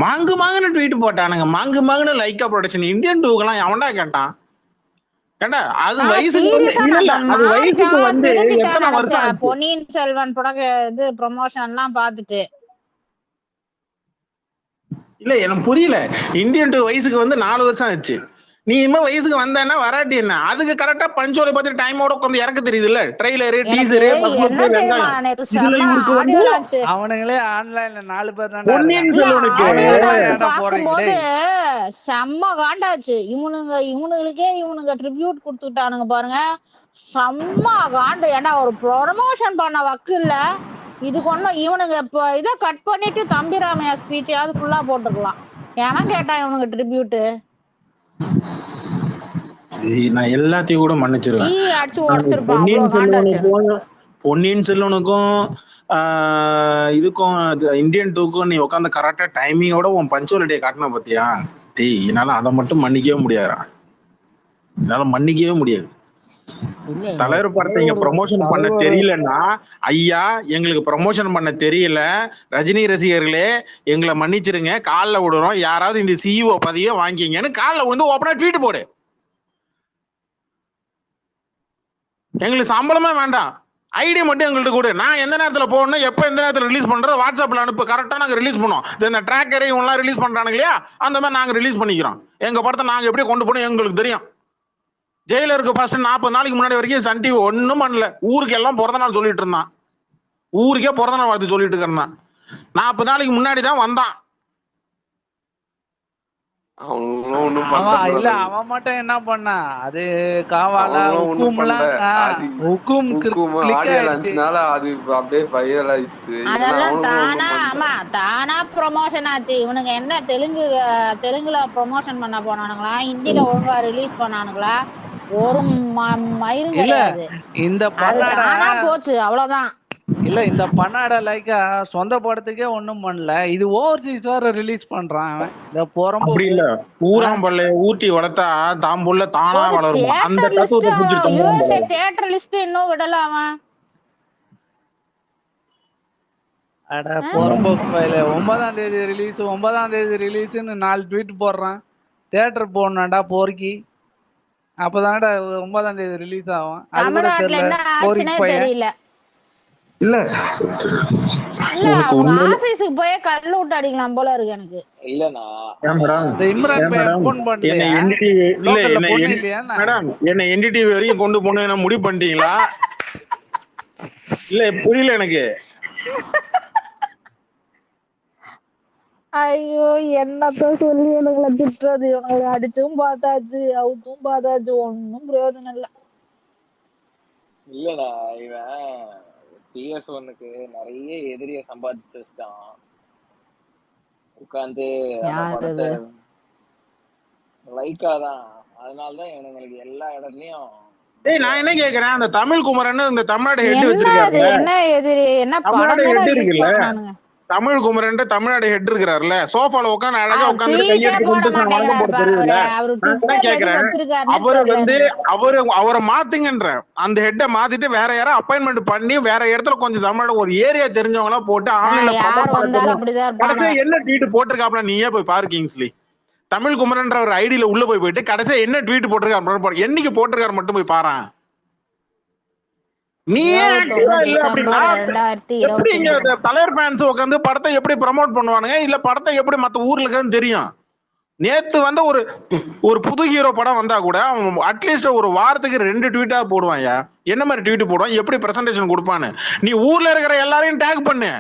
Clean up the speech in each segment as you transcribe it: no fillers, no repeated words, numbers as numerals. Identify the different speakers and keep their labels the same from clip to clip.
Speaker 1: மாங்கு மாங்குன்னு ட்வீட் போட்டானுங்க. மாங்கு மாங்குன்னு Lyca production Indian டூக்கெல்லாம் எவன்டா கேட்டான்? ஏண்டா அது வயசுக்கு வந்து இல்ல இல்ல அது வயசுக்கு வந்து எத்தனை வருஷம் ஆச்சு?
Speaker 2: பொன்னியின் செல்வன் இது ப்ரொமோஷன் எல்லாம் பாத்துட்டு
Speaker 1: இல்ல எனக்கு புரியல. இந்தியன் டூ வயசுக்கு வந்து 4 வருஷம் ஆச்சு. நீ இன்னும் வயசுக்கு வந்தேன்னா வராட்டி என்ன? அதுக்கு கரெக்டா பஞ்சோலை பார்த்து டைமோட உட்காந்து இறக்க தெரியுதுல்ல, ட்ரெய்லரு டீசரு வெங்காயம். இதுல இவருக்கு வந்து
Speaker 3: அவனுங்களே ஆன்லைன்ல 4 பேர் தான்
Speaker 1: பொன்னியின் செல்வனுக்கு
Speaker 2: பார்க்கும்போது செம்ம காண்டாச்சு. இவனுங்களுக்கே ட்ரிபியூட் கொடுத்துட்டானுங்க பாருங்க, செம்ம காண்டு. ஏன்னா ஒரு ப்ரொமோஷன் பண்ண வக்கு இல்ல இதுக்கு ஒண்ணும். இவனுங்க இப்ப இதை கட் பண்ணிட்டு தம்பிராமையா ஸ்பீச்சாவது ஃபுல்லா போட்டுருக்கலாம். எவன் கேட்டான் இவனுங்க ட்ரிபியூட்?
Speaker 1: நான் எல்லாத்தையும் கூட மன்னிச்சிருவேன். பொன்னியின் செல்வனுக்கும் இதுக்கும் இந்தியன் டூக்கும் நீ உட்காந்து கரெக்டா டைமிங்கோட உன் பஞ்சுவாலிட்டியை காட்டின பாத்தியா? என்னால அதை மட்டும் மன்னிக்கவே முடியாதுடா. என்னால மன்னிக்கவே முடியாது. தலைவர் படத்தை இங்க ப்ரமோஷன் பண்ண தெரியலன்னா, ஐயா எங்களுக்கு ப்ரமோஷன் பண்ண தெரியல, ரஜினி ரசிகர்களே எங்களை மன்னிச்சிருங்க, காலில் விடுறோம், யாராவது இந்த சிஇஓ பதவியை வாங்கிங்கன்னு காலில் வந்து ஓப்பனா ட்வீட் போடு. எங்களுக்கு சம்பளமே வேண்டாம், ஐடி மட்டும் எங்கள்கிட்ட கொடு. நான் எந்த நேரத்தில் போகணும், எப்போ எந்த நேரத்தில் ரிலீஸ் பண்றது வாட்ஸ்அப்ல அனுப்பு, கரெக்டாக நாங்கள் ரிலீஸ் பண்ணுவோம். இந்த ட்ராக்கரை இவங்களாம் ரிலீஸ் பண்றாங்க இல்லையா, அந்த மாதிரி நாங்கள் ரிலீஸ் பண்ணிக்கிறோம். எங்க படத்தை நாங்கள் எப்படி கொண்டு போகணும் எங்களுக்கு தெரியும். ஜெயிலருக்கு ஃபர்ஸ்ட் 40 நாளைக்கு முன்னாடி வரைக்கும் சன் டிவி ஒன்றும் பண்ணல. ஊருக்கு எல்லாம் பிறந்த நாள் சொல்லிட்டு இருந்தான், ஊருக்கே பிறந்த நாள் வாழ்த்து சொல்லிட்டு இருக்கிறான். 40 நாளைக்கு முன்னாடி தான் வந்தான்.
Speaker 3: இல்ல அவன் மட்டும் என்ன பண்ணா, அது காவாலா ஹுக்கும்
Speaker 4: அது அப்படியே வைரல் ஆயிடுச்சு.
Speaker 2: அதெல்லாம் தானா ப்ரொமோஷன் ஆச்சு. இவனுங்க என்ன தெலுங்குல ப்ரொமோஷன் பண்ண போனானுங்களா, ஹிந்தில ஒழுங்கா ரிலீஸ் பண்ணானுங்களா? ஒரு மயிரும் கிடையாது.
Speaker 3: இந்த
Speaker 2: தானா போச்சு, அவ்வளவுதான்.
Speaker 3: இல்ல இந்த பண்ணாட லைக்கா சொந்த படத்துக்கே ஒண்ணும் பண்ணல, இது ஓவர்சீஸ் வேற ரிலீஸ் பண்றான் அவன். இந்த போறம்போ
Speaker 1: அப்படி இல்ல, ஊராம்பல்ல ஊட்டி வளர்த்தா தாம்புள்ள தானா வளரும். அந்த தத்துவத்தை புரிஞ்சுட்டு
Speaker 2: தியேட்டர் லிஸ்ட் இன்னும் விடல அவன்.
Speaker 3: அட போறம்போக்கு பையில 9ஆம் தேதி ரிலீஸ் 9ஆம் தேதி ரிலீஸ்னு 4 ட்வீட் போடுறான். தியேட்டர் போகணும்டா போர்க்கி, அப்பதான்டா 9ஆம் தேதி ரிலீஸ் ஆகும். அது கூட தெரியல.
Speaker 1: இல்ல
Speaker 2: ஆபீஸ்க்கு போய் கல்ல விட்டு அடிக்கலாம் போல இருக்கு எனக்கு.
Speaker 4: இல்லனா
Speaker 1: என்ன என்டிடிவி வரையும் கொண்டு போன முடிவு பண்ணிட்டீங்களா? இல்ல புரியல எனக்கு.
Speaker 2: ஐயோ என்னத்த சொல்லி எனக்கு திட்டுறது. இவங்களை அடிச்சும் பார்த்தாச்சு, அவுத்தும் பார்த்தாச்சு, ஒன்னும் பிரயோஜனம் இல்ல.
Speaker 4: இல்லடா இவன் PS1க்கு நிறைய எதிரிய சம்பாதிச்சு வச்சிட்டான். உட்காந்து லைக்கா தான். அதனாலதான் இவனுங்களுக்கு எல்லா இடத்துலயும்.
Speaker 1: நான் என்ன கேக்குறேன், அந்த தமிழ் குமரன் இந்த தமிழ்நாடு ஹெட் வச்சிருக்காரு,
Speaker 2: என்ன எதிரி என்ன
Speaker 1: தமிழ்நாடு ஹெட் இருக்குல்ல, தமிழ் குமரன் தமிழ்நாடு ஹெட் இருக்கிறாருல, சோஃபால உட்காந்து அழகா உட்காந்து கையெடுத்து வணக்கம் போட தெரியுதுல்ல. நான் கேக்குறேன், அவரு வந்து அவரை மாத்துங்கன்ற, அந்த ஹெட்டை மாத்திட்டு வேற யாரும் அப்பாயின்மெண்ட் பண்ணி வேற இடத்துல கொஞ்சம் தமிழ்நாடு ஒரு ஏரியா தெரிஞ்சவங்களா போட்டு ஆன்லைன்ல கடைசியா என்ன ட்வீட் போட்டிருக்காப்ல நீயே போய் பாரு கிங்ஸ்லி. தமிழ் குமரன்ற ஒரு ஐடியில உள்ள போயிட்டு கடைசியா என்ன ட்வீட் போட்டிருக்காரு, என்னைக்கு போட்டிருக்காரு மட்டும் போய் பாரு. தலைவர் ஃபேன்ஸ் உட்காந்து படத்தை எப்படி ப்ரமோட் பண்ணுவானுங்க, இல்ல படத்தை எப்படி மத்த ஊர்ல இருக்குன்னு தெரியும். நேத்து வந்து ஒரு புது ஹீரோ படம் வந்தா கூட அவன் அட்லீஸ்ட் ஒரு வாரத்துக்கு 2 ட்வீட்டா போடுவான். என்ன மாதிரி ட்வீட் போடுவான், எப்படி பிரசன்டேஷன் கொடுப்பான்னு. நீ ஊர்ல இருக்கிற எல்லாரையும் டேக் பண்ணு,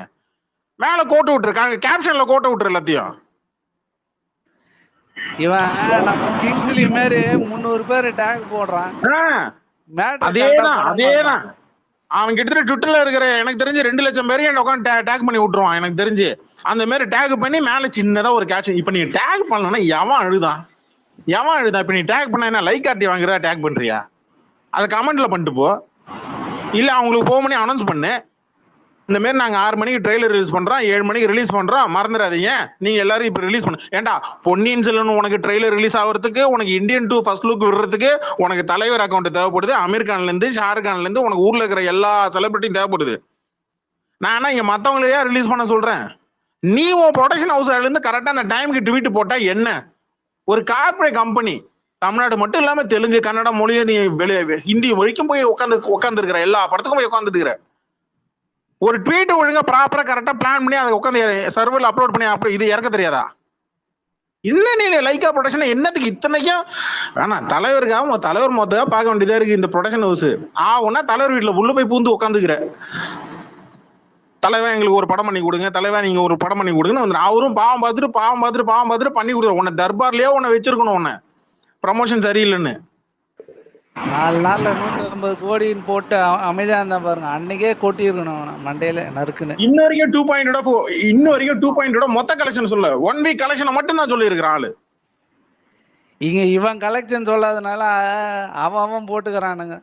Speaker 1: மேல கோட்டு விட்டுருக்காங்க, கேப்ஷன்ல கோட்டை விட்டுரு எல்லாத்தையும்.
Speaker 3: இவன் நம்ம கிங்ஸ்லி மாதிரி 300 பேர் டேக் போடுறான்.
Speaker 1: அதேதான் அவன் கிட்டத்தட்ட ட்விட்டர்ல இருக்கிற எனக்கு தெரிஞ்சு 2 லட்சம் பேரையும் என்ன உட்காந்து டேக் பண்ணி விட்டுருவான் எனக்கு தெரிஞ்சு. அந்த மாதிரி டேக் பண்ணி மேல சின்னதா ஒரு கேப்ஷன். இப்ப நீ டேக் பண்ணலன்னா எவன் அழுதான்? இப்ப நீ டேக் பண்ண என்ன லைக் கார்ட்டி வாங்குறதா டேக் பண்றியா? அதை கமெண்ட்ல பண்ணிட்டு போ, இல்ல அவங்களுக்கு ஃபோன் பண்ணி அனௌன்ஸ் பண்ணு, இந்த மாதிரி நாங்க 6 மணிக்கு ட்ரெய்லர் ரிலீஸ் பண்றோம், 7 மணிக்கு ரிலீஸ் பண்றோம், மறந்துடாதீங்க நீங்க எல்லாரும் இப்ப ரிலீஸ் பண்ணு. ஏண்டா பொன்னியின் செல்வன் உனக்கு ட்ரெய்லர் ரிலீஸ் ஆகிறதுக்கு, உனக்கு இந்தியன் 2 ஃபர்ஸ்ட் லுக் விடுறதுக்கு உனக்கு தலைவர் அக்கௌண்ட் தேவைப்படுது. அமீர் கான்ல இருந்து ஷாருக் கான்ல இருந்து உனக்கு ஊர்ல இருக்கிற எல்லா செலிபிரிட்டியும் தேவைப்படுது. நான் இங்க மத்தவங்களையா ரிலீஸ் பண்ண சொல்றேன்? நீ உன் ப்ரொடக்ஷன் ஹவுஸ்ல இருந்து கரெக்டா அந்த டைமுக்கு ட்வீட் போட்டா என்ன? ஒரு கார்பரேட் கம்பெனி, தமிழ்நாடு மட்டும் இல்லாம தெலுங்கு கன்னடா மொழியை நீ ஹிந்தி வரைக்கும் போய் உட்காந்து இருக்கிற, எல்லா படத்துக்கும் போய் உட்காந்துட்டு இருக்கிற. ஒரு ட்வீட் ஒழுங்கா ப்ராப்பரா கரெக்டா பிளான் பண்ணி அதை உட்காந்து சர்வர்ல அப்லோட் பண்ணி அப்படி இது இறக்க தெரியாதா? இல்ல நீ லைக்கா ப்ரொடக்ஷன் என்னத்துக்கு இத்தனைக்கும் வேணாம். தலைவருக்காக தலைவர் மொத்தமாக பார்க்க வேண்டியதா இருக்கு இந்த ப்ரொடக்ஷன் ஹவுஸ். ஒன்னா தலைவர் வீட்டுல உள்ள போய் பூந்து உட்காந்துக்கிற, தலைவன் எங்களுக்கு ஒரு படம் பண்ணி கொடுங்க, தலைவன் நீங்க ஒரு படம் பண்ணி கொடுங்கன்னு அவரும் பாவம் பார்த்துட்டு பண்ணி கொடுக்குற. உன்னை தர்பார்லயே உன்னை வச்சிருக்கணும், உன்னை ப்ரமோஷன் சரியில்லைன்னு.
Speaker 3: 4 நாள்ல 150 கோடின்னு போட்டு அமைதியா இருந்தா பாருங்க, அன்னைக்கே கொட்டிருக்கணும் அவனை மண்டையில நறுக்குன்னு.
Speaker 1: இன்ன வரைக்கும் 2.0 மொத்த கலெக்ஷன் சொல்ல, 1 வீக் கலெக்ஷனை மட்டும் தான் சொல்லி இருக்கிற ஆளு.
Speaker 3: இங்க இவன் கலெக்ஷன் சொல்லாதனால அவன் போட்டுக்கிறானுங்க.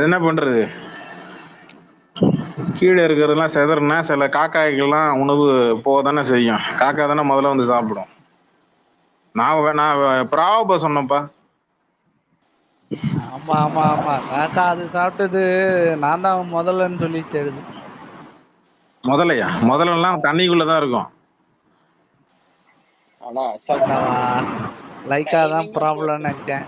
Speaker 1: என்ன பண்றது, கீழே இருக்கிறதெல்லாம் செதறனா சில காக்காய்கள்லாம் உணவு போதானே செய்யும். காக்கா தானே முதல்ல வந்து சாப்பிடும். நான் ப்ராப சொன்னப்பா.
Speaker 3: ஆமா ஆமா ஆமா, காக்கா அது சாப்பிட்டது நான் தான் முதல்லன்னு சொல்லி தெரியுது.
Speaker 1: முதல்லாம் தண்ணிக்குள்ளதான் இருக்கும்.
Speaker 4: ஆனா
Speaker 3: லைக்கா தான் ப்ராப்ளம்னு நினைச்சேன்.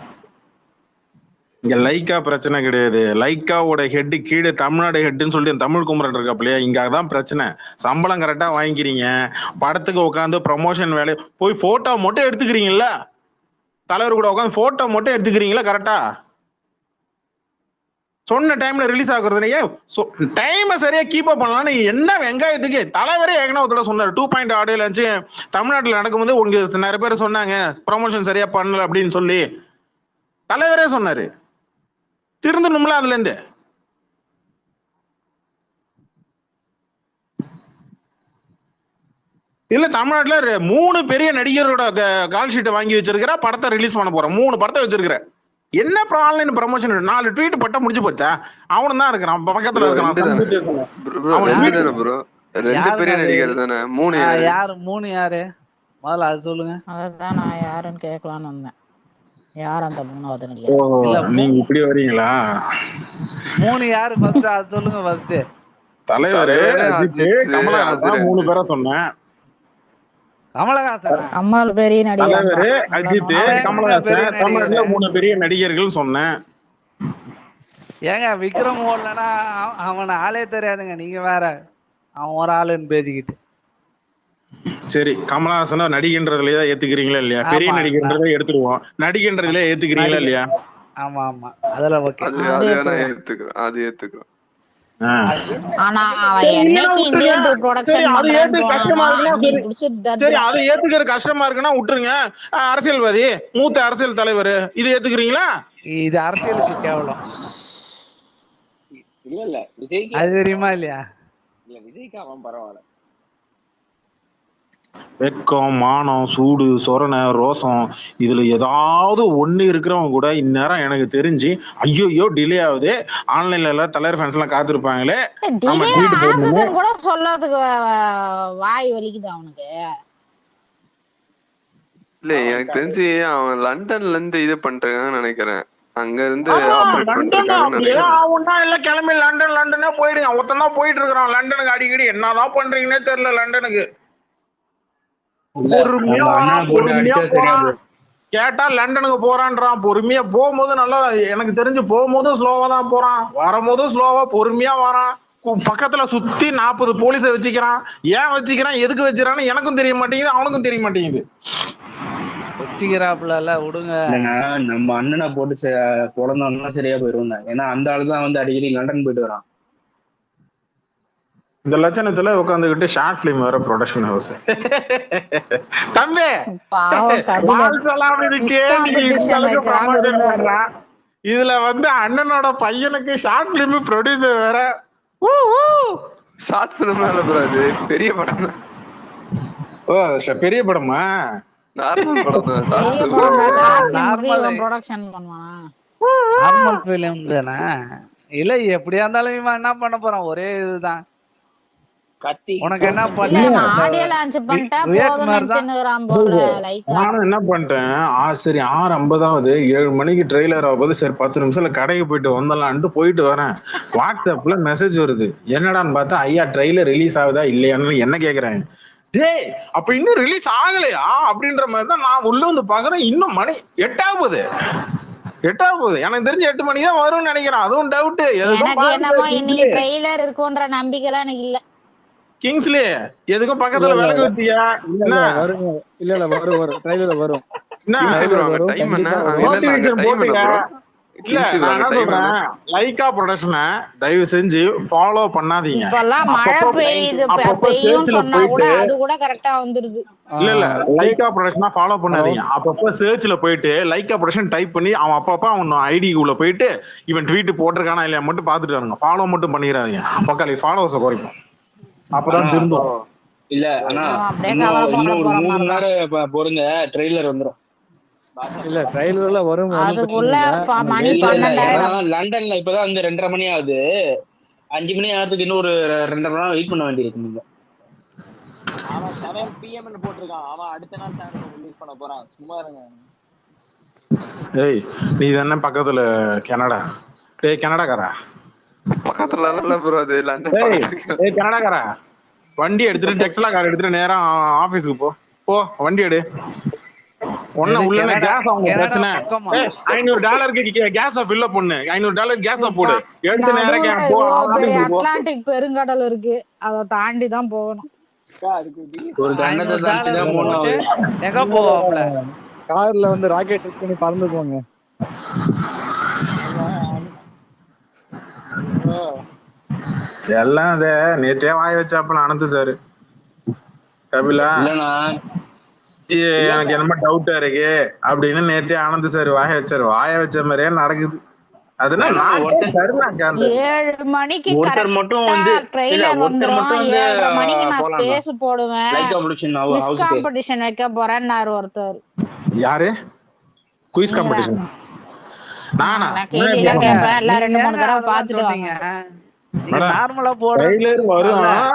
Speaker 1: இங்க லைக்கா பிரச்சனை கிடையாது. லைக்காவோட ஹெட் கீழே தமிழ்நாடு ஹெட்னு சொல்லிட்டு தமிழ் குமரன் இருக்காப்லையா, இங்க அதான் பிரச்சனை. சம்பளம் கரெக்டா வாங்கிக்கிறீங்க, படத்துக்கு உட்காந்து ப்ரமோஷன் வேலை போய் போட்டோ மட்டும் எடுத்துக்கிறீங்கல்ல, தலைவர் கூட உட்காந்து போட்டோ மட்டும் எடுத்துக்கிறீங்களா கரெக்டா? சொன்ன டைம்ல ரிலீஸ் ஆகுறது டைமை சரியா கீப் அப் பண்ணலாம். என்ன வெங்காயத்துக்கு தலைவரே ஏற்கனவே ஒரு சொன்னார் 2.0 ஆடியோல இருந்துச்சு தமிழ்நாட்டில் நடக்கும்போது உங்களுக்கு நிறைய பேர் சொன்னாங்க ப்ரமோஷன் சரியா பண்ணல அப்படின்னு சொல்லி தலைவரே சொன்னாரு. திருந்தணும்ல அதுல இருந்து. இல்ல தமிழ்நாட்டுல 3 பெரிய நடிகரோட கால் ஷீட்டை வாங்கி வச்சிருக்கிற, படத்தை ரிலீஸ் பண்ண போறோம், 3 படத்தை வச்சிருக்கிற. என்ன ஆன்லைன் ப்ரமோஷன் 4 ட்வீட் பட்டா முடிஞ்சு போச்சா? அவனும் தான் இருக்கிறான் பக்கத்துல இருக்கிறான்.
Speaker 5: பெரிய நடிகர் தானே. 3
Speaker 3: யாரு 3 யாரு முதல்ல அது சொல்லுங்க.
Speaker 2: அதான் நான் யாருன்னு கேட்கலான்னு வந்தேன். யார் அந்த 3வது நடிகர்?
Speaker 3: இல்ல
Speaker 1: நீங்க இப்படி வரீங்களா?
Speaker 3: 3 யாரு ஃபர்ஸ்ட் அது சொல்லுங்க. ஃபர்ஸ்ட்
Speaker 1: தலைவர் அஜித், கமலஹாசன் 3 பேரை சொன்னேன்.
Speaker 3: கமலஹாசன்
Speaker 2: கமல் பெரிய நடிகர்.
Speaker 1: தலைவர் அஜித், கமலஹாசன் தமிழ்நாட்டுல 3 பெரிய நடிகர்கள் சொன்னேன்.
Speaker 3: ஏங்க விக்ரம் ஓடலன்னா அவனை ஆளே தெரியாதுங்க. நீங்க வேற அவன் ஒரு ஆளுன்னு பேசிக்கிட்டு.
Speaker 1: சரி, கமலஹாசன நடிகன்றதுலயே ஏத்துக்கிறீங்களா இல்லையா? பெரிய நடிகன்றதை எடுத்துருவோம், நடிகன்றதுல ஏத்துக்கிறீங்களா இல்லையா?
Speaker 3: ஆமா ஆமா, அதெல்லாம் ஓகே.
Speaker 5: அது ஏத்துக்கிறோம்.
Speaker 2: ஆனா அவன் என்னைக்கு இந்தியன் 2 ப்ரொடக்ஷன் பண்றான்னு
Speaker 1: சரி, அதை ஏத்துக்கிற கஷ்டமா இருக்குன்னா விட்டுருங்க. அரசியல்வாதி, மூத்த அரசியல் தலைவர், இது ஏத்துக்கிறீங்களா?
Speaker 3: இது அரசியலுக்கு கேவலம்.
Speaker 4: இல்ல விஜய்க்கு
Speaker 3: அது தெரியுமா இல்லையா?
Speaker 4: இல்ல விஜய்க்கு அவன் பரவாயில்ல.
Speaker 1: வெக்கம், மானம், சூடு, சொரணை, ரோசம், இதுல ஏதாவது ஒண்ணு இருக்கிறவங்க கூட இந்நேரம் எனக்கு தெரிஞ்சு ஐயோ டிலே ஆகுது, ஆன்லைன்ல எல்லாம் தலைவர் ஃபேன்ஸ் எல்லாம் காத்திருப்பாங்களே
Speaker 2: கூட சொல்றதுக்கு வாய் வலிக்குது அவனுக்கு.
Speaker 5: இல்ல எனக்கு தெரிஞ்சு அவன் லண்டன்ல இருந்து இது பண்றாங்கன்னு நினைக்கிறேன். அங்க இருந்து
Speaker 1: கிளம்பி லண்டனே போயிடுங்க. ஒருத்தன் தான் போயிட்டு இருக்கிறான் லண்டனுக்கு அடிக்கடி. என்னதான் பண்றீங்கன்னே தெரியல லண்டனுக்கு. கேட்டா லண்டனுக்கு போறான்றான். பொறுமையா போகும்போது நல்லா, எனக்கு தெரிஞ்சு போகும்போதும் ஸ்லோவா தான் போறான், வரும்போதும் ஸ்லோவா பொறுமையா வரான். பக்கத்துல சுத்தி 40 போலீஸை வச்சுக்கிறான். ஏன் வச்சுக்கிறான், எதுக்கு வச்சுக்கிறான்னு எனக்கும் தெரிய மாட்டேங்குது, அவனுக்கும் தெரிய மாட்டேங்குது.
Speaker 3: வச்சுக்கிறாப்புல விடுங்க.
Speaker 6: நம்ம அண்ணனை போட்டு குழந்தோம்னா சரியா போயிருவாங்க. ஏன்னா அந்த ஆளுதான் வந்து அடிக்கடி லண்டன் போயிட்டு வரான்.
Speaker 1: இந்த லட்சணத்துல உட்காந்துக்கிட்டு ஷார்ட் பிலிம் வேற ப்ரொடக்ஷன் ஹவுஸ். தம்பி இதுல வந்து அண்ணனோட பையனுக்கு ஷார்ட் பிலிம் ப்ரொடியூசர் வேற.
Speaker 5: ஷார்ட் பிலிம் பெரிய படம்.
Speaker 1: ஓ பெரிய படமா?
Speaker 5: நார்மல் படம் தான்.
Speaker 3: நார்மல் பிலிம் தானே. இல்ல எப்படியா இருந்தாலும் இவன் என்ன பண்ண போறான், ஒரே இதுதான்.
Speaker 4: கத்தி
Speaker 3: உனக்கு என்ன
Speaker 2: இல்ல
Speaker 3: பண்ண
Speaker 2: இவன் ஆடியோ லான்ச் பண்ணிட்டா போதும்
Speaker 3: விவேக் தான்
Speaker 2: நினைச்சுன்னுக்குறான் போல லைக்கா.
Speaker 1: நானும் என்ன பண்ணிட்டேன், சரி 6:50 7 மணிக்கு ட்ரெய்லர் ஆகும்போது சரி 10 நிமிஷத்துல கடைக்கு போயிட்டு வந்துடலான்ட்டு போயிட்டு வரேன். வாட்ஸ்அப்ல மெசேஜ் வருது. என்னடான்னு பார்த்தா, ஐயா ட்ரெய்லர் ரிலீஸ் ஆகுதா இல்லையான்னு என்ன கேக்குறேன். டேய் அப்ப இன்னும் ரிலீஸ் ஆகலையா அப்படின்ற மாதிரி தான் நான் உள்ள வந்து பாக்குறேன். இன்னும் மணி 8 ஆகுது. எனக்கு தெரிஞ்சு 8 மணிக்கு தான் வரும்னு நினைக்கிறேன். அதுவும் டவுட். எதுக்கும்
Speaker 2: எனக்கு என்னமோ
Speaker 1: பாருங்க
Speaker 2: இன்னைக்கு ட்ரெய்லர் இருக்குன்ற நம்பிக்கைலாம் எனக்கு இல்ல.
Speaker 1: கிங்ஸ்லி எதுக்கும்
Speaker 7: இல்ல
Speaker 1: பக்கத்துல
Speaker 7: இல்ல
Speaker 1: விளக்கு வச்சியா
Speaker 7: இல்ல
Speaker 1: என்ன
Speaker 7: இல்ல வரும் இல்ல இல்ல வரும் ட்ரைலர்ல வரும்
Speaker 1: என்ன
Speaker 5: கிங்ஸ்லி ப்ரோ
Speaker 7: ட்ரைலர்
Speaker 5: அங்க
Speaker 7: வரும்
Speaker 5: டைம் என்ன?
Speaker 7: கண்டிப்பா வரும்.
Speaker 5: இல்ல இல்ல அங்க
Speaker 1: நோட்டிபிகேஷன்
Speaker 5: டைம் என்ன
Speaker 1: போட்டுக்க.
Speaker 5: ப்ரோ?
Speaker 1: இல்ல
Speaker 5: கிங்ஸ்லி ப்ரோ
Speaker 1: நான்
Speaker 5: அங்க
Speaker 1: என்ன
Speaker 5: டைம் என்ன?
Speaker 1: சொல்றேன், லைக்கா ப்ரொடக்ஷனை தயவு செஞ்சு ஃபாலோ பண்ணாதீங்க.
Speaker 2: இப்பெல்லாம் மழை
Speaker 1: அப்பப்போ
Speaker 2: பெய்யுது
Speaker 1: அப்பப்போ
Speaker 2: பெய்யும்
Speaker 1: சேர்ச்ல
Speaker 2: சொன்னா கூட
Speaker 1: போயிட்டு
Speaker 2: அது கூட கரெக்டா வந்துருது.
Speaker 1: இல்ல
Speaker 7: லைக்
Speaker 1: லைக்கா ப்ரொடக்ஷனா ஃபாலோ
Speaker 7: ஹலோ
Speaker 1: பண்ணாதீங்க. அப்பப்போ சேர்ச்ல போயிட்டு லைக்கா ப்ரொடக்ஷன் டைப் பண்ணி அவன் அப்பப்போ அவன் ஐடி உள்ள போயிட்டு இவன் ட்வீட் போட்டிருக்கானா இல்லையா மட்டும் பாத்துட்டு வாங்க. ஃபாலோ மட்டும் பண்ணிடாதீங்க. பக்காளி ஃபாலோவர்ஸை குறைக்கும்.
Speaker 6: ஆனா
Speaker 1: அப்பதான் திருந்தும்.
Speaker 6: இல்ல ஆனா
Speaker 2: அவன் அப்படியே
Speaker 6: இன்னும்
Speaker 2: கவலைப்பட
Speaker 6: இன்னும் ஒரு
Speaker 2: போற
Speaker 6: 3 மணி
Speaker 2: மாதிரிதான்.
Speaker 6: நேரம் பொறுங்க ட்ரெய்லர் வந்துரும்.
Speaker 7: இல்ல ட்ரைலர்ல வரும் ஒன்றும் பிரச்சனை
Speaker 2: அதுக்குள்ள
Speaker 7: இல்ல ஆனா
Speaker 2: மணி
Speaker 6: இல்ல இல்ல ஏன்னா
Speaker 2: 12,000.
Speaker 6: லண்டன்ல இப்பதான் வந்து 2:30 மணி ஆகுது. 5 மணி ஆகிறதுக்கு இன்னும் ஒரு 2:30 மணி நேரம் வெயிட் பண்ண வேண்டியிருக்கு நீங்க.
Speaker 4: அவன் 7 PM போட்டிருக்கான். அவன் அடுத்த நாள் சாயந்தரம் ரிலீஸ் பண்ண போறான். சும்மா இருங்க.
Speaker 1: ஏய் நீ தானே பக்கத்துல கனடா. டேய் கனடாக்காரா.
Speaker 5: பக்கத்துல இல்ல ப்ரோ, அது லண்டன்
Speaker 1: ஏய்
Speaker 5: பக்கத்துல.
Speaker 1: ஏய் கனடாக்காரா, வண்டி எடுத்துட்டு டெக்ஸ்லா கார் எடுத்துட்டு நேரா ஆபீஸ்க்கு போ. போ வண்டி எடு. ஒன்ன
Speaker 3: எது
Speaker 1: உள்ள
Speaker 3: கனடா
Speaker 1: கேஸ் அவங்க
Speaker 3: கனடா
Speaker 1: பிரச்சனை.
Speaker 3: பக்கமா?
Speaker 1: ஏய் $500 கேஸ் ஃபில் அப் பண்ணு. $500 கேஸ் போடு. எடுத்து நேரா
Speaker 2: நடுவுல
Speaker 1: போ
Speaker 2: இவ்வளவு பெரிய
Speaker 1: ஆபீஸ்க்கு போ.
Speaker 2: அட்லாண்டிக் பெருங்கடல் இருக்கு, அதை தாண்டி தான் போகணும்.
Speaker 4: அதுக்கு
Speaker 6: ஒரு கண்டத்தை தாண்டி
Speaker 3: $500
Speaker 6: தான்
Speaker 3: போட்டு
Speaker 6: போனாவது.
Speaker 3: எங்க போவாப்ல?
Speaker 7: கார்ல வந்து ராக்கெட் செட் பண்ணி பறந்து போங்க.
Speaker 1: எல்லாம் அத நேத்தே வாய வச்சாப்பல அனந்து சாரு. கபிலா
Speaker 6: இல்லனா
Speaker 1: எனக்கு என்னமோ டவுட்டா இருக்கு அப்படின்னு நேத்தே ஆனந்த் சார் வாய வச்சாரு. வாய வச்ச மாதிரியே நடக்குது. அதெல்லாம் நான்
Speaker 2: 7 மணிக்கு
Speaker 6: ஒருத்தர் மட்டும் வந்து இல்ல
Speaker 2: ட்ரெய்லர்
Speaker 6: ஒருத்தர்
Speaker 2: வந்துரும்.
Speaker 6: மட்டும் வந்து
Speaker 2: 7:30 மணிக்கு நான்
Speaker 6: போலாம்
Speaker 2: ஸ்பேஸ் போடுவேன்.
Speaker 6: லைக் ப்ரொடக்ஷன்
Speaker 2: மிஸ்
Speaker 6: ஹவுஸ்க்கு.
Speaker 2: காம்படிஷன் வைக்க போறேன்னாரு ஒருத்தர்.
Speaker 1: யாரு குயிஸ்
Speaker 2: நீங்க தான்.
Speaker 1: காம்படிஷன் நானா?
Speaker 2: நான் கேள்வி எல்லாம் கேட்பேன். எல்லாம் 2-3 தடவை
Speaker 3: அதெல்லாம்
Speaker 2: பாத்துட்டு வாங்க.
Speaker 3: சொன்னீங்க. நீங்க நார்மலா போடுறது
Speaker 1: ட்ரெய்லர் வரும்
Speaker 3: நல்ல.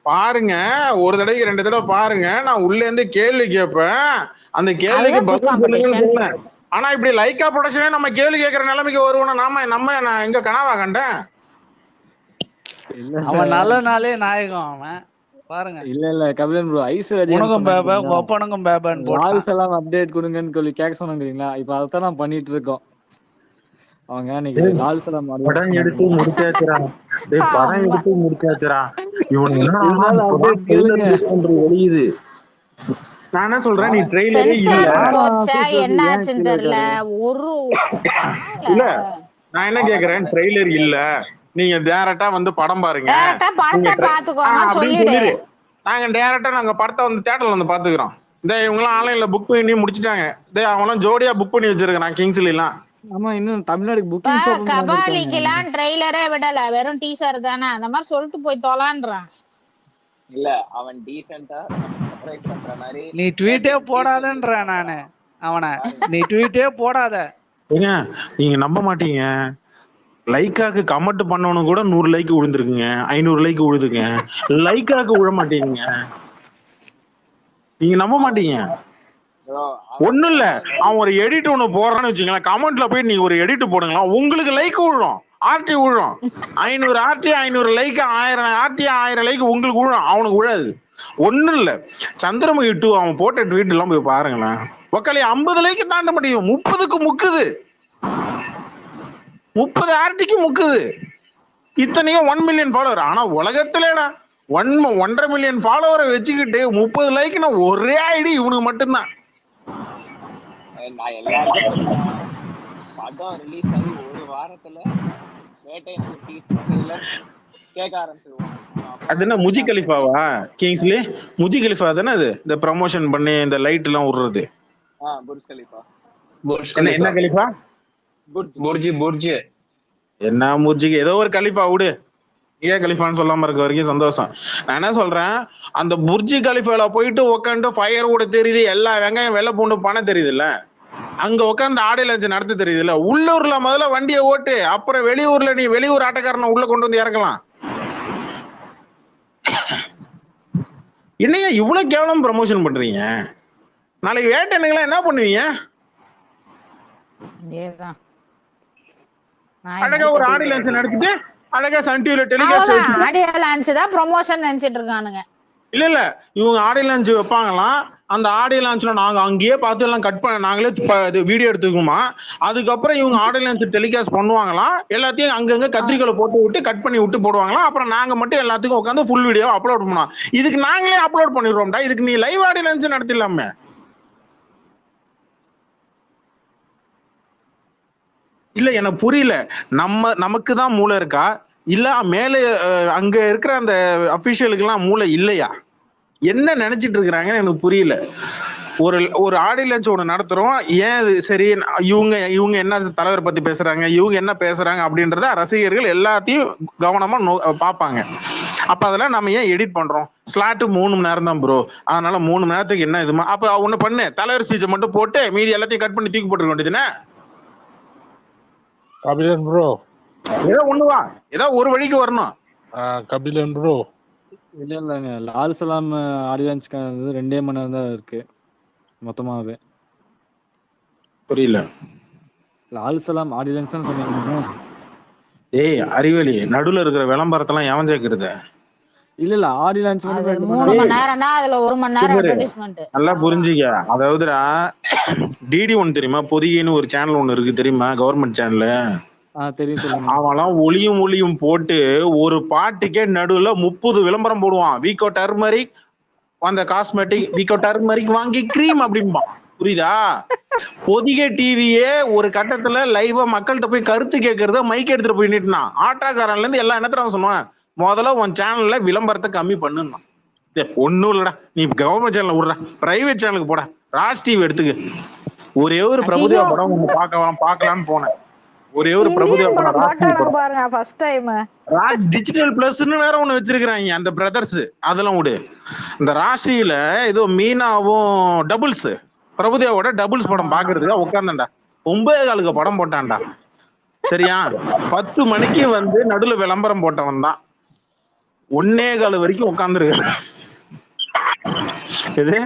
Speaker 1: பாருங்க. ஒரு தடவைக்கு 2 தடவை பாருங்க. நான் உள்ள இருந்து கேள்வி கேட்பேன். அந்த கேள்விக்கு
Speaker 2: அதுதான் quiz
Speaker 1: பதில் சொல்லுங்கன்னு
Speaker 2: competition.
Speaker 1: சொன்னேன். ஆனா இப்படி லைக்கா ப்ரொடக்ஷனே நம்ம கேள்வி கேட்கற நிலைமைக்கு வருவோம். நம்ம நான் எங்க கனவா கண்டேன்.
Speaker 7: இல்ல
Speaker 3: அவன் நல்ல நாளே நாயகம் அவன். பாருங்க,
Speaker 7: இல்ல கபிலன் ப்ரோ ஐஸ்வர்யா
Speaker 3: உனக்கும் பேப ஒப்பனுக்கும் பேபன்னு போட்டான்.
Speaker 7: வால்ஸ் எல்லாம் அப்டேட் கொடுங்கன்னு சொல்லி கேட்க சொன்னாங்கிறீங்களா? இப்ப அதான் நான் பண்ணிட்டு இருக்கோம். அவங்க இன்னைக்கு லால்ஸ் எல்லாம்
Speaker 1: படம் எடுத்து முடிச்சாச்சுரா. படம் எடுத்து முடிச்சாச்சுரா. இவன் வெளியுது. நான் என்ன சொல்றேன், நீ ட்ரெய்லரே இல்ல.
Speaker 2: சென்சார் போச்சா என்ன ஆச்சுன்னு தெரியல. ஒரு
Speaker 1: இல்ல நான் என்ன கேக்குறேன், ட்ரெய்லர் இல்ல, நீங்க டைரக்டா வந்து படம் பாருங்க.
Speaker 2: டைரக்டா படத்தை பாத்துக்கோங்க
Speaker 1: அப்படின்னு
Speaker 2: சொல்லிடு.
Speaker 1: சொல்லிடு. நாங்க டைரக்டா நாங்க படத்தை வந்து தியேட்டர்ல வந்து பாத்துக்கிறோம். இவங்கெல்லாம் ஆன்லைன்ல புக் பண்ணி முடிச்சிட்டாங்க. அவங்களாம் ஜோடியா புக் பண்ணி வச்சிருக்கான் கிங்ஸ்ல எல்லாம்.
Speaker 7: ஆமா இன்னும் தமிழ்நாடு புக்கிங் ஷாப்
Speaker 2: கபாலிக்கெல்லாம் ட்ரெய்லரே விடல, வெறும் டீசர் தானே. அந்த மாதிரி சொல்லிட்டு போய் தொலான்றான்.
Speaker 4: இல்ல அவன் டீசென்ட்டா சர்ப்ரைஸ் பண்ற மாதிரி.
Speaker 3: நீ ட்வீட்டே போடாதன்ற நானு அவனை. நீ ட்வீட்டே போடாத.
Speaker 1: ஏங்க நீங்க நம்ப மாட்டீங்க, லைக்காக்கு கமெண்ட் பண்ணவனு கூட 100 லைக் விழுந்திருக்குங்க, 500 லைக் விழுதுங்க. லைக்காக்கு விழ மாட்டீங்க. நீங்க நம்ப மாட்டீங்க. ஒண்ணும் இல்ல, அவன் ஒரு எடிட் ஒண்ணு போடுறான்னு வச்சுங்களேன், கமெண்ட்ல போய் நீங்க ஒரு எடிட் போடுங்களா, உங்களுக்கு லைக் விழும், ஆர்டி விழும். 500 ஆர்டி 500 லைக், 1000 ஆர்டி 1000 லைக் உங்களுக்கு விழும், அவனுக்கு விழாது. ஒண்ணும் இல்ல, சந்திரமுகி 2 அவன் போட்ட ட்வீட் எல்லாம் போய் பாருங்களேன். ஒக்காளி 50 லைக் தாண்ட முடியும், 30க்கு முக்குது, 30 ஆர்டிக்கு முக்குது. இத்தனையும் 1 மில்லியன் ஃபாலோவர். ஆனா உலகத்திலேடா 1.5 மில்லியன் ஃபாலோவரை வச்சுக்கிட்டு 30 லைக்னா ஒரே ஐடி இவனுக்கு மட்டும்தான்.
Speaker 4: நான் எல்லாருக்கும் சொல்றேன், படம் ரிலீஸ் ஆகி ஒரு வாரத்துல வேட்டை டீசர் கேட்க ஆரம்பிச்சிருவோம்.
Speaker 1: அது என்ன முஜி கலிஃபாவா கிங்ஸ்லி? முஜி கலிஃபா தானே அது, இந்த ப்ரமோஷன் பண்ணி இந்த லைட் எல்லாம் விடுறது.
Speaker 4: Burj Khalifa.
Speaker 1: என்ன கலிஃபா?
Speaker 6: புர்ஜ்
Speaker 1: என்ன முர்ஜிக்கு ஏதோ ஒரு கலிஃபா விடு. ஏன் கலிஃபான்னு சொல்லாம இருக்க வரைக்கும் சந்தோஷம். நான் என்ன சொல்றேன், அந்த புர்ஜி கலிஃபால போயிட்டு உட்காந்து ஃபயர் கூட தெரியுது, எல்லா வெங்காயம் வெள்ளை பூண்டு பணம் தெரியுது இல்ல, அங்க உட்காந்து ஆடியோ லான்ச் நடத்த தெரியுது இல்ல. உள்ளூர்ல முதல்ல வண்டியை ஓட்டு, அப்புறம் வெளியூர்ல நீ வெளியூர் ஆட்டக்காரனை உள்ள கொண்டு வந்து இறக்கலாம். என்னையா இவ்வளவு கேவலம் ப்ரமோஷன் பண்றீங்க? நாளைக்கு வேட்டைனுங்களா என்ன பண்ணுவீங்க?
Speaker 2: இதேதான்
Speaker 1: அழகா ஒரு ஆடி லான்ச் நடத்திட்டு அழகா சன் டிவில டெலிகாஸ்ட்
Speaker 2: அவ்வளவுதான்.
Speaker 1: வச்சுட்டு
Speaker 2: ஆடியோ லான்ச் தான் ப்ரொமோஷன் நினைச்சிட்டு இருக்கானுங்க.
Speaker 1: இல்ல இவங்க ஆடியோ லான்ச் வைப்பாங்களாம். அந்த ஆடியோ லான்ச்ல நாங்க அங்கேயே பார்த்து எல்லாம் கட் பண்ண நாங்களே வீடியோ எடுத்துக்குமா. அதுக்கப்புறம் இவங்க ஆடியோ லான்ச் டெலிகாஸ்ட் பண்ணுவாங்களாம். எல்லாத்தையும் அங்கங்க கத்திரிக்கோலை போட்டு விட்டு கட் பண்ணி விட்டு போடுவாங்களாம். அப்புறம் நாங்க மட்டும் எல்லாத்துக்கும் உட்காந்து ஃபுல் வீடியோ அப்லோட் பண்ணோம். இதுக்கு நாங்களே அப்லோட் பண்ணிடுவோம்டா. இதுக்கு நீ லைவ் ஆடியோ லான்ச் நடத்திடலாமே. இல்ல எனக்கு புரியல. நமக்கு தான் மூளை இருக்கா இல்ல மேல அங்க இருக்கிற அந்த அபிஷியலுக்கு எல்லாம் மூளை இல்லையா? என்ன நினைச்சிட்டு இருக்கிறாங்கன்னு எனக்கு புரியல. ஒரு ஆடியோ லான்ச் ஒன்று நடத்துறோம். ஏன் இது சரி, இவங்க என்ன தலைவர் பத்தி பேசுறாங்க, இவங்க என்ன பேசுறாங்க அப்படின்றத ரசிகர்கள் எல்லாத்தையும் கவனமா பார்ப்பாங்க. அப்ப அதெல்லாம் நம்ம ஏன் எடிட் பண்றோம்? ஸ்லாட் 3 மணி நேரம் தான் ப்ரோ, அதனால 3 மணி நேரத்துக்கு என்ன இதுமா. அப்ப ஒண்ணு பண்ணு, தலைவர் ஸ்பீச்சை மட்டும் போட்டு மீதி எல்லாத்தையும் கட் பண்ணி தூக்கி போட்டுருக்க வேண்டியதுன்னு.
Speaker 8: கபிலன் ப்ரோ,
Speaker 1: ஏதோ ஒண்ணுவா, ஏதோ ஒரு வழிக்கு வரணும்.
Speaker 8: கபிலன் ப்ரோ,
Speaker 7: இல்ல இல்லைங்க, லால் சலாம் ஆடியோ லான்ச்க்கானது 2 மணி நேரம் தான் இருக்கு மொத்தமாவே.
Speaker 1: புரியல.
Speaker 7: லால் சலாம் ஆடியோ லான்ச் தான் சொன்னீங்க.
Speaker 1: ஏய் அறிவலி, நடுவுல இருக்கிற விளம்பரத்தெல்லாம் எவன் சேர்க்கறது?
Speaker 7: இல்ல ஆடியோ லான்ச்
Speaker 2: அது
Speaker 7: மட்டும்
Speaker 2: 3 மணி நேரம்னா அதுல 1 மணி நேரம் அட்வர்டைஸ்மெண்ட்.
Speaker 1: நல்லா புரிஞ்சுக்க. அதாவதுடா, டிடி ஒன்னு தெரியுமா, பொதிகைன்னு ஒரு சேனல் ஒண்ணு இருக்கு தெரியுமா, கவர்மெண்ட் சேனல்.
Speaker 7: தெரியும், சொல்லுங்க.
Speaker 1: அவெல்லாம் ஒளியும் போட்டு ஒரு பாட்டுக்கே நடுவுல 30 விளம்பரம் போடுவான். வீக்கோ டர்மரிக் அந்த காஸ்மெட்டிக், வீக்கோ டர்மரிக் வாங்கி கிரீம் அப்படிம்பா. புரியுதா? பொதிகை டிவியே ஒரு கட்டத்துல லைவா மக்கள்கிட்ட போய் கருத்து கேட்கறத மைக் எடுத்துட்டு போய் நிட்டுனான். ஆட்டாக்காரன்ல இருந்து எல்லா இடத்துல சொல்லுவான், முதல்ல உன் சேனல்ல விளம்பரத்தை கம்மி பண்ணுன்னா. ஒன்னும் இல்லடா, நீ கவர்மெண்ட் சேனல் விடுற, பிரைவேட் சேனலுக்கு போட. ராஜ் டிவி எடுத்துக்கு. ஒரே ஒரு பிரபுதேவா படம் ஒண்ணு பார்க்கலான்னு போனேன். ஒரே ஒரு பிரபுதேவா படம், ராஜ் டிவி படம்
Speaker 2: பாருங்க ஃபர்ஸ்ட் டைம்.
Speaker 1: ராஜ் டிஜிட்டல் பிளஸ்ன்னு வேற ஒண்ணு வச்சிருக்காங்க அந்த பிரதர்ஸ். அதெல்லாம் விடு. இந்த ராஜ் டிவில ஏதோ மீனாவும் டபுள்ஸ், பிரபுதேவோட டபுள்ஸ் படம் பாக்குறதுக்கு உட்கார்ந்தேன்டா. 9:15 படம் போட்டான்டா. சரியா? 10 மணிக்கு வந்து நடுவுல விளம்பரம் போட்டவன் தான் 1:15 வரைக்கும் உட்கார்ந்துருக்கு. இது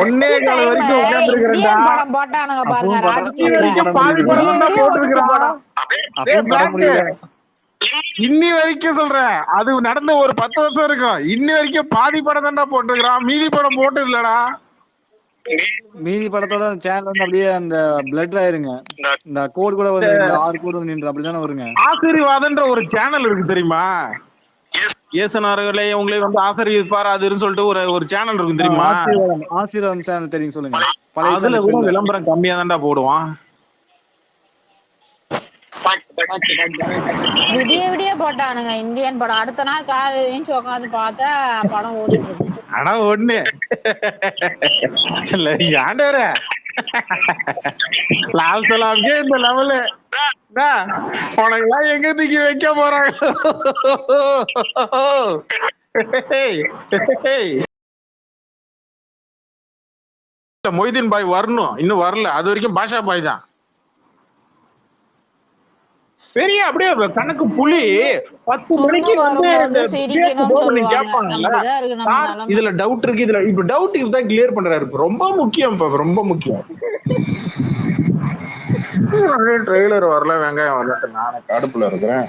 Speaker 1: 1:15 வரைக்கும் உட்கார்ந்துருக்கா.
Speaker 2: படம் போட்டானுங்க பாருங்க, ராஜ் டிவி
Speaker 1: பாதி படம் தான் போட்டுருக்கான். இன்னி வரைக்கும் சொல்றேன், அது நடந்த ஒரு 10 வருஷம் இருக்கும். இன்னி வரைக்கும் பாதி படம் தான்டா போட்டுருக்கான், மீதி படம் போட்டது இல்லடா.
Speaker 7: மீதி படத்தோட சேனல் வந்து அப்படியே அந்த பிளட் ஆயிருங்க. இந்த கோட் கூட வந்து 6 கோட் வந்து நின்று அப்படிதானே வருங்க.
Speaker 1: ஆசீர்வாதன்ற ஒரு சேனல் இருக்கு தெரியுமா? ஏசனார்களே உங்களை வந்து ஆசீர்வதிப்பார் அதுன்னு சொல்லிட்டு ஒரு சேனல் இருக்கும் தெரியுமா?
Speaker 7: ஆசீர்வாதம் சேனல் தெரியும், சொல்லுங்க.
Speaker 1: அதுல கூட விளம்பரம் கம்மியா தான்டா போடுவான்.
Speaker 2: விடிய போட்டானுங்க இந்தியன் படம். அடுத்த நாள் காலையில உட்காந்து பார்த்தா படம் ஓடிட்டு இருக்கு.
Speaker 1: ஆனா ஒண்ணு இல்ல, ஆண்டவர லால் சலாம்கே இந்த லெவலு உனக்கெல்லாம் எங்க தூக்கி வைக்க போறாங்க? மொய்தீன் பாய் வரணும், இன்னும் வரல. அது வரைக்கும் பாஷா பாய் தான் பெரிய. அப்படியே கணக்கு புலி 10 மணிக்கு வந்து கேட்பாங்கல்ல, இதுல டவுட் இருக்கு, இதுல இப்ப டவுட் இதுதான் கிளியர் பண்றாரு. ரொம்ப முக்கியம், ரொம்ப முக்கியம். ட்ரெய்லர் வரல, வெங்காயம் வரல, நானே கடுப்புல இருக்கிறேன்.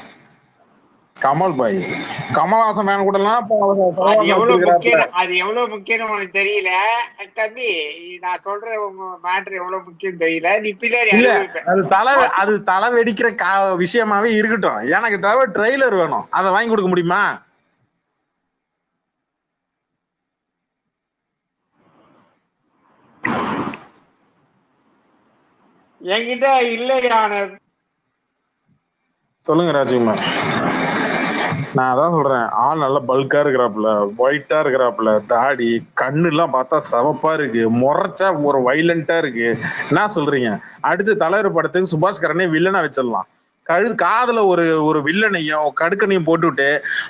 Speaker 1: கமல் பாய், கமல்ஹாசன் மேன் கூட எல்லாம்
Speaker 9: அது எவ்வளவு முக்கியம் உனக்கு தெரியல தம்பி. நான் சொல்ற மேட்ரு எவ்வளவு முக்கியம் தெரியல. நீ பின்னாடி
Speaker 1: அது தலை வெடிக்கிற விஷயமாவே இருக்கட்டும். எனக்கு தேவை ட்ரெய்லர் வேணும். அதை வாங்கி கொடுக்க முடியுமா?
Speaker 9: என்கிட்ட இல்லையான.
Speaker 1: சொல்லுங்க ராஜ்குமார். நான் அதான் சொல்றேன், ஆள் நல்லா பல்கா இருக்கிறாப்புல, ஒயிட்டா இருக்கிறாப்புல, தாடி கண்ணு எல்லாம் பார்த்தா சவப்பா இருக்கு, முறைச்சா ஒரு வைலண்டா இருக்கு. என்ன சொல்றீங்க? அடுத்து தலைவர் படத்துக்கு சுபாஷ்கரனே வில்லனா வச்சிடலாம். காதுல ஒரு வில்லனையும் கடுக்கனையும் போட்டுவிட்டு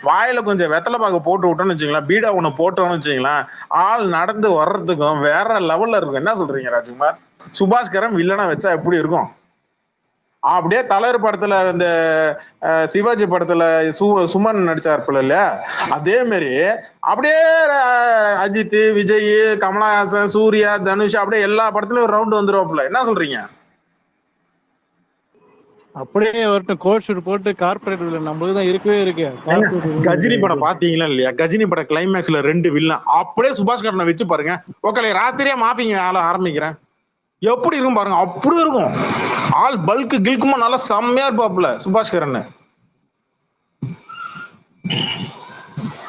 Speaker 1: வாயில கொஞ்சம் வெத்தலை பாக்கு போட்டு விட்டோம்னு வச்சுங்களேன், பீடா ஒண்ணு போட்டோம்னு வச்சுங்களேன், ஆள் நடந்து வர்றதுக்கும் வேற லெவல்ல இருக்கும். என்ன சொல்றீங்க ராஜ்குமார்? சுபாஷ்கரன் வில்லனா வச்சா எப்படி இருக்கும்? அப்படியே தலைவர் படத்துல இந்த சிவாஜி படத்துல சுமன் நடிச்சாருப்பல இல்லையா, அதே மாதிரி அப்படியே அஜித், விஜய், கமலஹாசன், சூர்யா, தனுஷ் அப்படியே எல்லா படத்துலயும் ஒரு ரவுண்ட் வந்துருவாப்புல. என்ன சொல்றீங்க?
Speaker 7: அப்படியே வரட்டும், கோட் ஷூட் போட்டு கார்பரேட் வில்லன் நம்மளுக்கு தான் இருக்கவே இருக்கு.
Speaker 1: கஜினி படம் பாத்தீங்களா இல்லையா? கஜினி படம் கிளைமேக்ஸ்ல 2 வில்லன் அப்படியே சுபாஷ் கரனை வச்சு பாருங்க. ஓகே, ராத்திரியே மாஃபிங்க ஆள ஆரம்பிக்கிறேன், எப்படி இருக்கும் பாருங்க. அப்படி இருக்கும். ஆள் பல்க்கு கில்குமா நல்லா செம்மையா இருப்பாப்புல சுபாஷ் கரன்.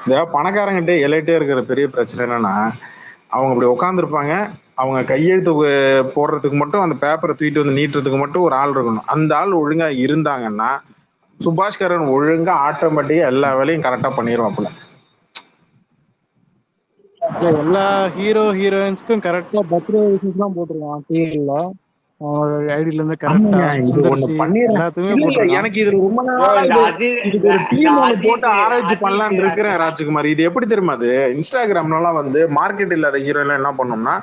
Speaker 1: இந்த பணக்காரங்கிட்ட எலைட்டே இருக்கிற பெரிய பிரச்சனை என்னன்னா, அவங்க அப்படி உட்காந்துருப்பாங்க, அவங்க கையெழுத்து போடுறதுக்கு மட்டும் அந்த பேப்பரை தூக்கிட்டு வந்து நீட்டுறதுக்கு மட்டும் ஒரு ஆள் இருக்கணும். அந்த ஆள் ஒழுங்கா இருந்தாங்கன்னா சுபாஷ் கரன் ஒழுங்கா ஆட்டோமேட்டிக்கா எல்லா வேலையும் கரெக்டா பண்ணிடுவாப்புல.
Speaker 7: எல்லா ஹீரோயின்ஸ்க்கும் கரெக்டா பர்த்டே விஷஸ் தான் போட்டுருவான் டிவில, ஐடியில இருந்து கரெக்டா எல்லாத்துக்குமே போட்டுருக்கான்.
Speaker 1: எனக்கு இது ரொம்ப போட்டு ஆராய்ச்சி பண்ணலான்னு இருக்கிறேன் ராஜ்குமார். இது எப்படி தெரியுமா? அது இன்ஸ்டாகிராம்லாம் வந்து மார்க்கெட் இல்லாத ஹீரோயின்லாம் என்ன பண்ணோம்னா,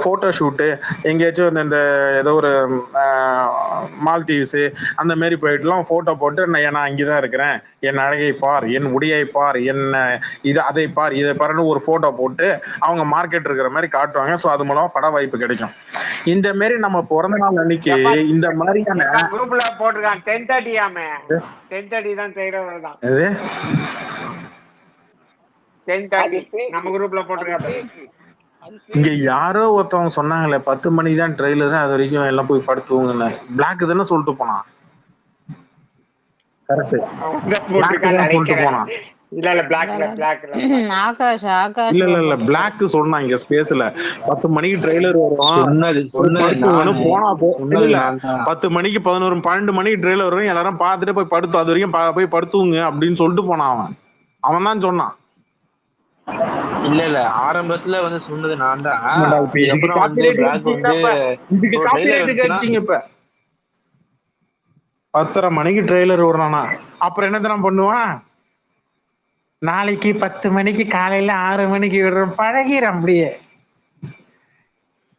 Speaker 1: போட்டோ ஷூட்டு எங்கேயாச்சும் இந்த ஏதோ ஒரு மால்தீவ்ஸ் அந்த மாதிரி போயிட்டுலாம் போட்டோ போட்டு நான் அங்கேதான் இருக்கிறேன், என் அழகை பார், என் உடையை பார், என்ன இது அதை பார், இதை பாருன்னு ஒரு போட்டோ போட்டு அவங்க மார்க்கெட் இருக்கிற மாதிரி காட்டுவாங்க. ஸோ அது மூலமா பட வாய்ப்பு கிடைக்கும். இந்த மாதிரி நம்ம பிறந்த நாள் அன்னைக்கு இந்த மாதிரியான
Speaker 9: குரூப்ல போட்டிருக்கான் 10:30 ஆமே 10:30 தான் ட்ரெய்லர் தான்.
Speaker 1: இது
Speaker 9: 10:30 நம்ம குரூப்ல போட்டிருக்காங்க.
Speaker 1: இங்க யாரோ ஒருத்தவங்க சொன்னாங்களே 10 மணிக்கு தான் ட்ரெய்லர், அது வரைக்கும் எல்லாம் போய் படுத்துவங்கன்னு. பிளாக் தானே சொல்லிட்டு போனான். கரெக்ட், சொல்லிட்டு போனான்.
Speaker 9: இல்ல
Speaker 1: பிளாக் சொன்னா இங்க ஸ்பேஸ்ல 10 மணிக்கு ட்ரெய்லர் வரும், போனா 10 மணிக்கு 11 12 மணிக்கு ட்ரெய்லர் வரும், எல்லாரும் பாத்துட்டு போய் படுத்து அது வரைக்கும் போய் படுத்துவங்க அப்படின்னு சொல்லிட்டு போனான். அவன் தான் சொன்னான்.
Speaker 6: இல்ல ஆரம்பத்துல வந்து சொன்னது நான் தான்.
Speaker 1: இப்ப 10:30 மணிக்கு ட்ரெய்லர் விடுறானா, அப்புறம் என்ன தானே பண்ணுவான்? நாளைக்கு 10 மணிக்கு காலையில 6 மணிக்கு விடுறேன், பழகிறேன். அப்படியே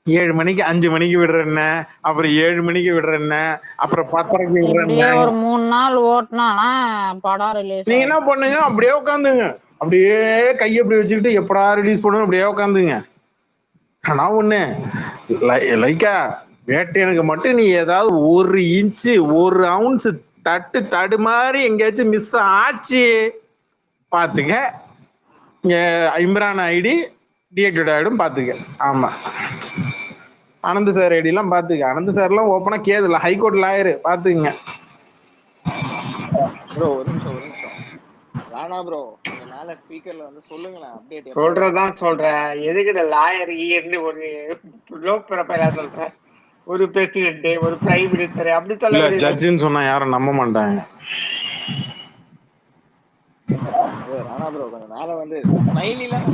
Speaker 1: 7 மணிக்கு 5 மணிக்கு விடுறேன்ன, அப்புறம் 7 மணிக்கு விடுறேன்ன, அப்புறம் 10:30க்கு விடுறேன்ன.
Speaker 2: ஒரு 3 நாள் ஓட்டினானா படம் ரிலீஸ்.
Speaker 1: நீங்க என்ன பண்ணுங்க, அப்படியே உட்காந்துங்க, அப்படியே கையை அப்படி வச்சுக்கிட்டு எப்படா ரிலீஸ் பண்ணுவோம் அப்படியே உட்காந்துங்க. ஆனா ஒண்ணு லைக்கா வேட்டையனுக்கு மட்டும் நீ ஏதாவது 1 இன்ச்சு 1 அவுன்ஸ் தடு மாதிரி எங்கேயாச்சும் மிஸ் ஆச்சு பாத்துக்க, இம்ரான் ஐடி டிஆக்டிவேட் ஆயிடும் பாத்துக்க. ஆமா, அனந்த் சார் ஐடி எல்லாம் பாத்துக்க. அனந்த் சார் எல்லாம் ஓப்பனா கேதுல ஹைகோர்ட் லாயர் பாத்துக்கங்க.
Speaker 4: ப்ரோ ஒரு நிமிஷம் ராணா ப்ரோ, நீங்க மேல ஸ்பீக்கர்ல வந்து சொல்லுங்களேன் அப்டேட்.
Speaker 9: சொல்றதான் சொல்றேன், எதுக்கு லாயர் இருந்து ஒரு லோ ப்ரொஃபைலா சொல்றேன், ஒரு பிரசிடென்ட் ஒரு பிரைம் மினிஸ்டர் அப்படி சொல்ல.
Speaker 1: ஜட்ஜின்னு சொன்னா யாரும் நம்ப மாட்டாங்க.
Speaker 4: ராணா ப்ரோ கொஞ்சம் மேல வந்து ஸ்மைலிலாம்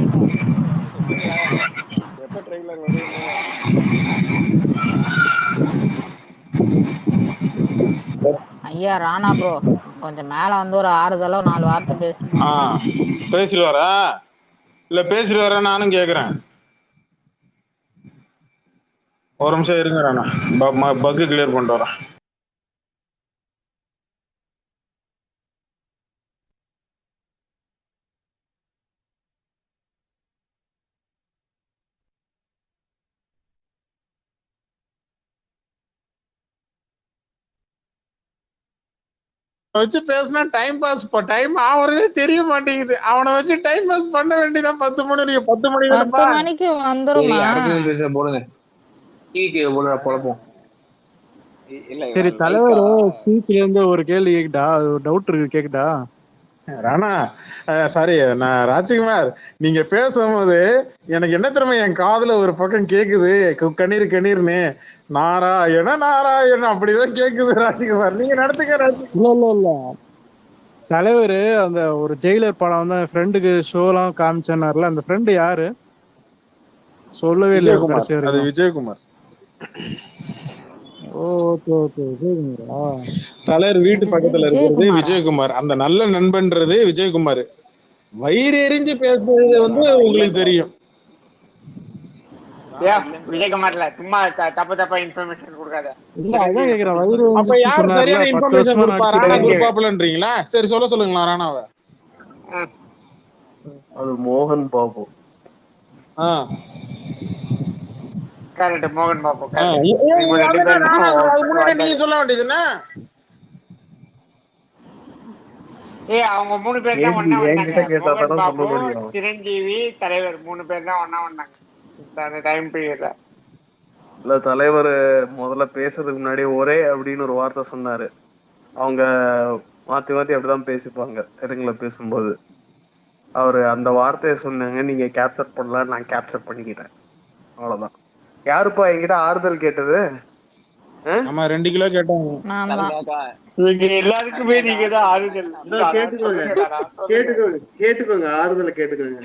Speaker 4: எப்ப ட்ரெய்லர் வருது?
Speaker 2: ஐயா ராணா ப்ரோ கொஞ்சம் மேல வந்து ஒரு 6 4 வார்த்தை
Speaker 1: பேசிடுவாரா? இல்ல பேசிடுவாரா? நானும் கேக்குறேன். ஒரு நிமிஷம் இருங்க ராணா, பக் கிளியர் பண்ணிட்டு வரேன். வச்சு பேசினா டைம் பாஸ், டைம் ஆவறதே தெரிய மாட்டேங்குது. அவனை வச்சு டைம் பாஸ் பண்ண வேண்டியதான். 10
Speaker 2: மணிக்கு வந்துருமா?
Speaker 6: போடுங்க
Speaker 7: சரி தலைவர் ஸ்பீச்ல இருந்து ஒரு கேள்வி கேக்குதா? ஒரு டவுட் இருக்கு, கேக்குதா?
Speaker 1: ராணா சாரி நான் ராஜ்குமார், நீங்க பேசும்போது எனக்கு என்ன தெரியுமா என் காதுல ஒரு பக்கம் கேக்குது, கண்ணீர் கண்ணீர்னு நாராயண நாராயண அப்படிதான் கேக்குது. ராஜ்குமார் நீங்க நடத்துங்க.
Speaker 7: இல்ல தலைவர் அந்த ஒரு ஜெயிலர் படம் வந்து ஃப்ரெண்டுக்கு ஷோலாம் காமிச்சார்ல, அந்த ஃப்ரெண்டு யாரு சொல்லவே இல்லை.
Speaker 1: அது விஜயகுமார். தலைவர் வீட்டு பக்கத்துல இருக்கிறது விஜயகுமார். அந்த நல்ல நண்பன்றது விஜயகுமார். வயிறு எரிஞ்சு பேசுறது வந்து உங்களுக்கு தெரியும்.
Speaker 9: விஜயகுமார்ல சும்மா தப்பா இன்ஃபர்மேஷன் கொடுக்காத.
Speaker 7: இல்ல அதான் கேக்குறேன், வயிறு
Speaker 1: அப்ப
Speaker 7: வந்துச்சு
Speaker 1: யார்
Speaker 7: சொன்னார்ல,
Speaker 1: சரியான
Speaker 7: 10
Speaker 1: இன்ஃபர்மேஷன்
Speaker 7: வருஷமா
Speaker 1: கொடுப்பா? ராணா
Speaker 7: நடிச்சிருக்காரு.
Speaker 1: கொடுப்பாப்புலன்றீங்களா? சரி சொல்லுங்களா ராணாவை.
Speaker 10: அது மோகன் பாபு.
Speaker 9: கரெக்ட், மோகன் பாபு.
Speaker 1: முன்னாடி நீங்க சொல்ல வேண்டியதுன்னா
Speaker 9: அவங்க 3 பேர் தான் ஒண்ணா
Speaker 10: என்கிட்ட
Speaker 9: வந்தாங்க.
Speaker 10: கேட்டா
Speaker 9: மோகன்
Speaker 10: தானே
Speaker 9: பாபு,
Speaker 10: சொல்ல முடியும்.
Speaker 9: சிரஞ்சீவி, தலைவர் 3 பேர் தான் ஒண்ணா வந்தாங்க அந்த டைம் பீரியட்ல.
Speaker 10: இல்ல தலைவர் முதல்ல பேசுறதுக்கு முன்னாடி ஒரே அப்படின்னு ஒரு வார்த்தை சொன்னாரு. அவங்க மாத்தி அப்படிதான் பேசிப்பாங்க தெலுங்குல பேசும்போது. அவரு அந்த வார்த்தையை சொன்னாங்க, நீங்க கேப்சர் பண்ணல, நான் கேப்சர் பண்ணிக்கிட்டேன், அவ்வளவுதான். யாருப்பா என்கிட்ட ஆறுதல் கேட்டது?
Speaker 1: ஆமா 2 கிலோ கேட்டாங்க.
Speaker 9: எல்லாருக்குமே நீங்க தான் ஆறுதல்.
Speaker 10: கேட்டுக்கோங்க ஆறுதலை கேட்டுக்கோங்க.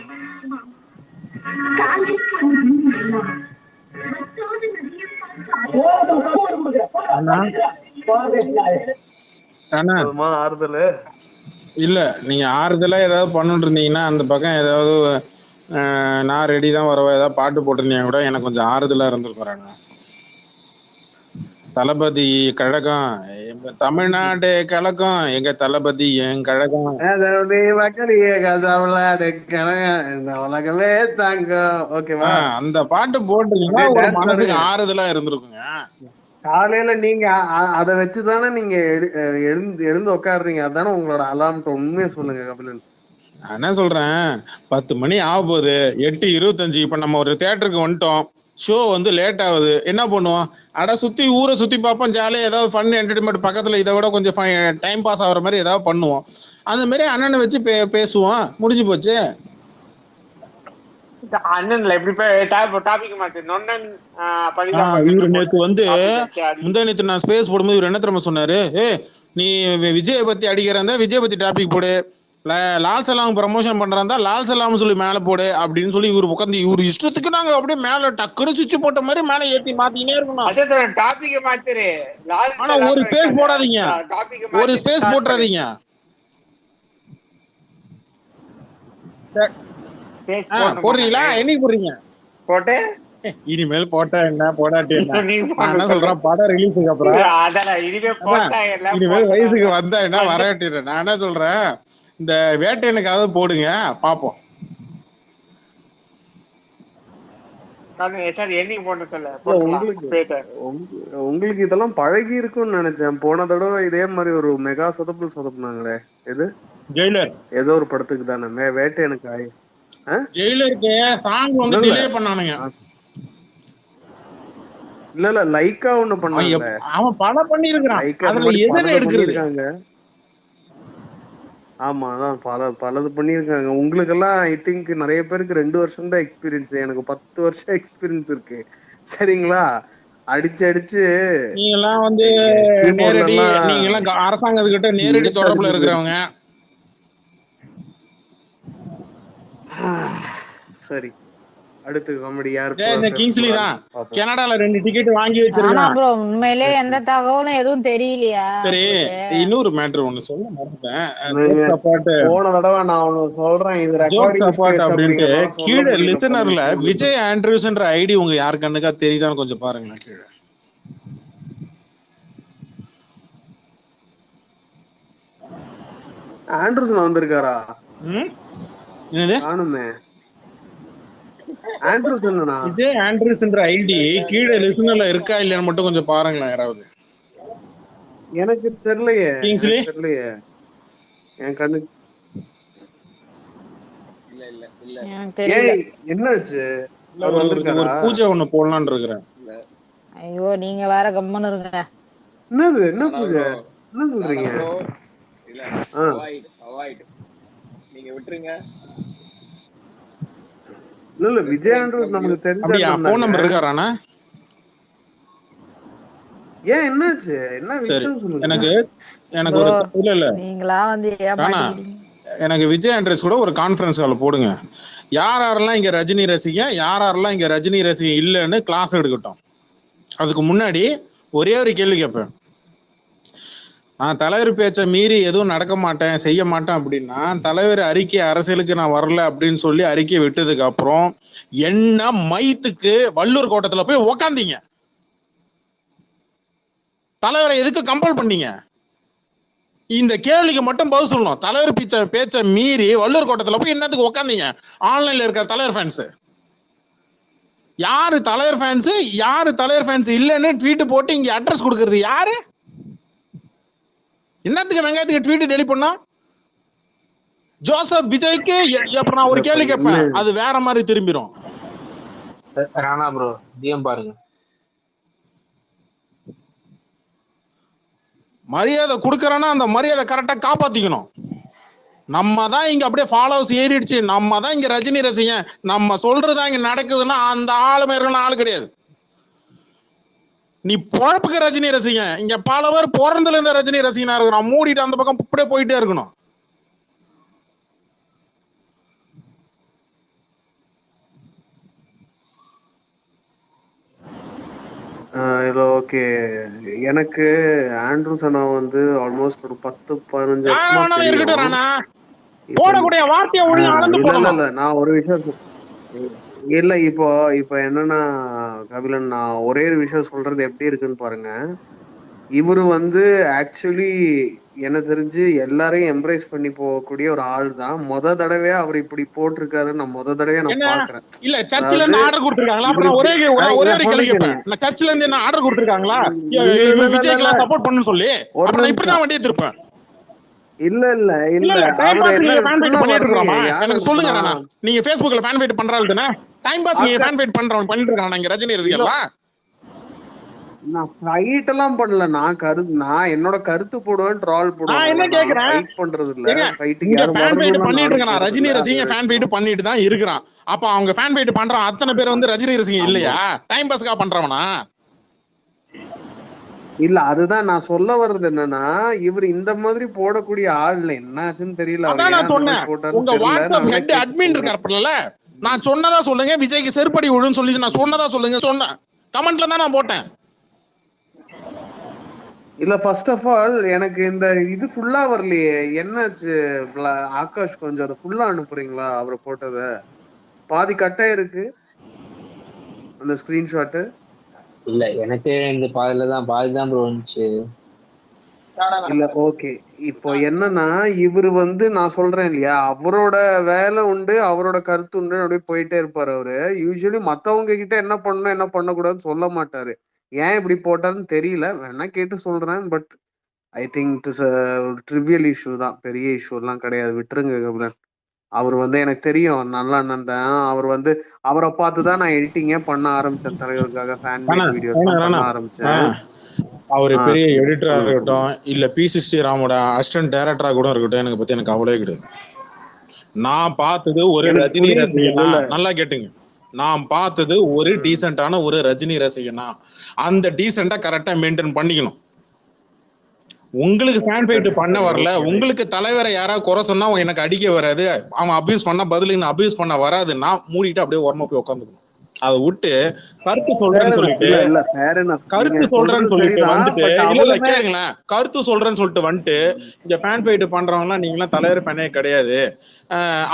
Speaker 10: ஆறுதல்
Speaker 1: இல்ல, நீங்க ஆறுதலா ஏதாவது பண்ணிட்டு இருந்தீங்கன்னா அந்த பக்கம் ஏதாவது நான் ரெடி தான் வரவா ஏதாவது பாட்டு போட்டிருந்தீங்க கூட எனக்கு கொஞ்சம் ஆறுதலா இருந்திருக்குறாங்க. தளபதி கழகம் எங்க தமிழ்நாடு கழகம், எங்க தளபதி என் கழகம்,
Speaker 10: உலகமே தாங்கம். ஓகேவா?
Speaker 1: அந்த பாட்டு போட்டீங்கன்னா ஒரு மனசுக்கு ஆறுதலா இருந்திருக்குங்க.
Speaker 10: காலையில நீங்க அதை வச்சுதானே நீங்க எழுந்து உட்காடுறீங்க. அதானே உங்களோட அலாம். உண்மையை சொல்லுங்க கபிலன்.
Speaker 1: நான் என்ன சொல்றேன், 10 மணி ஆக போகுது, 8:25. இப்ப நம்ம ஒரு தியேட்டருக்கு வந்துட்டோம், ஷோ வந்து லேட் ஆகுது, என்ன பண்ணுவோம்? ஊரை சுத்தி பார்ப்போம், ஜாலியா ஏதாவது ஃபன் என்டர்டைன்மெண்ட் பக்கத்துல இதை விட கொஞ்சம் டைம் பாஸ் ஆகுற மாதிரி ஏதாவது பண்ணுவோம். அந்த மாதிரி அண்ணனை வச்சு பேசுவோம், முடிஞ்சு போச்சு.
Speaker 9: அண்ணன்ல எப்படி டாபிக் மாத்து நொண்ணன்
Speaker 1: இவரு நேத்து வந்து முந்தா நேத்து நான் ஸ்பேஸ் போடும்போது இவர் என்ன தெரியுமா சொன்னாரு, நீ விஜயை பத்தி அடிக்கிறதா விஜய் பத்தி டாபிக் போடு, லால் சலாம் ப்ரமோஷன் பண்றதா லால் சலாம் சொல்லி மேல போடு அப்படின்னு சொல்லி இவரு உட்காந்து இவரு இஷ்டத்துக்கு நாங்க அப்படியே மேல டக்குனு சுவிட்ச் போட்ட மாதிரி மேல ஏத்தி மாத்தினே இருக்கணும்.
Speaker 9: டாபிக் மாத்துரு.
Speaker 1: ஆனா ஒரு ஸ்பேஸ் போடாதீங்க, ஒரு ஸ்பேஸ் போட்டுறாதீங்க. போடுறீங்களா? என்னைக்கு போடுறீங்க?
Speaker 9: போட்டு
Speaker 1: இனிமேல் போட்டா என்ன போடாட்டி என்ன சொல்றேன், படம் ரிலீஸுக்கு அப்புறம் இனிமேல் வயசுக்கு வந்தா என்ன வராட்டிடுறேன். நான் என்ன சொல்றேன், இந்த வேட்டையனுக்காவது போடுங்க பாப்போம்.
Speaker 10: உங்களுக்கு இதெல்லாம் பழகி இருக்கும்னு நினைச்சேன். போன தடவை இதே மாதிரி ஒரு மெகா சொதப்புனாங்களே, எது ஜெயிலர் ஏதோ ஒரு படத்துக்கு தானே வேட்டையனுக்கு
Speaker 1: ஜெயிலருக்கு சாங் வந்து டிலே பண்ணானுங்க.
Speaker 10: இல்ல லைக்கா ஒண்ணு பண்ணாங்க.
Speaker 1: அவன் படம் பண்ணிருக்கான், அதுல எதுல எடுக்குறாங்க?
Speaker 10: ஆமா அதான் பலது பண்ணிருக்காங்க. உங்களுக்கு எல்லாம் ஐ திங்க் நிறைய பேருக்கு 2 வருஷம் தான் எக்ஸ்பீரியன்ஸ். எனக்கு 10 வருஷம் எக்ஸ்பீரியன்ஸ் இருக்கு. சரிங்களா? அடிச்சு
Speaker 1: நீங்க எல்லாம் வந்து நேரடி, நீங்க எல்லாம் அரசாங்கத்துக்கிட்ட நேரடி தொடர்புல இருக்கிறவங்க.
Speaker 10: சரி, அடுத்து காமெடி யாரு?
Speaker 1: கிங்ஸ்லி தான் கனடால 2 டிக்கெட் வாங்கி வச்சிருக்கான்.
Speaker 2: ப்ரோ உண்மையிலே எந்த தகவலும் எதுவும் தெரியலையா?
Speaker 1: சரி, இன்னொரு மேட்டர் ஒன்னு சொல்ல மறந்துட்டேன்.
Speaker 10: போன தடவை நான் ஒன்னு சொல்றேன், இது ரெக்கார்டிங்
Speaker 1: சப்போர்ட் அப்படின்ட்டு கீழே லிசனர்ல விஜய் ஆண்ட்ரூஸ்ன்ற ஐடி உங்க யார் கண்ணுக்கா தெரியுதான்னு கொஞ்சம் பாருங்களேன். கீழே
Speaker 10: ஆண்ட்ரூஸ் வந்திருக்காரா?
Speaker 1: நானுமே ஆண்ட்ரூஸ் என்னன்னா விஜய் ஆண்ட்ரூஸ்ன்ற ஐடி கீழே லிசனர்ல இருக்கா இல்லையான்னு மட்டும் கொஞ்சம் பாருங்களேன் யாராவது.
Speaker 10: எனக்கு தெரியலையே. தெரியலையே என் கண்ணு. என்னாச்சு?
Speaker 1: ஒரு பூஜை ஒண்ணு போடலான்னு இருக்கிறேன்.
Speaker 2: ஐயோ நீங்க வேற கம்மன்னு இருங்க.
Speaker 10: என்னது? என்ன பூஜை? என்ன சொல்றீங்க?
Speaker 4: இல்ல அவாய்ட் நீங்க விட்டுருங்க.
Speaker 10: இல்ல விஜய் ஆண்ட்ரூஸ் நமக்கு தெரிஞ்ச.
Speaker 1: அப்படியே ஃபோன் நம்பர் இருக்காரானா?
Speaker 10: ஏன் என்னாச்சு? என்ன விஷயம் சொல்லுங்க.
Speaker 1: எனக்கு ஒரு இல்ல
Speaker 2: நீங்களா வந்து ஏமாத்திட்டீங்க.
Speaker 1: எனக்கு விஜய் ஆண்ட்ரூஸ் கூட ஒரு கான்ஃபரன்ஸ் கால் போடுங்க. யாரெல்லாம் இங்க ரஜினி ரசிகன், யாரெல்லாம் இங்க ரஜினி ரசிகன் இல்லைன்னு கிளாஸ் எடுக்கட்டும். அதுக்கு முன்னாடி ஒரே ஒரு கேள்வி கேட்பேன். நான் தலைவர் பேச்ச மீறி எதுவும் நடக்க மாட்டேன் செய்ய மாட்டேன் அப்படின்னா தலைவர் அறிக்கை அரசியலுக்கு நான் வரல அப்படின்னு சொல்லி அறிக்கை விட்டதுக்கு அப்புறம் என்ன மைத்துக்கு வள்ளூர் கோட்டத்துல போய் உக்காந்தீங்க? தலைவரை எதுக்கு கம்பல் பண்ணீங்க? இந்த கேள்விக்கு மட்டும் பதில் சொல்லணும். தலைவர் பேச்ச மீறி வள்ளூர் கோட்டத்துல போய் என்னத்துக்கு உக்காந்தீங்க? ஆன்லைன்ல இருக்கிற தலைவர் ஃபேன்ஸ் யாரு? தலைவர் ஃபேன்ஸ் யாரு? தலைவர் ஃபேன்ஸ் இல்லைன்னு ட்வீட் போட்டு இங்க அட்ரஸ் கொடுக்கறது யாரு? என்னத்துக்கு வெங்காயத்துக்கு ட்வீட் டெலிட் பண்ணா? ஜோசப் விஜய்க்கு எப்ப நான் ஒரு கேள்வி கேட்பேன், அது வேற மாதிரி திரும்பிடும்.
Speaker 6: ராணா ப்ரோ டிஎம் பாருங்க.
Speaker 1: மரியாதை கொடுக்கறேன்னா அந்த மரியாதை கரெக்டா காப்பாத்திக்கணும். நம்ம தான் இங்க அப்படியே ஃபாலோவர்ஸ் ஏறிடுச்சு, நம்ம தான் இங்க ரஜினி ரசிகன், நம்ம சொல்றதா இங்க நடக்குதுன்னா அந்த ஆளுமே இருக்கணும் ஆளு கிடையாது. நீ பொழப்புக்கு ரஜினி ரசிகன், இங்க பல பேர் பிறந்தல இருந்த ரஜினி ரசிகனா இருக்கிறான், மூடிட்டு அந்த பக்கம் இப்படியே போயிட்டே இருக்கணும்.
Speaker 10: இதுல ஓகே. எனக்கு ஆண்ட்ரூஸ் அண்ணா வந்து ஆல்மோஸ்ட் ஒரு 10-15 வருஷமா
Speaker 1: இருக்கட்டும்.
Speaker 10: தெரியும்.
Speaker 1: ராணா போடக்கூடிய வார்த்தையை ஒழுங்கா அளந்து போடணும்.
Speaker 10: இல்ல நான் ஒரு விஷயம் இல்ல இப்போ என்னன்னா கபிலன், நான் ஒரே ஒரு விஷயம் சொல்றது எப்படி இருக்குன்னு பாருங்க. இவரு வந்து ஆக்சுவலி என்ன தெரிஞ்சு எல்லாரையும் எம்ப்ரேஸ் பண்ணி போகக்கூடிய ஒரு ஆள் தான். முத தடவையா அவர் இப்படி போட்டிருக்காரு, நான் முத தடவையா நான் பாக்குறேன்.
Speaker 1: இல்ல சர்ச்சில இருந்து ஆர்டர் கொடுத்திருக்காங்களா? அப்புறம் ஒரே ஒரு கேள்வி கேட்பேன், நான் சர்ச்சில இருந்து என்ன ஆர்டர் கொடுத்திருக்காங்களா விஜய்க்கு சப்போர்ட் பண்ணு சொல்லி? அப்புறம் நான் இப்படிதான் வண்டியை திருப்பேன்.
Speaker 10: இல்ல
Speaker 1: எனக்கு சொல்லுங்க ராணா, நீங்க Facebookல ஃபேன் ஃபைட் பண்றாள் தானே? டைம் பாஸ் நீங்க ஃபேன் ஃபைட் பண்றவன் பண்ணிட்டு இருக்காங்க இங்க ரஜினி ரசிகர்களா?
Speaker 10: நான் ஃபைட் எல்லாம் பண்ணல. நான் என்னோட கருத்து போடுவேன், ட்ரால் போடுவேன்.
Speaker 1: நான் என்ன கேக்குறேன்,
Speaker 10: ஃபைட் பண்றது இல்ல. ஃபைட்டிங்
Speaker 1: இங்க ஃபேன் ஃபைட் பண்ணிட்டு இருக்கான் ரஜினி ரசிகன், ஃபேன் ஃபைட் பண்ணிட்டு தான் இருக்கிறான். அப்ப அவங்க ஃபேன் ஃபைட் பண்றான் அத்தனை பேர் வந்து ரஜினி ரசிகன் இல்லையா? டைம் பாஸ்க்கா பண்றவனா?
Speaker 10: இல்ல அதுதான் நான் சொல்ல வர்றது. என்னன்னா இவர் இந்த மாதிரி போடக்கூடிய ஆள்ல என்னாச்சுன்னு தெரியல.
Speaker 1: அதான் நான் சொன்னேன், உங்க வாட்ஸ்அப் ஹெட் அட்மின் இருக்காருல, நான் சொன்னதா சொல்லுங்க விஜய்க்கு செருப்படி விழுன்னு சொல்லி நான் சொன்னதா சொல்லுங்க. சொன்னேன் கமெண்ட்ல தான் நான் போட்டேன்.
Speaker 10: இல்ல ஃபர்ஸ்ட் ஆஃப் ஆல் எனக்கு இந்த இது ஃபுல்லா வரலையே, என்னாச்சு ஆகாஷ்? கொஞ்சம் அதை ஃபுல்லா அனுப்புறீங்களா? அவர் போட்டத பாதி கட்டா இருக்கு அந்த ஸ்கிரீன்ஷாட்.
Speaker 6: இல்ல எனக்கு இந்த பாதி தான் ப்ரோ வந்துச்சு.
Speaker 10: இல்ல ஓகே. இப்போ என்னன்னா இவரு வந்து நான் சொல்றேன் இல்லையா, அவரோட வேலை உண்டு, அவரோட கருத்து உண்டு, அப்படியே போயிட்டே இருப்பாரு. அவரு யூஸ்வலி மத்தவங்க கிட்ட என்ன பண்ணணும் என்ன பண்ணக்கூடாதுன்னு சொல்ல மாட்டாரு. ஏன் இப்படி போட்டாருன்னு தெரியல, வேணா கேட்டு சொல்றேன். பட் ஐ திங்க் இட்ஸ் ஒரு ட்ரிவியல் இஷ்யூ தான், பெரிய இஷ்யூ எல்லாம் கிடையாது. விட்டுருங்க கபிலன். அவர் வந்து எனக்கு தெரியும் நல்ல அண்ணன் தான். அவர் வந்து அவரை பார்த்துதான் நான் எடிட்டிங்கே பண்ண ஆரம்பிச்சேன். தலைவருக்காக ஃபேன் மேட் வீடியோ பண்ண ஆரம்பிச்சேன்.
Speaker 1: அவரு பெரிய எடிட்டரா இருக்கட்டும் இல்ல P60 ராமோட அசிஸ்டன்ட் டைரக்டரா கூட இருக்கட்டும், எனக்கு பத்தி எனக்கு கவலையே கிடையாது. நான் பார்த்தது ஒரு ரஜினி ரசிகனா, நல்லா கேட்டுங்க, நான் பார்த்தது ஒரு டீசென்டான ஒரு ரஜினி ரசிகனா. அந்த டீசென்டா கரெக்டா மெயின்டைன் பண்ணிக்கணும். உங்களுக்கு ஃபேன் ஃபைட் பண்ண வரல, உங்களுக்கு தலைவரை யாராவது குறை சொன்னா எனக்கு அடிக்க வராது, அவன் அபியூஸ் பண்ணா பதிலுக்கு அபியூஸ் பண்ண வராது, நான் மூடிட்டு அப்படியே ஓரமா போய் உட்காந்துக்கணும். அதை விட்டு கருத்து சொல்றேன்னு சொல்லிட்டு வந்துட்டு இல்ல கேளுங்களேன், கருத்து சொல்றேன்னு சொல்லிட்டு வந்துட்டு இங்க ஃபேன் ஃபைட் பண்றவங்க நீங்க எல்லாம் தலைவர் ஃபேனே கிடையாது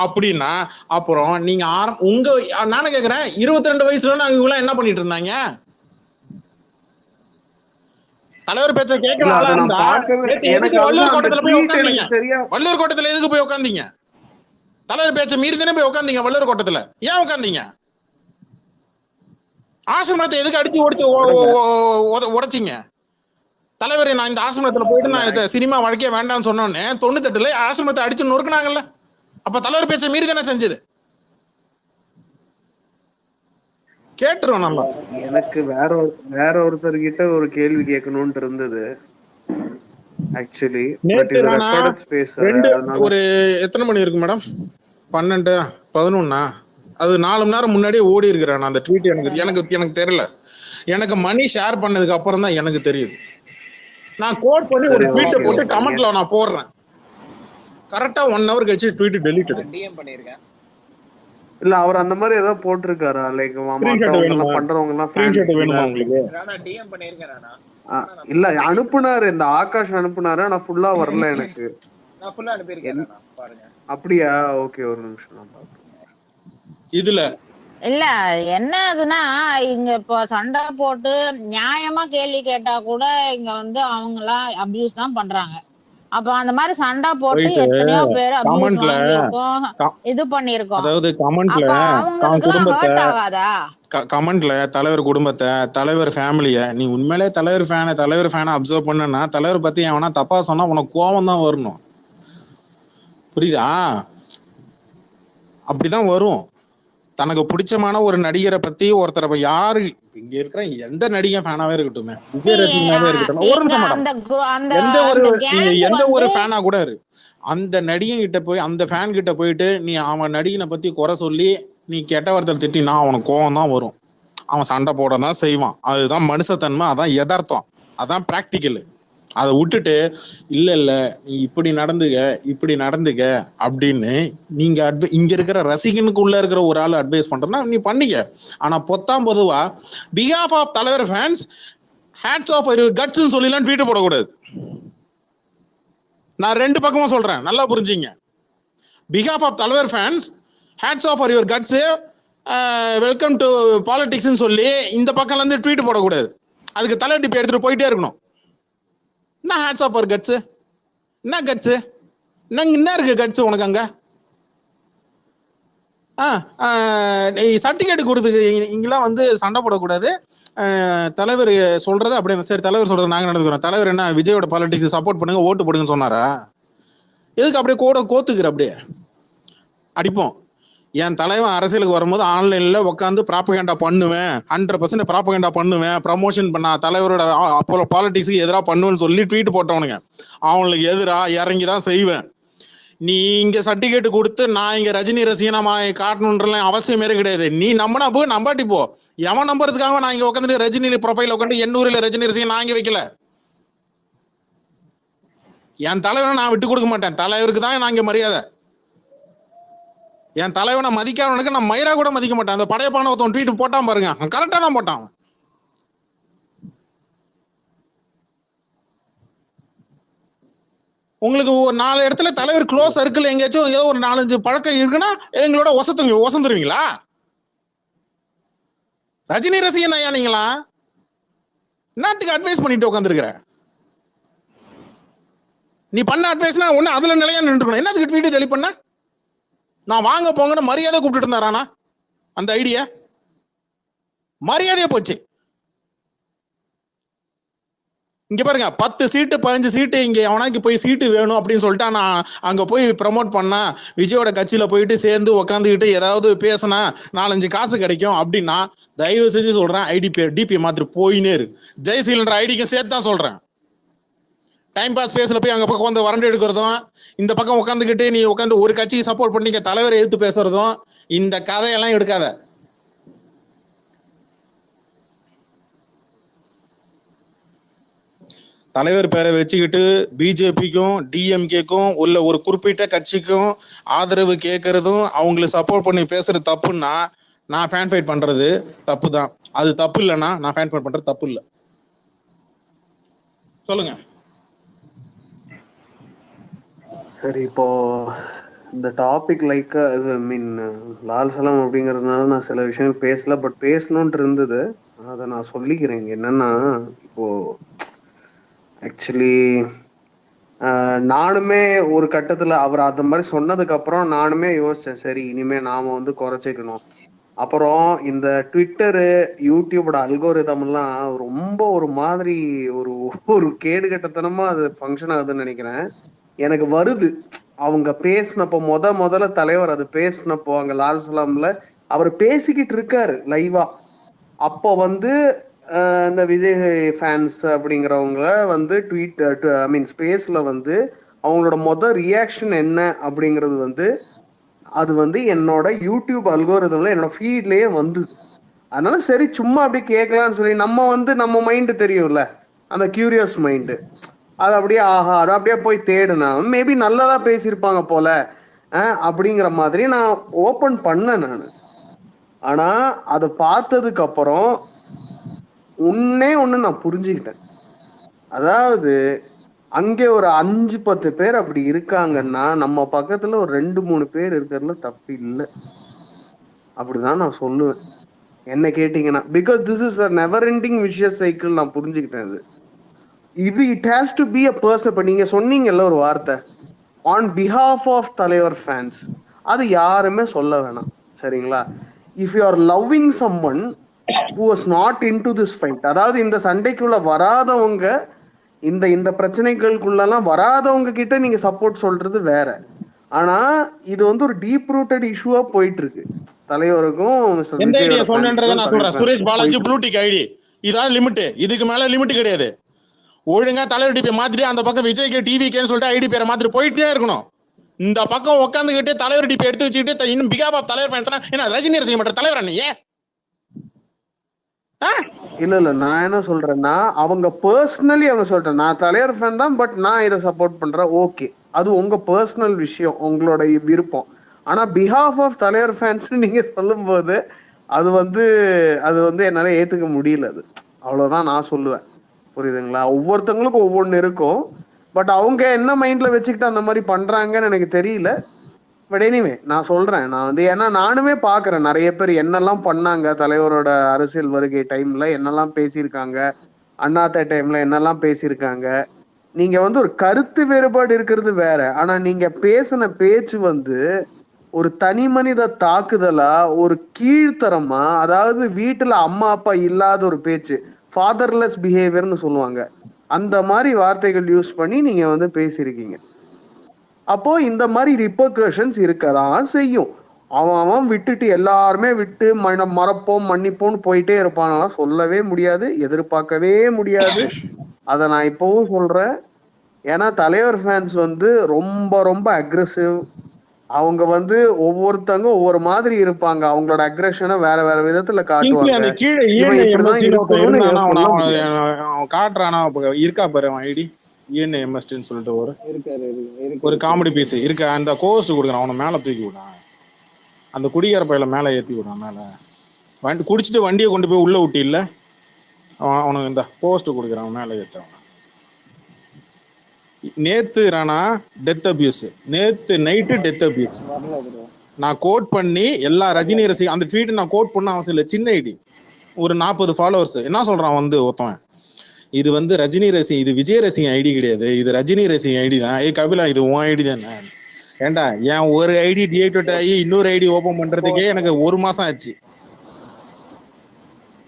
Speaker 1: அப்படின்னா அப்புறம் நீங்க உங்க நானே கேக்குறேன் 22 வயசுல நாங்க இவங்க என்ன பண்ணிட்டு இருந்தாங்க? தலைவர் பேச்ச கேட்கலாம். வள்ளூர் கோட்டத்துல எதுக்கு போய் உட்காந்தீங்க? தலைவர் பேச்ச மீறி தானே போய் உட்காந்தீங்க வள்ளூர் கோட்டத்துல. ஏன் உட்காந்தீங்க? ஆசிரமத்தை எதுக்கு அடிச்சு உடைச்சிங்க? தலைவர் நான் இந்த ஆசிரமத்துல போயிட்டு நான் சினிமா வழக்கே வேண்டாம்னு சொன்னோன்னே 98ல ஆசிரமத்தை அடிச்சு நொறுக்குனாங்கல்ல. அப்ப தலைவர் பேச்ச மீறி தானே செஞ்சது. கேட்டுருவோம் நம்ம.
Speaker 10: எனக்கு வேற ஒருத்தர்கிட்ட ஒரு கேள்வி கேட்கணும்னு இருந்தது ஆக்சுவலி.
Speaker 1: ஒரு எத்தனை மணி இருக்கு மேடம்? 12 11 அது 4 மணி நேரம் முன்னாடியே ஓடி இருக்கிறேன் அந்த ட்வீட். எனக்கு தெரியல. எனக்கு மணி ஷேர் பண்ணதுக்கு அப்புறம் தான் எனக்கு தெரியுது. நான் கோட் பண்ணி ஒரு ட்வீட் போட்டு கமெண்ட்ல நான் போடுறேன். கரெக்டா 1 hour கழிச்சு ட்வீட் டெலீட்
Speaker 4: டிஎம் பண்ணிருக்கேன்.
Speaker 10: இல்ல அவர் அந்த மாதிரி ஏதோ போட்டிருக்காரா? லைக் மத்தவங்க எல்லாம் பண்றவங்க எல்லாம்
Speaker 1: ஸ்கிரீன்ஷாட் வேணுமா உங்களுக்கு?
Speaker 4: ராணா டிஎம் பண்ணிருக்கேன். ராணா
Speaker 10: இல்ல அனுப்புனாரு, இந்த ஆகாஷ் அனுப்புனாரு, ஆனா ஃபுல்லா வரல எனக்கு.
Speaker 4: நான் ஃபுல்லா அனுப்பியிருக்கேன் பாருங்க.
Speaker 10: அப்படியா? ஓகே, ஒரு நிமிஷம் நான் பாக்குறேன்.
Speaker 1: இதுல
Speaker 2: இல்ல என்ன ஆகுதுன்னா, இங்க இப்போ சண்டை போட்டு நியாயமா கேள்வி கேட்டா கூட இங்க வந்து அவங்கலாம் அபியூஸ் தான் பண்றாங்க. அப்ப அந்த மாதிரி சண்டை போட்டு
Speaker 1: போயிட்டு
Speaker 2: எத்தனையோ பேர் அபியூஸ்
Speaker 1: கமெண்ட்ல
Speaker 2: வாங்கியிருக்கோம், இது பண்ணிருக்கோம்.
Speaker 1: அதாவது கமெண்ட்ல
Speaker 2: அப்ப
Speaker 1: தான்
Speaker 2: அவங்களுக்கு எல்லாம்
Speaker 1: குடும்பத்தை
Speaker 2: ஹர்ட் ஆகாதா?
Speaker 1: கமெண்ட்ல தலைவர் குடும்பத்தை, தலைவர் ஃபேமிலிய, நீ உண்மையிலே தலைவர் ஃபேனை அப்சர்வ் பண்ணனா, தலைவர் பத்தி அவனா தப்பா சொன்னா உனக்கு கோவம் தான் வரணும். புரியுதா? அப்படிதான் வரும். தனக்கு பிடிச்சமான ஒரு நடிகரை பத்தி ஒருத்தரை யாரு இங்க இருக்கிற எந்த நடிகை ஃபேனாவே இருக்கட்டும், விஜய் ரசிகனாவே இருக்கட்டும், ஒரு நிமிஷம் மேடம், நீங்க எந்த ஒரு ஃபேனா கூட இரு, அந்த நடிகன் கிட்ட போய், அந்த ஃபேன் கிட்ட போயிட்டு நீ அவன் நடிகனை பத்தி குறை சொல்லி நீ கெட்ட வார்த்தை திட்டினா அவனுக்கு கோவம் தான் வரும். அவன் சண்டை போட தான் செய்வான். அதுதான் மனுஷத்தன்மை, அதான் யதார்த்தம், அதான் பிராக்டிக்கல். அதை விட்டுட்டு இல்ல நீ இப்படி நடந்துக்க அப்படின்னு நீங்க இங்க இருக்கிற ரசிகனுக்குள்ள இருக்கிற ஒரு ஆள் அட்வைஸ் பண்றேன்னா நீ பண்ணிக்க. ஆனா பொதுவா பிஹாஃப் ஆஃப் தலைவர் ஃபேன்ஸ் ஹேட்ஸ் ஆஃப் கட்ஸ்ன்னு சொல்லிலாம் ட்வீட் போடக்கூடாது. நான் ரெண்டு பக்கமும் சொல்றேன், நல்லா புரிஞ்சுங்க. பிஹாஃப் ஆஃப் தலைவர் fans hats off your guts, welcome to பாலிடிக்ஸ்ன்னு சொல்லி இந்த பக்கம்ல இருந்து ட்வீட் போடக்கூடாது. அதுக்கு தலைவர் டிப் எடுத்துட்டு போயிட்டே இருக்கணும். என்ன ஹேட்ஸ் ஆஃப் ஃபார் கட்ஸ், என்ன கட்ஸ், என்ன இருக்கு கட்ஸ் உனக்கு அங்க? சர்டிஃபிகேட் கொடுத்துக்கு இங்கெல்லாம் வந்து சண்டை போடக்கூடாது. தலைவர் சொல்றது அப்படியே சரி, தலைவர் சொல்றது நாங்க நடந்துக்கிறோம். தலைவர் என்ன விஜயோட பாலிடிக்ஸ் சப்போர்ட் பண்ணுங்க, ஓட்டு போடுங்கன்னு சொன்னாரா? எதுக்கு அப்படியே கோத்துக்கிற அப்படியே அடிப்போம். என் தலைவன் அரசியலுக்கு வரும்போது ஆன்லைன்ல உட்காந்து ப்ராப்பகேண்டா பண்ணுவேன், 100% ப்ராப்பகேண்டா பண்ணுவேன், ப்ரமோஷன் பண்ண தலைவரோட பாலிடிக்ஸுக்கு எதிராக பண்ணுவேன்னு சொல்லி ட்வீட் போட்டவனுங்க அவங்களுக்கு எதிராக இறங்கி தான் செய்வேன். நீ இங்க சர்டிஃபிகேட் கொடுத்து நான் இங்க ரஜினி ரசிகனா காட்டணுன்றலாம் அவசியமே கிடையாது. நீ நம்பினா போய் நம்பாட்டி போ. எவன் நம்புறதுக்காக நான் இங்க உட்காந்துட்டு ரஜினி ப்ரொஃபைல் உட்காந்து எண்ணூரில் ரஜினி ரசிகன் நான் இங்க வைக்கல. என் தலைவனை நான் விட்டு கொடுக்க மாட்டேன். தலைவருக்கு தான் நான் இங்க மரியாதை. என் தலைவனை மதிக்காதவனுக்கு நான் மயிரா கூட மதிக்க மாட்டேன். அந்த படையப்பான ஒருத்தன் ட்வீட் போட்டான் பாருங்க, கரெக்டா தான் போட்டான். உங்களுக்கு ஒரு 4 இடத்துல தலைவர் க்ளோஸ் சர்க்கிள் எங்கேயாச்சும் ஏதோ ஒரு 4-5 பழக்கம் இருக்குன்னா எங்களோட ஒசந்துருவீங்களா? ரஜினி ரசிகன் ஐயா நீங்களா? என்னத்துக்கு அட்வைஸ் பண்ணிட்டு உட்காந்துருக்கிற? நீ பண்ண அட்வைஸ்னா ஒண்ணு அதுல நிலையா நின்றுக்கணும். என்னத்துக்கு ட்வீட் டெலிட் பண்ண? நான் வாங்க போங்கன்னு மரியாதை கூப்பிட்டு இருந்தாரானா அந்த ஐடியா? மரியாதையே போச்சு. இங்க பாருங்க, 10 சீட்டு 15 சீட்டு இங்க அவனாக்கு போய் சீட்டு வேணும் அப்படின்னு சொல்லிட்டு நான் அங்க போய் ப்ரமோட் பண்ணா, விஜயோட கட்சியில போயிட்டு சேர்ந்து உக்காந்துக்கிட்டு ஏதாவது பேசினா 4-5 காசு கிடைக்கும் அப்படின்னா தயவு செஞ்சு சொல்றேன், டிபி மாத்திரம் போயினே இருக்கு. ஜெயசீலன்ற ஐடிக்கு சேர்த்து தான் சொல்றேன். டைம் பாஸ் பேசல போய் அங்க பக்கம் வந்து வறண்டு எடுக்கிறதும், இந்த பக்கம் உட்காந்துக்கிட்டு நீ உட்காந்து ஒரு கட்சிக்கு சப்போர்ட் பண்ணி தலைவரை எதிர்த்து பேசுறதும், இந்த கதையெல்லாம் எடுக்காத. தலைவர் பேரை வச்சுக்கிட்டு பிஜேபிக்கும் டிஎம்கேக்கும் உள்ள ஒரு குறிப்பிட்ட கட்சிக்கும் ஆதரவு கேட்கறதும் அவங்களுக்கு சப்போர்ட் பண்ணி பேசுறது தப்புன்னா நான் ஃபேன் ஃபைட் பண்றது தப்பு தான். அது தப்பு இல்லைன்னா நான் ஃபேன் ஃபைட் பண்றது தப்பு இல்லை. சொல்லுங்க.
Speaker 10: சரி, இப்போ இந்த டாபிக் லைக் லால் சலாம் அப்படிங்கறதுனால நான் சில விஷயம் பேசல, பட் பேசணும்னு இருந்தது. அதை நான் சொல்லிக்கிறேன். என்னன்னா, இப்போ ஆக்சுவலி நானுமே ஒரு கட்டத்துல அவர் அந்த மாதிரி சொன்னதுக்கு அப்புறம் நானுமே யோசிச்சேன், சரி இனிமே நாம வந்து குறைச்சிக்கணும். அப்புறம் இந்த ட்விட்டரு யூடியூபோட அல்கோரிதம் எல்லாம் ரொம்ப ஒரு மாதிரி ஒரு கேடுகட்டத்தனமா அது ஃபங்க்ஷன் ஆகுதுன்னு நினைக்கிறேன். எனக்கு வருது அவங்க பேசினப்போ முதல்ல தலைவர் அது பேசினப்போ அங்க லால் சலாம்ல அவர் பேசிக்கிட்டு இருக்காரு லைவா. அப்போ வந்து இந்த விஜய் ஃபேன்ஸ் அப்படிங்கிறவங்க வந்து ஸ்பேஸ்ல வந்து அவங்களோட ரியாக்ஷன் என்ன அப்படிங்கிறது வந்து அது வந்து என்னோட யூடியூப் அல்கோரிதம்ல என்னோட ஃபீட்லயே வந்தது. அதனால சரி சும்மா அப்படியே கேட்கலான்னு சொல்லி நம்ம மைண்டு தெரியும்ல, அந்த கியூரியஸ் மைண்டு, அது அப்படியே அப்படியே போய் தேடுனா மேபி நல்லதா பேசியிருப்பாங்க போல அப்படிங்கிற மாதிரி நான் ஓப்பன் பண்ணேன் நான். ஆனா அதை பார்த்ததுக்கு அப்புறம் ஒண்ணு நான் புரிஞ்சுக்கிட்டேன். அதாவது அங்கே ஒரு 5-10 பேர் அப்படி இருக்காங்கன்னா நம்ம பக்கத்துல ஒரு 2-3 பேர் இருக்கிறதுல தப்பு இல்லை. அப்படிதான் நான் சொல்லுவேன் என்ன கேட்டீங்கன்னா. Because this is a never ending wishes cycle. நான் புரிஞ்சுக்கிட்டேன் இது it has to be a person. இப்ப நீங்க சொன்னீங்கல்ல ஒரு வார்த்தை, ஆன் பிஹாஃப் ஆஃப் தலைவர் ஃபேன்ஸ், அது யாருமே சொல்ல வேணாம் சரிங்களா. If you are loving someone who was not in to this fight, அதாவது இந்த சண்டைக்குள்ள வராதவங்க, இந்த பிரச்சனைகளுக்குள்ளலாம் வராதவங்க கிட்ட நீங்க சப்போர்ட் சொல்றது வேற. ஆனா இது ஒரு டீப் ரூட்டட் இஷ்யூவா போயிட்டு இருக்கு தலைவருக்கும் மிஸ்டர்
Speaker 1: எந்த ஐடியா
Speaker 10: விஜயோட
Speaker 1: சொன்னேன்றதை
Speaker 10: ஃபேன்ஸுக்கும்
Speaker 1: நான்
Speaker 10: தலைவர்
Speaker 1: சொல்றேன். சுரேஷ்
Speaker 10: ஃபேன்ஸுக்கும்
Speaker 1: பாலாஜி
Speaker 10: போயிட்டு
Speaker 1: ப்ளூ
Speaker 10: இருக்கு.
Speaker 1: டிக் ஐடி, இதான் லிமிட். இதுக்கு மேல லிமிட் கிடையாது. ஒழுங்கா தலைவர் டிபி மாத்திட்டு அந்த பக்கம் விஜய்க்கு டிவிக்கேன்னு சொல்லிட்டு ஐடி பேரை மாத்திட்டு போயிட்டே இருக்கணும். இந்த பக்கம் உட்காந்துக்கிட்டு தலைவர் டிபி எடுத்து வச்சுக்கிட்டு இன்னும் பிகாப் ஆஃப் தலைவர் ஃபேன்ஸ் என்ன ரஜினி ரசிக மாட்டேன் தலைவர் அண்ணியே.
Speaker 10: இல்ல நான் என்ன சொல்றேன்னா, அவங்க பர்சனலி அவங்க சொல்றேன், நான் தலைவர் ஃபேன் தான், பட் நான் இதை சப்போர்ட் பண்றேன். ஓகே, அது உங்க பர்சனல் விஷயம், உங்களோட விருப்பம். ஆனா பிஹாஃப் ஆஃப் தலைவர் ஃபேன்ஸ் நீங்க சொல்லும் போது அது என்னால ஏத்துக்க முடியல. அது அவ்வளவுதான் நான் சொல்லுவேன். புரியுதுங்களா? ஒவ்வொருத்தவங்களுக்கும் ஒவ்வொன்னு இருக்கும். பட் அவங்க என்ன மைண்ட்ல வச்சுக்கிட்டு அந்த மாதிரி பண்றாங்கன்னு எனக்கு தெரியல. பட் எனிவே நான் சொல்றேன், நான் ஏன்னா நானுமே பாக்குறேன் நிறைய பேர் என்னெல்லாம் பண்ணாங்க தலைவரோட அரசியல் வருகை டைம்ல, என்னெல்லாம் பேசியிருக்காங்க, அண்ணாத்த டைம்ல என்னெல்லாம் பேசியிருக்காங்க. நீங்க ஒரு கருத்து வேறுபாடு இருக்கிறது வேற. ஆனா நீங்க பேசின பேச்சு ஒரு தனி மனித தாக்குதலா, ஒரு கீழ்த்தரமா, அதாவது வீட்டுல அம்மா அப்பா இல்லாத ஒரு பேச்சு, ஃபாதர்லெஸ் பிஹேவியர்னு சொல்லுவாங்க, அந்த மாதிரி வார்த்தைகள் யூஸ் பண்ணி நீங்க பேசியிருக்கீங்க. அப்போ இந்த மாதிரி ரிப்பர்கஷன்ஸ் இருக்கதான் செய்யும். அவன் விட்டுட்டு எல்லாருமே விட்டு மறப்போம் மன்னிப்போம்னு போயிட்டே இருப்பானா? சொல்லவே முடியாது, எதிர்பார்க்கவே முடியாது. அதை நான் இப்பவும் சொல்றேன். ஏன்னா தலைவர் ஃபேன்ஸ் ரொம்ப ரொம்ப அக்ரெசிவ். அவங்க ஒவ்வொருத்தங்க ஒவ்வொரு மாதிரி இருப்பாங்க. அவங்களோட அக்ரெஷனை வேற வேற விதத்துல காட்டுவாங்க.
Speaker 1: அந்த கீழே
Speaker 10: இவன் இப்படிதான் இருக்கணும்னு சொல்ல முடியாது.
Speaker 1: காட்டுறானா இருக்கா பாரு ஐடி ENMSTன்னு சொல்லிட்டு ஒரு காமெடி பீஸ் இருக்கு. அந்த கோர்ஸ் கொடுக்குறான், அவனை மேல தூக்கி விடான், அந்த குடிகார பையில மேல ஏற்றி விடான். மேல வண்டி குடிச்சிட்டு வண்டியை கொண்டு போய் உள்ள விட்டு இல்ல, அவனுக்கு இந்த போஸ்ட் கொடுக்குறான் மேல ஏற்றவன். நேத்து ராணா டெத் அபியூஸ், நேத்து நைட்டு டெத் அபியூஸ். நான் கோட் பண்ணி எல்லா ரஜினி ரசிக அந்த ட்வீட் நான் கோட் பண்ண அவசியம் இல்லை. சின்ன ஐடி, ஒரு 40 ஃபாலோவர்ஸ். என்ன சொல்றான் ஒருத்தவன், இது ரஜினி ரசிகன், இது விஜய் ரசிகன் ஐடி கிடையாது, இது ரஜினி ரசிகன் ஐடி தான். ஏய் கபிலா, இது உன் ஐடி தானே? ஏண்டா, என் ஒரு ஐடி டிஆக்டிவேட் ஆகி இன்னொரு ஐடி ஓபன் பண்றதுக்கே எனக்கு 1 மாசம் ஆச்சு.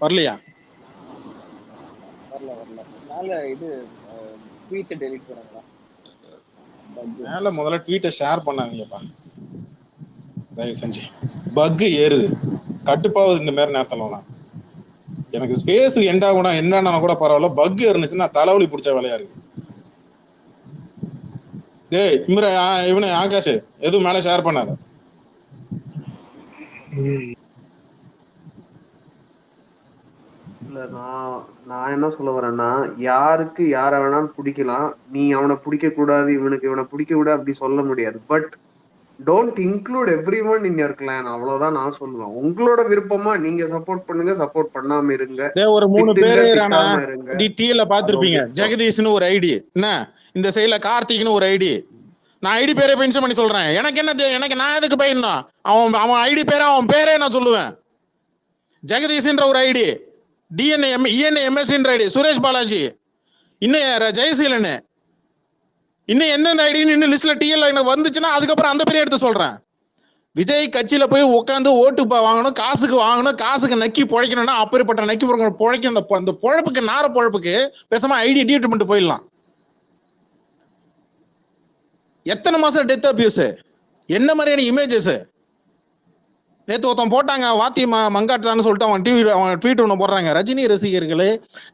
Speaker 1: வரலையா? மேல முதல்ல ட்வீட்டை ஷேர் பண்ணாதீங்கப்பா தயவு செஞ்சு. பக் ஏறுது, கட்டுப்பாவது இந்த மாதிரி நேரத்துல. எனக்கு ஸ்பேஸ் எண்டா கூட என்னன்னா கூட பரவாயில்ல, பக் இருந்துச்சுன்னா தலைவலி பிடிச்ச வேலையா இருக்கு. டேய் இவனே ஆகாஷ், எதுவும் மேல ஷேர் பண்ணாத.
Speaker 10: இல்ல நான் என்ன சொல்ல வரேன்னா, யாருக்கு யார வேணாலும் பிடிக்கலாம். நீ அவனை பிடிக்க கூடாது, இவனை பிடிக்க கூடாது அப்படி சொல்ல முடியாது. But don't include everyone in your clan, அவ்வளவுதான் நான் சொல்லுவேன். உங்களோட விருப்பமா நீங்க சப்போர்ட் பண்ணுங்க, சப்போர்ட் பண்ணாம இருங்க,
Speaker 1: ஒரு 3 பேரு
Speaker 10: இருங்க.
Speaker 1: டிடில பாத்துருப்பீங்க. ஜெகதீஷ்னு ஒரு ஐடி, என்ன இந்த சைடுல கார்த்திக்னு ஒரு ஐடி. நான் ஐடி பேரே மென்ஷன் பண்ணி சொல்றேன். எனக்கு என்ன, எனக்கு நான் எதுக்கு பயந்தோம்? அவன் ஐடி பேரே அவன் பேரே நான் சொல்லுவேன். ஜெகதீஷ்ன்ற ஒரு ஐடி, ENMSன்ற ஐடி, சுரேஷ் பாலாஜி, இன்னும் ஜெயசீலன், இன்னும் எந்தெந்த ஐடின்னு இன்னும் லிஸ்ட்ல டிஎல் எனக்கு வந்துச்சுன்னா அதுக்கப்புறம் அந்த பேரை எடுத்து சொல்றேன். விஜய் கட்சியில போய் உட்காந்து ஓட்டு வாங்கணும், காசுக்கு வாங்கணும், காசுக்கு நக்கி பொழைக்கணும்னா அப்படிப்பட்ட நக்கி பொழைக்க அந்த பொழப்புக்கு நார பொழப்புக்கு பேசாம ஐடி டிலீட் பண்ணிட்டு போயிடலாம். எத்தனை மாசம் டெத் அபியூஸ், என்ன மாதிரியான இமேஜஸ்? நேற்று ஒருத்தன் போட்டாங்க, வாத்தி மங்காட்டுதான்னு சொல்லிட்டு அவன் ட்வீட் ஒன்று போடுறாங்க. ரஜினி ரசிகர்களே,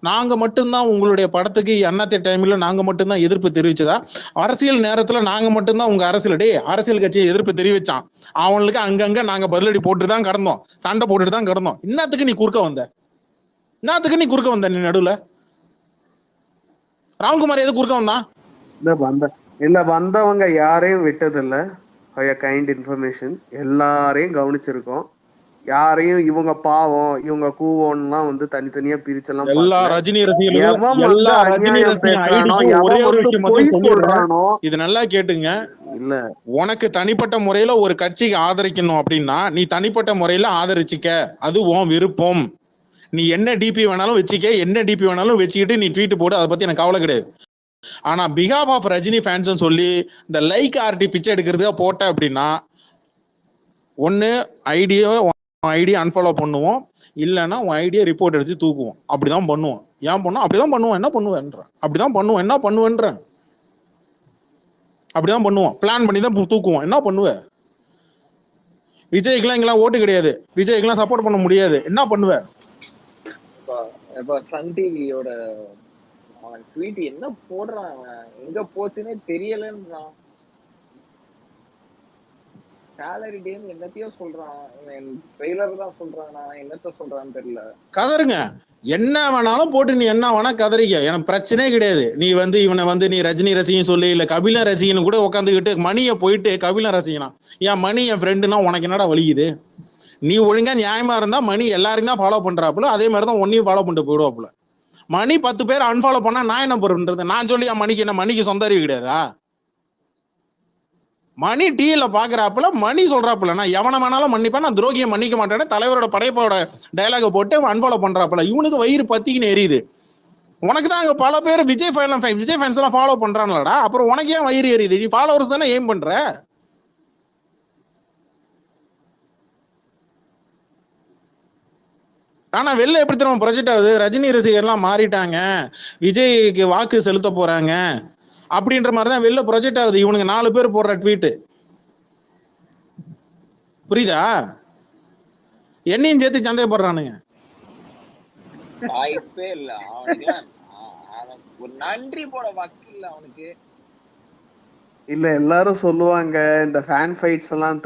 Speaker 1: நாங்கள் மட்டும்தான் உங்களுடைய படத்துக்கு அண்ணாத்த டைமில் நாங்கள் மட்டும்தான் எதிர்ப்பு தெரிவிச்சதா? அரசியல் நேரத்தில் நாங்கள் மட்டும்தான் உங்கள் அரசியல் கட்சியை எதிர்ப்பு தெரிவிச்சான். அவனுக்கு அங்கங்கே நாங்கள் பதிலடி போட்டு தான் கடந்தோம், சண்டை போட்டுட்டு தான் கடந்தோம். இன்னத்துக்கு நீ குறுக்க வந்த? நீ நடுவில் ராம்குமார் எது குறுக்க வந்தான்?
Speaker 10: இல்ல வந்தவங்க யாரையும் விட்டதில்லை. கைண்ட் இன்ஃபர்மேஷன் எல்லாரையும் கவனிச்சிருக்கோம். யாரையும் இவங்க பாவம் இவங்க கூவம்லாம் வந்து தனித்தனியா பிரிச்செல்லாம்
Speaker 1: எல்லா
Speaker 10: பார்க்கல.
Speaker 1: ரஜினி ரசிகர்களும்
Speaker 10: எவன் வந்து
Speaker 1: எல்லா ரஜினி
Speaker 10: அநியாயம்
Speaker 1: ரசிகன்
Speaker 10: பேசுறானோ
Speaker 1: ஐடிக்கும் ஒரே
Speaker 10: எவன்
Speaker 1: ஒரு
Speaker 10: வந்து
Speaker 1: விஷயம்
Speaker 10: பொய்
Speaker 1: மட்டும் சொல்லிடுறேன்.
Speaker 10: சொல்றானோ
Speaker 1: இது நல்லா கேட்டுங்க.
Speaker 10: இல்ல
Speaker 1: உனக்கு தனிப்பட்ட முறையில ஒரு கட்சிக்கு ஆதரிக்கணும் அப்படின்னா நீ தனிப்பட்ட முறையில ஆதரிச்சுக்க, அது உன் விருப்பம். நீ என்ன டிபி வேணாலும் வச்சுக்க, என்ன டிபி வேணாலும் வச்சுக்கிட்டு நீ ட்வீட் போடு, அதை பத்தி எனக்கு கவலை கிடையாது. ஆனா பிகாப் ஆஃப் ரஜினி ஃபேன்ஸ் சொல்லி இந்த லைக் ஆர்டி பிச்சை எடுக்கிறதுக்காக போட்ட அப்படின்னா ஒன்னு ஐடியை அன்ஃபாலோ பண்ணுவோம், இல்லைன்னா உன் ஐடியை ரிப்போர்ட் அடிச்சு தூக்குவோம். அப்படிதான் பண்ணுவோம். ஏன் பண்ணுவோம்? அப்படிதான் பண்ணுவோம். என்ன பண்ணுவேன்ற அப்படிதான் பண்ணுவோம். என்ன பண்ணுவேன்ற அப்படிதான் பண்ணுவோம். பிளான் பண்ணி தான் தூக்குவோம். என்ன பண்ணுவ? விஜய்க்குலாம் இங்கெல்லாம் ஓட்டு கிடையாது, விஜய்க்குலாம் சப்போர்ட் பண்ண முடியாது. என்ன பண்ணுவ?
Speaker 4: இப்ப சன் டிவியோட அவன் ட்வீட் என்ன போடுறான், அவன் எங்க போச்சுன்னே தெரியலன்றான். சேலரி டேன்னு என்னத்தையோ சொல்றான், ட்ரெய்லர் தான் சொல்றான், நான் என்னத்த சொல்றான்னு தெரியல.
Speaker 1: கதருங்க, என்ன வேணாலும் போட்டு நீ என்ன வேணா கதறிக்க, எனக்கு பிரச்சனையே கிடையாது. நீ வந்து இவனை வந்து நீ ரஜினி ரசிகன் சொல்லி, இல்ல கபிலன் ரசிகன் கூட உட்காந்துக்கிட்டு மணியை போயிட்டு கபிலன் ரசிகனா, என் மணி என் ஃப்ரெண்டுனா உனக்கு என்னடா வலிக்குது? நீ ஒழுங்கா நியாயமா இருந்தா மணி எல்லாரையும் தான் ஃபாலோ பண்றாப்புல, அதே மாதிரி தான் ஒன்னையும் ஃபாலோ பண்ணிட்டு போயிடுவாப்புல. மணி 10 பேர் அன்ஃபாலோ பண்ணா நான் என்ன பண்றது? நான் சொல்லி என் மணிக்கு என்ன, மணிக்கு சொந்த அறிவு கிடையாதா? மணி டிவில பாக்குறாப்புல மணி சொல்றாப்புல நான் எவனை வேணாலும் மன்னிப்பேன், நான் துரோகியை மன்னிக்க மாட்டேன்னு தலைவரோட படைப்போட டயலாக போட்டு அன்ஃபாலோ பண்றாப்புல. இவனுக்கு வயிறு பத்திக்கின்னு எரியுது. உனக்கு தான் அங்க பல பேர் விஜய் ஃபேன்ஸ் எல்லாம் ஃபாலோ பண்றான்லடா, அப்புறம் உனக்கு ஏன் வயிறு எரியுது? நீ ஃபாலோவர்ஸ் தானே எய்ம் பண்ற. ஆனா வெளில எப்படி தெரியுமா ப்ரொஜெக்ட் ஆகுது? ரஜினி ரசிகர்லாம் மாறிட்டாங்க, விஜய்க்கு வாக்கு செலுத்த போறாங்க அப்படின்ற மாதிரி தான் வெளில ப்ரொஜெக்ட் ஆகுது. இவனுக்கு 4 பேர் போடுற ட்வீட், புரியுதா? என்னையும் சேர்த்து சந்தேகப்படுறானுங்க.
Speaker 4: வாய்ப்பே இல்ல அவனுக்கு. ஒரு நன்றி போட வக்கு இல்ல அவனுக்கு.
Speaker 10: இல்ல எல்லாரும் சொல்லுவாங்க இந்த ஃபேன் ஃபைட்ஸ் எல்லாம்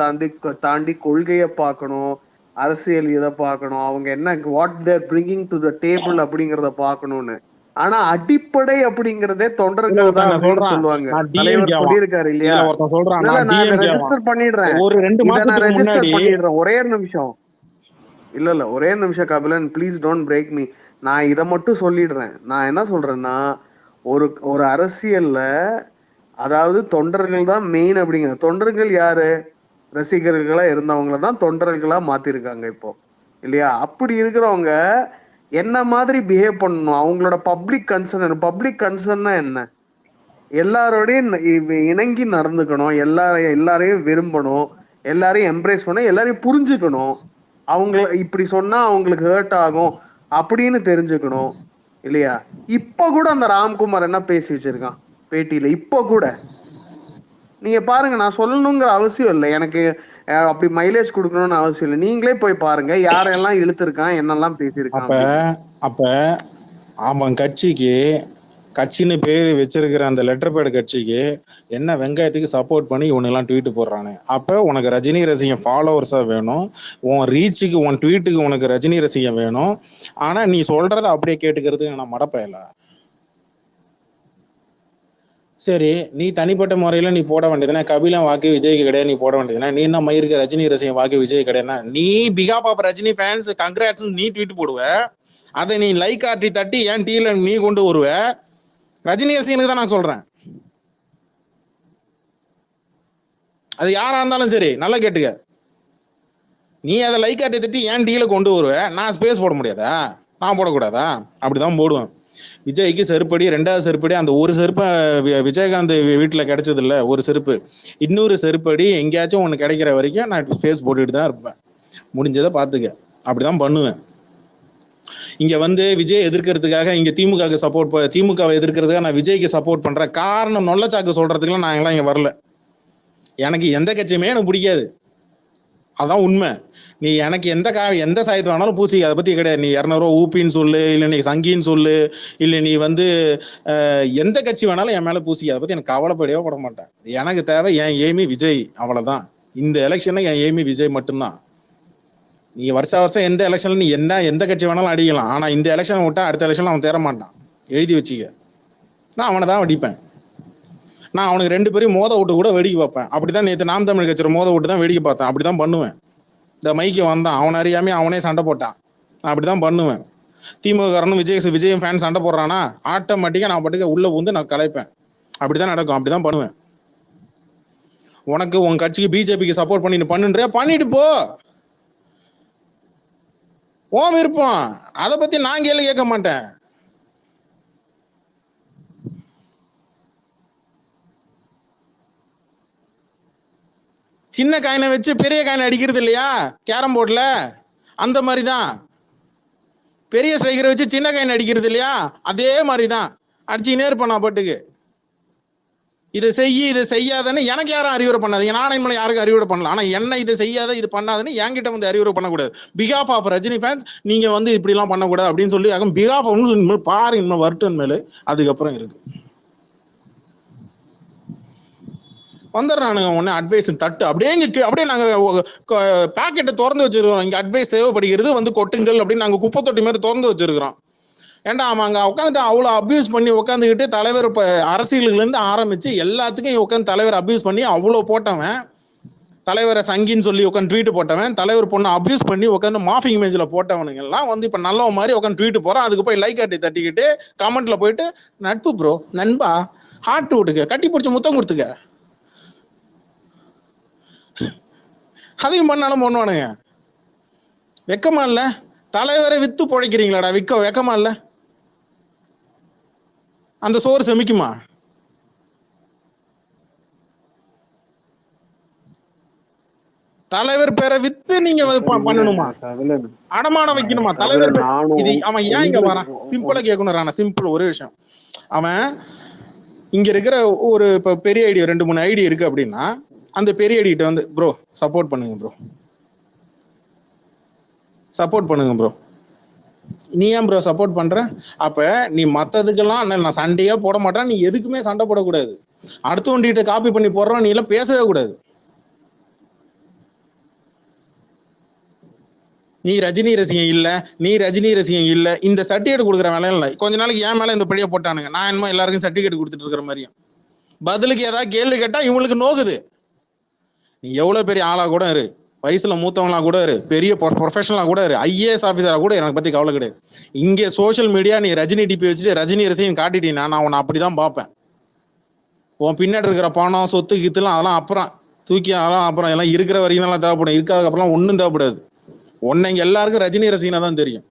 Speaker 10: தாண்டி கொள்கையை பார்க்கணும், அரசியல் இதை பார்க்கணும், அவங்க என்ன what they're bringing to the table அப்படிங்கறத பார்க்கணும்னு. ஆனா அடிப்படை அப்படிங்கறதே தொண்டர்கள் தான் அப்படின்னு சொல்லுவாங்க. தலைவர் சொல்லியிருக்காரு இல்லையா? நான் இதை ரெஜிஸ்டர் பண்ணிடுறேன், இதை நான் ரெஜிஸ்டர் பண்ணிடுறேன். ஒரே நிமிஷம், இல்ல ஒரே நிமிஷம் Kabilan, please don't break me. நான் இதை மட்டும் சொல்லிடுறேன். நான் என்ன சொல்றேன்னா, ஒரு அரசியல்ல அதாவது தொண்டர்கள் தான் மெயின் அப்படிங்கிற. தொண்டர்கள் யாரு? ரசிகர்களா இருந்தவங்கள தான் தொண்டர்களா மாத்திருக்காங்க இப்போ, இல்லையா? அப்படி இருக்கிறவங்க என்ன மாதிரி பிஹேவ் பண்ணணும்? அவங்களோட பப்ளிக் கன்சர்ன்னா என்ன? எல்லாரோடையும் இணங்கி நடந்துக்கணும், எல்லாரையும் விரும்பணும், எல்லாரையும் எம்ப்ரேஸ் பண்ணணும், எல்லாரையும் புரிஞ்சுக்கணும். அவங்கள இப்படி சொன்னா அவங்களுக்கு ஹர்ட் ஆகும் அப்படின்னு தெரிஞ்சுக்கணும், இல்லையா? இப்ப கூட அந்த ராம்குமார் என்ன பேசி வச்சிருக்கான் பேட்டியில, இப்ப கூட நீங்க பாருங்க. நான் சொல்லணுங்கிற அவசியம் இல்லை, எனக்கு அப்படி மைலேஜ் கொடுக்கணும்னு அவசியம் இல்லை. நீங்களே போய் பாருங்க யாரெல்லாம் இழுத்துருக்கான், என்னெல்லாம் பேசியிருக்கான்.
Speaker 1: அப்ப அவன் கட்சின்னு பேர் வச்சிருக்கிற அந்த லெட்டர் பேட் கட்சிக்கு என்ன வெங்காயத்துக்கு சப்போர்ட் பண்ணி இவனுங்கெல்லாம் ட்வீட் போடுறானு. அப்போ உனக்கு ரஜினி ரசிகன் ஃபாலோவர்ஸாக வேணும், உன் ரீச்சுக்கு உன் ட்வீட்டுக்கு உனக்கு ரஜினி ரசிகன் வேணும். ஆனால் நீ சொல்கிறத அப்படியே கேட்டுக்கிறது நான் மடப்பையல. சரி, நீ தனிப்பட்ட முறையில் நீ போட வேண்டியதுனா கபிலன் வாக்கு விஜய்க்கு கிடையாது, நீ போட வேண்டியதுனா நீ என்ன மயிருக்கு ரஜினி ரசிகன் வாக்கு விஜய் கிடையாதுனா நீ பிகாப் ஆஃப் ரஜினி ஃபேன்ஸ் கங்க்ராட்ஸ் நீ ட்வீட் போடுவ, அதை நீ லைக் ஆர்டி தட்டி ஏன் டீல நீ கொண்டு வருவ. ரஜினி ரசிகனுக்கு தான் நான் சொல்றேன். அது யாரா இருந்தாலும் சரி நல்லா கேட்டுக்க, நீ அதை லைக் ஆர்டி தட்டி ஏன் டீல கொண்டு வருவ, நான் ஸ்பேஸ் போட முடியாதா? நான் போடக்கூடாதா? அப்படிதான் போடுவேன். விஜய்க்கு செருப்படி, 2வது செருப்படி, அந்த ஒரு செருப்பை விஜயகாந்த் வீட்டில் கிடைச்சது இல்லை ஒரு செருப்பு, இன்னொரு செருப்படி எங்கேயாச்சும் ஒன்று கிடைக்கிற வரைக்கும் நான் ஸ்பேஸ் போட்டுட்டு தான் இருப்பேன். முடிஞ்சதை பார்த்துக்க, அப்படிதான் பண்ணுவேன். இங்க வந்து விஜய் எதிர்க்கிறதுக்காக இங்க திமுகவை எதிர்க்கிறதுக்காக நான் விஜய்க்கு சப்போர்ட் பண்றேன். காரணம் நொல்லச்சாக்கு சொல்றதுக்குலாம் நான் எல்லாம் இங்க வரல. எனக்கு எந்த கட்சியுமே எனக்கு பிடிக்காது, அதான் உண்மை. நீ எனக்கு எந்த சாயத்தை வேணாலும் பூசி, அதை பத்தி கிடையாது. நீ 200 ரூபா ஊப்பின்னு சொல்லு, இல்லை நீ சங்கின்னு சொல்லு, இல்லை நீ வந்து எந்த கட்சி வேணாலும் என் மேல பூசி, அதை பத்தி எனக்கு கவலைப்படவே பட மாட்டேன். எனக்கு தேவை என் எய்மி விஜய், அவ்வளவுதான். இந்த எலெக்ஷன்ல என் எய்மி விஜய் மட்டும்தான். நீ வருஷம் எந்த எலெக்ஷன்ல நீ எந்த கட்சி வேணாலும் அடிக்கலாம், ஆனா இந்த எலெக்ஷன் விட்டா அடுத்த எலெக்ஷன்ல அவன் தேர மாட்டான், எழுதி வச்சுக்க. நான் அவனை தான் அடிப்பேன். நான் அவனுக்கு 2 பேரையும் மோத விட்டு கூட வேடிக்கை பார்ப்பேன். அப்படிதான் நேற்று நாம் தமிழ் கட்சியோட மோத விட்டு தான் வேடிக்கை பார்த்தேன். அப்படிதான் பண்ணுவேன். இந்த மைக்கு வந்தான், அவன் அறியாமே அவனே சண்டை போட்டான். நான் அப்படிதான் பண்ணுவேன். திமுககாரனும் விஜயும் ஃபேன் சண்டை போடுறானா ஆட்டோமேட்டிக்காக நான் பாட்டுக்கு உள்ள வந்து நான் கலைப்பேன். அப்படிதான் நடக்கும், அப்படிதான் பண்ணுவேன். உனக்கு உன் கட்சிக்கு பிஜேபிக்கு சப்போர்ட் பண்ணுன்றியா, பண்ணிட்டு போ, ஓம் விருப்பம். அதை பத்தி நான் கேள்வி கேட்க மாட்டேன். சின்ன காயினை வச்சு பெரிய காயினை அடிக்கிறது இல்லையா கேரம் போர்டில், அந்த மாதிரி தான். பெரிய ஸ்ட்ரைக்கரை வச்சு சின்ன காயின் அடிக்கிறது இல்லையா, அதே மாதிரி தான் அடிச்சுக்கினே இருப்பேன் நான் பாட்டுக்கு. இதை செய்யாதன்னு எனக்கு யாரும் அறிவுரை பண்ணாதீங்க. நானே இனிமேல் யாருக்கும் அறிவுரை பண்ணல. ஆனால் என்ன இதை செய்யாத இது பண்ணாதுன்னு என்கிட்ட வந்து அறிவுரை பண்ணக்கூடாது. பிகாஃப் ஆஃப் ரஜினி ஃபேன்ஸ் நீங்கள் வந்து இப்படிலாம் பண்ணக்கூடாது அப்படின்னு சொல்லி பிகாஃப் இனிமேல் பாரு, இனிமேல் வருட்டன் மேலே அதுக்கப்புறம் இருக்கு வந்துடுறானுங்க. உடனே அட்வைஸ் தட்டு அப்படியே அப்படியே நாங்கள் பேக்கெட்டை திறந்து வச்சிருக்கிறோம். இங்கே அட்வைஸ் தேவைப்படுகிறது வந்து கொட்டுங்கள் அப்படின்னு நாங்கள் குப்பை தொட்டி மாதிரி திறந்து வச்சிருக்கிறோம். ஏன்டா அவன் அங்கே உட்காந்துட்டு அவ்வளோ அப்யூஸ் பண்ணி உட்காந்துக்கிட்டு தலைவர் இப்போ அரசியலுலேருந்து ஆரம்பித்து எல்லாத்துக்கும் உட்காந்து தலைவர் அப்யூஸ் பண்ணி அவ்வளோ போட்டவன், தலைவரை சங்கின்னு சொல்லி உட்காந்து ட்வீட்டு போட்டவன், தலைவர் பொண்ணை அப்யூஸ் பண்ணி உட்காந்து மாஃபிங் இமேஜில் போட்டவனுங்கெல்லாம் வந்து இப்போ நல்ல மாதிரி உட்காந்து ட்வீட்டு போகிறான். அதுக்கு போய் லைக் கட்டி தட்டிக்கிட்டு கமெண்ட்டில் போயிட்டு நட்பு ப்ரோ, நண்பா, ஹார்ட் விட்டுக்க, கட்டி பிடிச்சி முத்தம் கொடுத்துக்க, அதையும் பண்ணாலும் பண்ணுவானுங்க. வெக்கமா இல்லை? தலைவரை வித்து பிழைக்கிறீங்களாடா, வெக்கமா இல்லை? அந்த சோறு செமிக்குமா? தலைவர் பேரை வித்து நீங்க பண்ணணுமா? அடமானம் வைக்கணுமா? தலைவர் இது அவன் ஏன் இங்க வரான்? சிம்பிளா கேட்கணும். சிம்பிள் ஒரு விஷயம், அவன் இங்க இருக்கிற ஒரு இப்ப பெரிய ஐடி 2-3 ஐடி இருக்கு அப்படின்னா அந்த பெரிய ஐடிகிட்ட வந்து ப்ரோ சப்போர்ட் பண்ணுங்க ப்ரோ, சப்போர்ட் பண்ணுங்க ப்ரோ. நீ ஏன் ப்ரோ சப்போர்ட் பண்ற? அப்ப நீ மற்றதுக்கெல்லாம் நான் சண்டையே போட மாட்டேன், நீ எதுக்குமே சண்டை போடக்கூடாது. அடுத்தவன்கிட்ட காப்பி பண்ணி போடுறான், நீ எல்லாம் பேசவே கூடாது. நீ ரஜினி ரசிகன் இல்ல, இந்த சர்டிஃபிகேட் கொடுக்குற வேலை இல்லை. கொஞ்ச நாளைக்கு என் மேல இந்த படியை போட்டானுங்க, நான் என்னமோ எல்லாருக்கும் சர்டிஃபிகேட் கொடுத்துட்டு இருக்கிற மாதிரியும். பதிலுக்கு ஏதாவது கேள்வி கேட்டா இவங்களுக்கு நோக்குது. நீ எவ்வளவு பெரிய ஆளா கூட இரு, வயசுல மூத்தவங்களா கூட இரு, பெரிய ப்ரொஃபஷனலா கூட இரு, ஐஏஎஸ் ஆஃபீஸரா கூட எனக்கு பத்தி கவலை கிடையாது. இங்கே சோஷியல் மீடியா நீ ரஜினி டிபி வச்சுட்டு ரஜினி ரசிகன் காட்டிட்டீங்கன்னா நான் உன்னை அப்படிதான் பார்ப்பேன். உன் பின்னாடி இருக்கிற பணம் சொத்து கித்துலாம் அதெல்லாம் அப்புறம் தூக்கி, அதெல்லாம் அப்புறம் எல்லாம் இருக்கிற வரைக்கும் தான் தேவைப்படும், இருக்காதுக்கு அப்புறம் ஒன்றும் தேவைப்படாது. உன்னை இங்க எல்லாருக்கும் ரஜினி ரசிகனா தான் தெரியும்.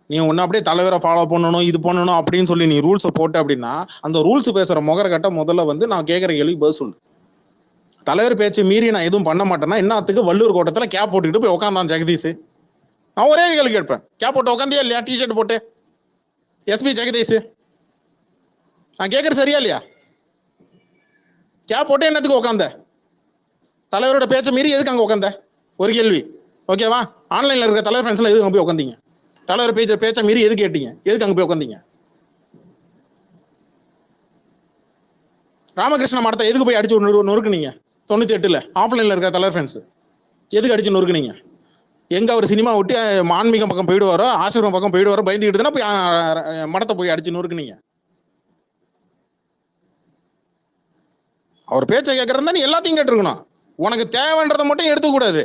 Speaker 1: நீ ஒன்னு அப்படியே தலைவரை ஃபாலோ பண்ணணும், இது பண்ணணும் அப்படின்னு சொல்லி நீ ரூல்ஸை போட்ட அப்படின்னா அந்த ரூல்ஸ் பேசுற முகர கட்ட முதல்ல வந்து நான் கேட்குற கேள்வி பதில் சொல்லு. தலைவர் பேச்சு மீறி நான் எதுவும் பண்ண மாட்டேன்னா என்னத்துக்கு வள்ளூர் கோட்டத்தில் கேப் போட்டுக்கிட்டு போய் உட்காந்தான் ஜெகதீஷ்? நான் ஒரே கேள்வி கேட்பேன், கேப் போட்டு உட்காந்தியா இல்லையா? டிஷர்ட் போட்டு எஸ்பி ஜெகதீஷ், நான் கேட்கறது சரியா இல்லையா? கேப் போட்டு என்னத்துக்கு உட்காந்த? தலைவரோட பேச்சை மீறி எதுக்கு அங்கே உட்காந்த? ஒரு கேள்வி, ஓகேவா? ஆன்லைனில் இருக்கிற தலைவர் ஃப்ரெண்ட்ஸ்லாம் எதுக்கு அங்கே போய் உட்காந்தீங்க? தலைவர் பேச்சை மீறி எது கேட்டீங்க? எதுக்கு அங்கே போய் உட்காந்தீங்க? ராமகிருஷ்ண மடத்தை எதுக்கு போய் அடிச்சு நொறுக்குனீங்க? 98 ஆஃப்லைனில் இருக்கிற தலைவர் ஃப்ரெண்ட்ஸ் எதுக்கு அடிச்சு நொறுக்குனீங்க? எங்க அவர் சினிமா விட்டு ஆன்மீகம் பக்கம் போயிடுவாரோ, ஆசிரமம் பக்கம் போயிடுவாரோ பயந்துக்கிட்டு போய் மடத்தை போய் அடிச்சு நொறுக்குனீங்க. அவர் பேச்சை கேட்கறதா நீ எல்லாத்தையும் கேட்டிருக்கணும். உனக்கு தேவைன்றதை மட்டும் எடுத்துக்கூடாது.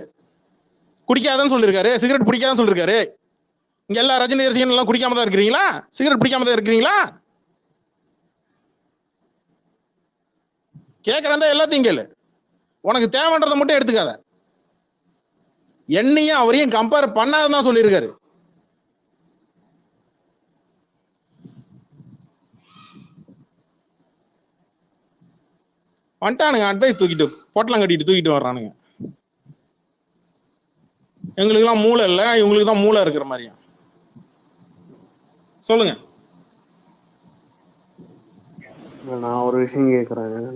Speaker 1: குடிக்காதன்னு சொல்லியிருக்காரு, சிகரெட் பிடிக்காதன்னு சொல்லியிருக்காரு. இங்க எல்லா ரஜினி ரசிகன் எல்லாம் குடிக்காம தான் இருக்கிறீங்களா? சிகரெட் பிடிக்காம தான் இருக்கிறீங்களா? கேட்கறதா எல்லாத்தையும் கேளு, உனக்கு தேவைன்றதை மட்டும் எடுத்துக்காத. என்னையும் அவரையும் கம்பேர் பண்ணாதான் சொல்லியிருக்காரு. வந்துட்டானுங்க அட்வைஸ் தூக்கிட்டு பொட்டலாம் கட்டிட்டு தூக்கிட்டு வர்றானுங்க. எங்களுக்குலாம் மூளை இல்லை, இவங்களுக்கு தான் மூளை இருக்கிற மாதிரியா? சொல்லுங்க.
Speaker 10: நான் ஒரு விஷயம் கேக்குறேன்.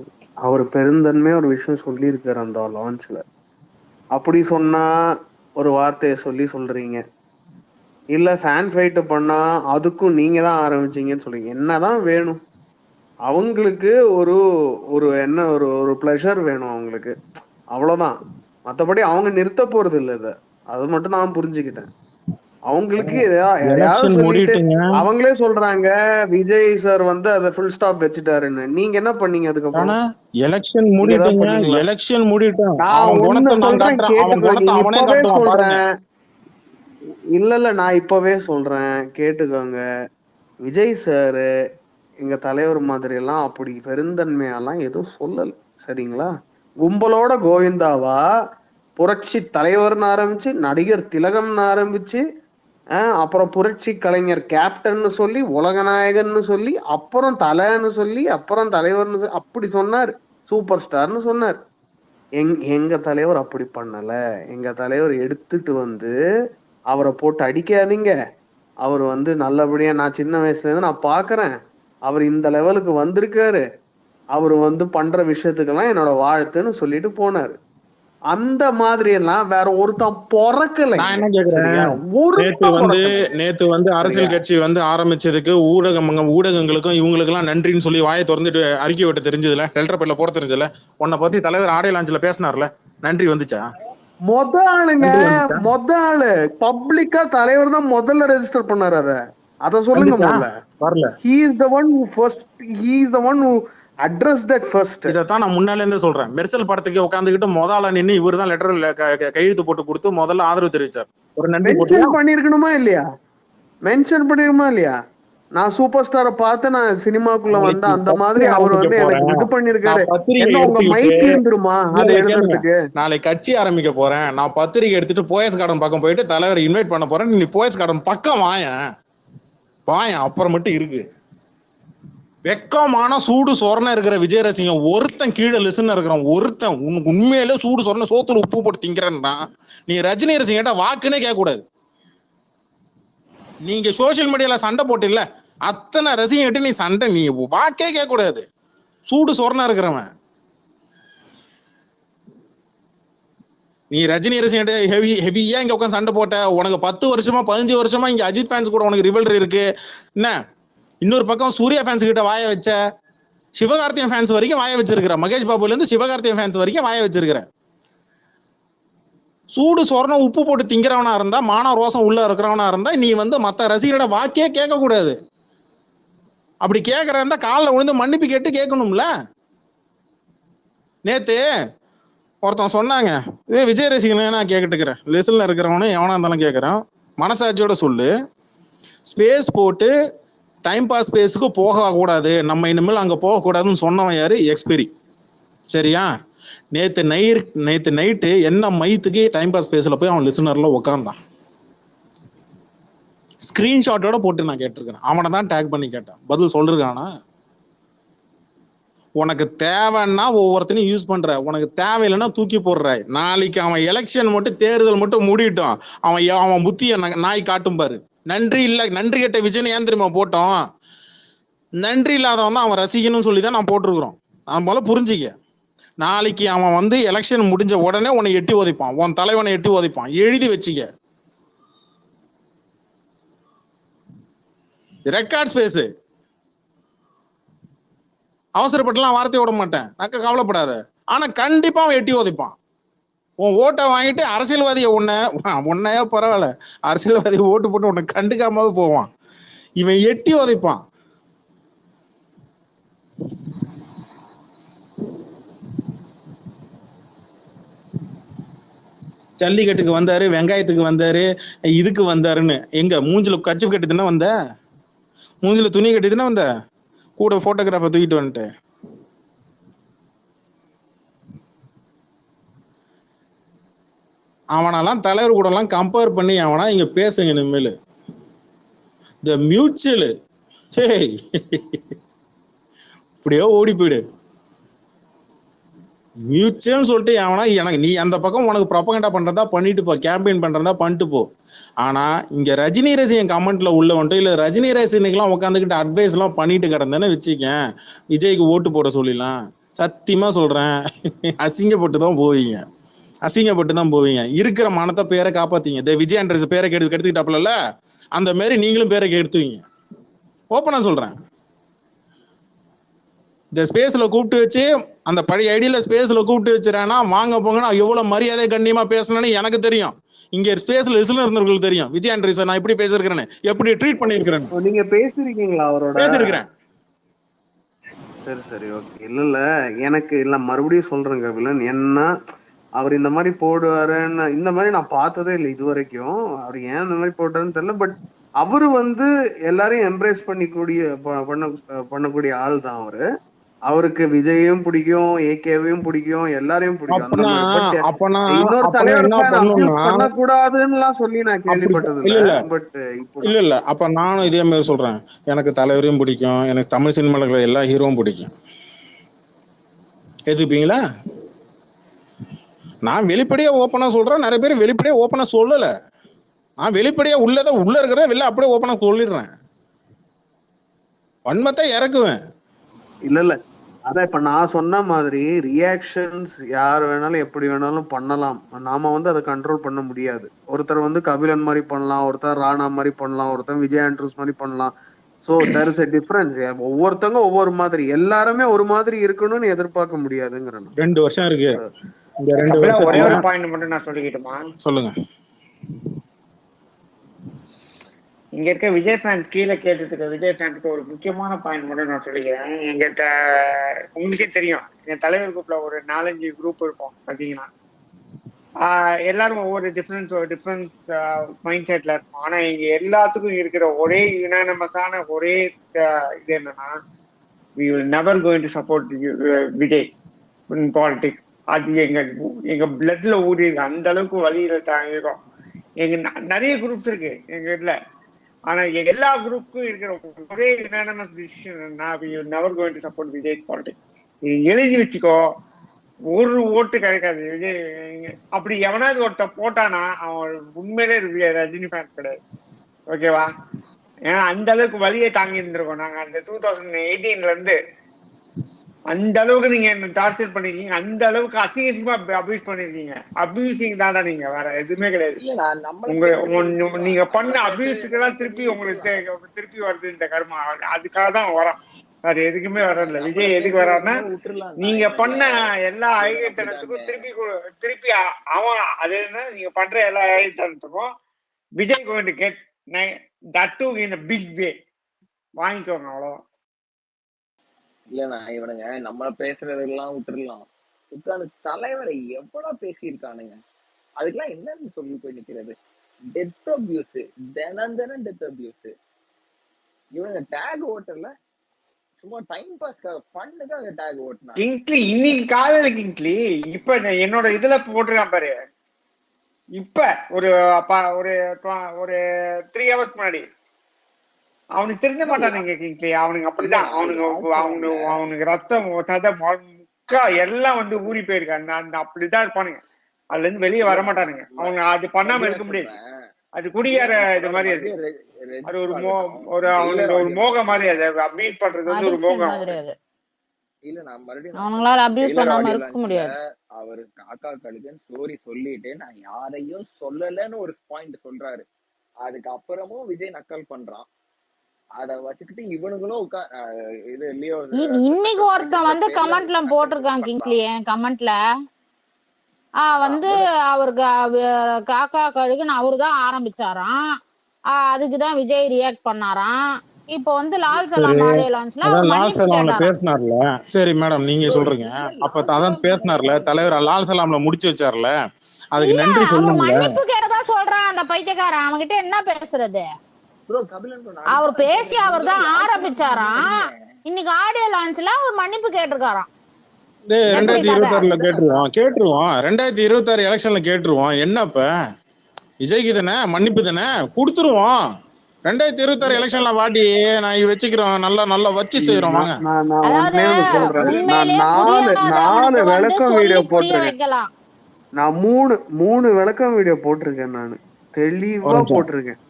Speaker 10: அவர் பெருந்தன்மையா ஒரு விஷயம் சொல்லியிருக்காரு அந்த லான்ச்ல. அப்படி சொன்னா ஒரு வார்த்தையை சொல்றீங்க, இல்ல ஃபேன் ஃபைட் பண்ணா அதுக்கும் நீங்க தான் ஆரம்பிச்சீங்கன்னு சொல்றீங்க. என்னதான் வேணும் அவங்களுக்கு? ஒரு ஒரு என்ன ஒரு ஒரு பிளஷர் வேணும் அவங்களுக்கு, அவ்வளவுதான். மற்றபடி அவங்க நிறுத்த போறது இல்லை. இதை அது மட்டும் நான் புரிஞ்சுக்கிட்டேன். அவங்களுக்கு எதையாவது
Speaker 1: எலெக்ஷன்
Speaker 10: சொல்லிட்டு
Speaker 1: முடிட்டுங்க.
Speaker 10: அவங்களே சொல்றாங்க விஜய் சார் வந்து அதை ஃபுல் ஸ்டாப் வச்சுட்டாருன்னு. நீங்க என்ன பண்ணீங்க அதுக்கப்புறம்?
Speaker 1: ஆனா எலெக்ஷன்
Speaker 10: நீங்க ஏதாவது
Speaker 1: முடிட்டுங்க,
Speaker 10: பண்ணீங்களா?
Speaker 1: எலெக்ஷன் முடிட்டும்.
Speaker 10: நான்
Speaker 1: அவன்
Speaker 10: ஒண்ணு
Speaker 1: குணத்தை நான்
Speaker 10: சொல்றேன்
Speaker 1: காட்டுறேன், அவன்
Speaker 10: கேட்டுக்கோ.
Speaker 1: குணத்தை
Speaker 10: நீ
Speaker 1: அவனே
Speaker 10: இப்பவே
Speaker 1: காட்டுவான் பாருங்க.
Speaker 10: சொல்றேன். இல்ல நான் இப்பவே சொல்றேன் கேட்டுக்கோங்க. விஜய் சார் எங்க தலைவர் மாதிரி எல்லாம் அப்படி பெருந்தன்மையெல்லாம் எதுவும் சொல்லல, சரிங்களா? கும்பலோட கோவிந்தாவா புரட்சி தலைவர்னு ஆரம்பிச்சு, நடிகர் திலகம்னு ஆரம்பிச்சு, அப்புறம் புரட்சி கலைஞர் கேப்டன்னு சொல்லி, உலகநாயகன்னு சொல்லி, அப்புறம் தலைன்னு சொல்லி, அப்புறம் தலைவர்னு அப்படி சொன்னார். சூப்பர் ஸ்டார்னு சொன்னார். எங்க தலைவர் அப்படி பண்ணல. எங்க தலைவர் எடுத்துட்டு வந்து அவரை போட்டு அடிக்காதீங்க, அவர் வந்து நல்லபடியா நான் சின்ன வயசுல இருந்து நான் பாக்குறேன், அவர் இந்த லெவலுக்கு வந்திருக்காரு, அவர் வந்து பண்ற விஷயத்துக்கெல்லாம் என்னோட வாழ்த்துன்னு சொல்லிட்டு போனாரு. அந்த மாதிரி எல்லாம் வேற ஒருத்தன் பொறக்கலை.
Speaker 1: நான் என்ன கேக்குறேன், நேத்து வந்து அரசியல் கட்சி வந்து ஆரம்பிச்சதுக்கு ஊடகங்களுக்கும் இவங்களுக்கெல்லாம் நன்றின்னு சொல்லி வாயை திறந்துட்டு அறிக்கை விட்டு தெரிஞ்சதுல, லெட்டர் போட தெரிஞ்சதுல, உன்னை பத்தி தலைவர் ஆடியோ லான்ச்ல பேசினார்ல, நன்றி வந்துச்சா?
Speaker 10: மொத ஆளு பப்ளிக்கா தலைவர் தான் முதல்ல ரெஜிஸ்டர் பண்ணாரு. அத சொல்லுங்க முதல்ல.
Speaker 1: வரல.
Speaker 10: He is the one who addressed that first.
Speaker 1: இதைத்தான் நான் முன்னால இருந்தே சொல்றேன். மெர்சல் படத்துக்கு உட்காந்துக்கிட்டு முதல்ல நின்று இவர் தான் லெட்டர் கையெழுத்து போட்டு கொடுத்து முதல்ல ஆதரவு தெரிவிச்சார். ஒரு நன்றி
Speaker 10: பண்ணிருக்கணுமா இல்லையா? நான் சூப்பர் ஸ்டாரை பார்த்து நான் சினிமாக்குள்ள வந்த அந்த மாதிரி அவர் வந்து எனக்கு இது பண்ணிருக்காரு. என்ன உங்க மைக் இருந்துருமா அதை எழுதுறதுக்கு?
Speaker 1: நாளை கட்சி ஆரம்பிக்க போறேன், நான் பத்திரிகை எடுத்துட்டு போயஸ் கார்டன் பக்கம் போயிட்டு தலைவரை இன்வைட் பண்ண போறேன், நீ போயஸ் கார்டன் பக்கம் வாயன் அப்புறம் மட்டும் இருக்கு. வெக்கமான சூடு சொரணை இருக்கிற விஜய் ரசிகன் ஒருத்தன் கீழே லிசன் இருக்கிறான், ஒருத்தன் உண்மையிலே சூடு சொரணை சோத்துல உப்பு போட்டு திங்கிறேன்னா நீ ரஜினி ரசிகன் வாக்குன்னே கேட்க கூடாது. நீங்க சோசியல் மீடியால சண்டை போட்டு இல்ல, அத்தனை ரசிகன்கிட்ட நீ சண்டை, நீ வாக்கே கேட்க கூடாது. சூடு சொரணை இருக்கிறவன் நீ ரஜினி ரசிகன்கிட்ட ஹெவியா இங்க உட்காந்து சண்டை போட்ட. உனக்கு 10 வருஷமா 15 வருஷமா இங்க அஜித் ஃபேன்ஸ் கூட உனக்கு ரிவல்ரி இருக்கு என்ன? இன்னொரு பக்கம் சூர்யா ஃபேன்ஸ் கிட்ட வாய வச்ச, சிவகார்த்திகேயன் ஃபேன்ஸ் வரைக்கும் வாய வச்சிருக்கிற, மகேஷ் பாபுல இருந்து சிவகார்த்திகேயன் ஃபேன்ஸ் வரைக்கும் வாய வச்சிருக்கிற. சூடு சொரணம் உப்பு போட்டு திங்கிறவனா இருந்தா, மான ரோசம் உள்ள இருக்கிறவனா இருந்தா நீ வந்து மத்த ரசிகரோட வாக்கே கேட்க கூடாது. அப்படி கேட்கற இருந்தா காலில் விழுந்து மன்னிப்பு கேட்டு கேட்கணும்ல. நேத்து ஒருத்தன் சொன்னாங்க, விஜய் ரசிகன் நான் கேட்டுக்கிறேன், லிஸ்ட்ல இருக்கிறவனும் எவனா இருந்தாலும் கேட்கறேன், மனசாட்சியோட சொல்லு, ஸ்பேஸ் போட்டு டைம் பாஸ் ஸ்பேஸுக்கு போகக்கூடாது, நம்ம இனிமேல் அங்கே போகக்கூடாதுன்னு சொன்னவன் யாரு? எக்ஸ்பெரி. சரியா? நேற்று நைட்டு என்ன மைத்துக்கு டைம் பாஸ் ஸ்பேஸில் போய் அவன் லிசனர்ல உட்காந்தான். ஸ்கிரீன்ஷாட்டோட போட்டு நான் கேட்டிருக்கிறேன். அவனை தான் டேக் பண்ணி கேட்டேன், பதில் சொல்லிருக்கானா? உனக்கு தேவைன்னா ஒவ்வொருத்தனையும் யூஸ் பண்ற, உனக்கு தேவையில்லைன்னா தூக்கி போடுற. நாளைக்கு அவன் எலெக்ஷன் மட்டும் தேர்தல் மட்டும் மூடிட்டோம், அவன் புத்திய நாய் காட்டும் பாரு. நன்றி இல்ல, நன்றி கேட்ட விஜய் ஏன் தெரியுமா போட்டோம்? நன்றி இல்லாதவன் தான் அவன் ரசிக்கணும்னு சொல்லி தான் நான் போட்டிருக்கிறோம். அவன் போல புரிஞ்சிக்க. நாளைக்கு அவன் வந்து எலெக்ஷன் முடிஞ்ச உடனே உன்னை எட்டி உதைப்பான், உன் தலைவனை எட்டி உதைப்பான், எழுதி வச்சுக்க. Record space. அவசரப்பட்டுலாம் வார்த்தையை விட மாட்டேன், நக்க கவலைப்படாத. ஆனா கண்டிப்பா அவன் எட்டி உதைப்பான். உன் ஓட்டை வாங்கிட்டு அரசியல்வாதியை உன்னையா பரவாயில்ல, அரசியல்வாதியை ஓட்டு போட்டு உன்னை கண்டுக்காம போவான். இவன் எட்டி உதைப்பான். ஜல்லிக்கட்டுக்கு வந்தாரு, வெங்காயத்துக்கு வந்தாரு, இதுக்கு வந்தாருன்னு எங்க மூஞ்சில கட்சி கட்டுதுன்னா வந்த, மூஞ்சில துணி கட்டிதுன்னா வந்த, கூட போட்டோகிராஃபர் தூக்கிட்டு வந்துட்டு. அவனெல்லாம் தலைவர் கூட எல்லாம் கம்பேர் பண்ணி அவனா இங்க பேசுங்க இனிமேல். த மியூச்சுவல் இப்படியோ ஓடி போயிடு. மியூச்சுவல்னு சொல்லிட்டு அவனா எனக்கு நீ அந்த பக்கம் உனக்கு ப்ரொபகண்டா பண்றதா பண்ணிட்டு போ, கேம்பெயின் பண்றதா பண்ணிட்டு போ. ஆனா இங்க ரஜினி ரசிகன் கமெண்ட்ல உள்ள வந்துட்டு இல்ல ரஜினி ரசிகனுக்கெல்லாம் உட்காந்துக்கிட்டு அட்வைஸ் எல்லாம் பண்ணிட்டு கிடந்தேன்னு வச்சுக்கேன், விஜய்க்கு ஓட்டு போட சொல்லிடலாம். சத்தியமா சொல்றேன், அசிங்கப்பட்டு தான் போவீங்க, அசிங்கப்பட்டு தான் போவீங்க. இருக்கிற மனத்தை பேரை காப்பாத்தீங்க. விஜய் அண்ட்ரஸ் பேரை கெடுத்துக்கிட்டாப்புல அந்த மாதிரி நீங்களும் பேரை கெடுத்துவீங்க. ஓப்பனா சொல்றேன். இந்த ஸ்பேஸ்ல கூப்பிட்டு வச்சு அந்த பழைய ஐடியில ஸ்பேஸ்ல கூப்பிட்டு வச்சுறேன்னா வாங்க போங்கன்னா எவ்வளவு மரியாதை கண்ணியமா பேசணும்னு எனக்கு தெரியும். இங்க ஸ்பேஸ்ல லிசனர் இருந்தவங்களுக்கு தெரியும் விஜய் ஆண்டனி சார் நான் எப்படி பேசிருக்கிறேன்னு, எப்படி ட்ரீட் பண்ணிருக்கிறேன்,
Speaker 10: நீங்க பேசிருக்கீங்களா அவரோட?
Speaker 1: பேசிருக்கிறேன்.
Speaker 10: சரி ஓகே. இல்ல எனக்கு இல்ல, மறுபடியும் சொல்றேன் கபிலன், என்ன அவர் இந்த மாதிரி போடுவாருன்னு இந்த மாதிரி நான் பார்த்ததே இல்லை இது வரைக்கும். அவர் ஏன் இந்த மாதிரி போட்டாருன்னு தெரியல. பட் அவரு எல்லாரையும் எம்ப்ரேஸ் பண்ணக்கூடிய ஆள் தான் அவரு. அவருக்கு விஜயும் பிடிக்கும், ஏகேவையும் பிடிக்கும், எல்லாரையும் பிடிக்கும் அந்த மாதிரி. பட் இன்னொரு தலைவர் பண்ணக்கூடாதுன்னு எல்லாம் சொல்லி நான் கேள்விப்பட்டது இல்ல. பட்
Speaker 1: இல்ல அப்ப நானும் இதே மாதிரி சொல்றேன். எனக்கு தலைவரையும் பிடிக்கும், எனக்கு தமிழ் சினிமால இருக்கிற எல்லா ஹீரோவும் பிடிக்கும். ஏத்துப்பீங்களா? நான் வெளிப்படையா ஓப்பனா சொல்றேன். நிறைய பேர் வெளிப்படையா ஓப்பனா சொல்லல. நான் வெளிப்படையா உள்ள இருக்கிறத வெளில அப்படியே ஓப்பனா சொல்லிடுறேன். வன்மத்தை இறக்குவேன்.
Speaker 10: இல்ல அதான் இப்ப நான் சொன்ன மாதிரி ரியாக்ஷன்ஸ் யார் வேணாலும் எப்படி வேணாலும் பண்ணலாம். நாம அதை கண்ட்ரோல் பண்ண முடியாது. ஒருத்தர் கபிலன் மாதிரி பண்ணலாம், ஒருத்தர் ராணா மாதிரி பண்ணலாம், ஒருத்தர் விஜய் ஆண்ட்ரூஸ் மாதிரி பண்ணலாம். So there is a difference. ஒவ்வொருத்தவங்க ஒவ்வொரு மாதிரி, எல்லாருமே ஒரு மாதிரி இருக்கணும்னு எதிர்பார்க்க முடியாதுங்கிறேன்.
Speaker 1: 2 வருஷம் இருக்கு.
Speaker 9: ஒரே ஒரு பாயிண்ட் மட்டும் நான் சொல்லிக்கிட்டுமா?
Speaker 1: சொல்லுங்க.
Speaker 9: இங்க இருக்க விஜய் ஃபேன்ஸ் கீழே கேட்டுட்டு இருக்க விஜய் ஃபேன்ஸுக்கு ஒரு முக்கியமான பாயிண்ட் மட்டும் நான் சொல்லிக்கிறேன். உங்களுக்கே தெரியும், எங்க தலைவர் குரூப்ல ஒரு 4-5 குரூப் இருக்கும் பாத்தீங்கன்னா. எல்லாரும் ஒவ்வொரு டிஃபரன்ஸ் மைண்ட் செட்ல இருக்கும். ஆனா இங்க எல்லாத்துக்கும் இருக்கிற ஒரே யுனானிமஸான ஒரே இது என்னன்னா, we will never going to support Vijay in politics. அது எங்க பிளட்ல ஊறி இருக்கு. அந்த அளவுக்கு வழியில தாங்கிடும். நிறைய குரூப்ஸ் இருக்கு எங்க இதுல. ஆனா எல்லா குரூப்புக்கும் இருக்கிற ஒரே unanimous decision, we will never going to support Vijay politics. எழுதி வச்சுக்கோ, ஒரு ஓட்டு கிடைக்காது விஜய். அப்படி எவனாவது ஒருத்த போட்டானா அவன் உண்மையிலே ரஜினி ஃபேன் கிடையாது. ஓகேவா? ஏன்னா அந்த அளவுக்கு வழியை தாங்கி இருந்திருக்கோம் நாங்க. அந்த 2018 இருந்து அந்த அளவுக்கு நீங்க என்ன டார்ச்சர் பண்ணிருக்கீங்க. அந்த அளவுக்கு அசிங்கமா அபியூஸ் பண்ணிருக்கீங்க. அபியூசிங் தானே நீங்க, வேற எதுவுமே கிடையாது. நீங்க பண்ண அபியூஸுக்கெல்லாம் திருப்பி வருது இந்த கர்மா. அதுக்காக தான் வரோம், அது எதுக்குமே வரல. விஜய் எதுக்கு வரான்னா, நீங்க பண்ண எல்லா ஐயத்தனத்துக்கும் திருப்பி அவன் அது நீங்க பண்ற எல்லா ஐயத்தனத்துக்கும் Vijay going to get that to in a big way. வாங்கிக்கோங்க, அவ்வளவுதான்.
Speaker 4: இல்லண்ணா, இவனுங்க நம்மள பேசுறதெல்லாம் விட்டுடலாம். உட்காந்து தலைவரை எவ்வளவு பேசியிருக்கானுங்க. அதுக்கெல்லாம் என்னன்னு சொல்லி போய் நிக்கிறது? டெத் அபியூஸ், தினம் டெத் அபியூஸ். இவனுங்க டேக் ஓட்டல, சும்மா டைம் பாஸ்க்காக ஃபன்னுக்காக டேக் ஓட்டுனா.
Speaker 9: கிங்ஸ்லி இன்னைக்கு காலையில கிங்ஸ்லி இப்ப என்னோட இதுல போட்டிருக்கான் பாரு. இப்ப ஒரு 3 hours முன்னாடி அவனுக்கு தெரிஞ்ச மாட்டானுங்க கிங்ஸ்லி. அவனுக்கு அப்படிதான். அவனுக்கு ரத்தம் முக்கா எல்லாம் ஊறி போயிருக்கு. அந்த அப்படிதான் இருப்பானுங்க. அதுல இருந்து வெளியே வர மாட்டானுங்க. அவங்க அது பண்ணாம இருக்க முடியாது. அது குடியார இது மாதிரி. அது ஒரு மோகம் மாதிரி. அது அபியூஸ் பண்றது ஒரு மோகம்.
Speaker 4: இல்ல நான் மறுபடியும் அவரு காக்கா கழுகுன்னு ஸ்டோரி சொல்லிட்டு நான் யாரையும் சொல்லலன்னு ஒரு பாயிண்ட் சொல்றாரு. அதுக்கப்புறமும் விஜய் நக்கல் பண்றான். அத வச்சுக்கிட்டு இவனுங்களும்
Speaker 2: இன்னைக்கு ஒருத்தன் கமெண்ட்ல போட்டிருக்கான் கிங்ஸ்லி, கமெண்ட்ல அவருக்கு காக்கா கழுகுன்னு அவருதான் ஆரம்பிச்சாராம். அதுக்குதான் விஜய் ரியாக்ட் பண்ணாராம். இப்போ லால் சலாம் ஆடியோ லான்ச்ல
Speaker 1: லால் சலாம்ல பேசினார்ல. சரி மேடம், நீங்க சொல்றீங்க. அப்ப அதான் பேசினார்ல தலைவர், லால் சலாம்ல முடிச்சு வச்சார்ல, அதுக்கு நன்றி சொல்லுங்க.
Speaker 2: மன்னிப்பு கேட்டதா சொல்றான் அந்த பைத்தியக்காரன். அவன்கிட்ட என்ன பேசுறது? அவர் பேசி அவர் தான் ஆரம்பிச்சாராம். இன்னைக்கு ஆடியோ லான்ச்ல அவர் மன்னிப்பு கேட்டிருக்காராம்.
Speaker 1: 2026 கேட்டுருவோம். 2026 எலெக்ஷன்ல கேட்டுருவோம். என்னப்ப விஜய்க்கு தானே மன்னிப்பு தானே கொடுத்துருவோம். 2026 எலெக்ஷன்ல வாட்டி நான் வச்சுக்கிறோம். நல்லா வச்சு செய்யறோம். வாங்க.
Speaker 10: நாலு விளக்கம் வீடியோ போட்டிருக்கேன். நான் மூணு விளக்கம் வீடியோ போட்டிருக்கேன். நான் தெளிவா போட்டிருக்கேன்.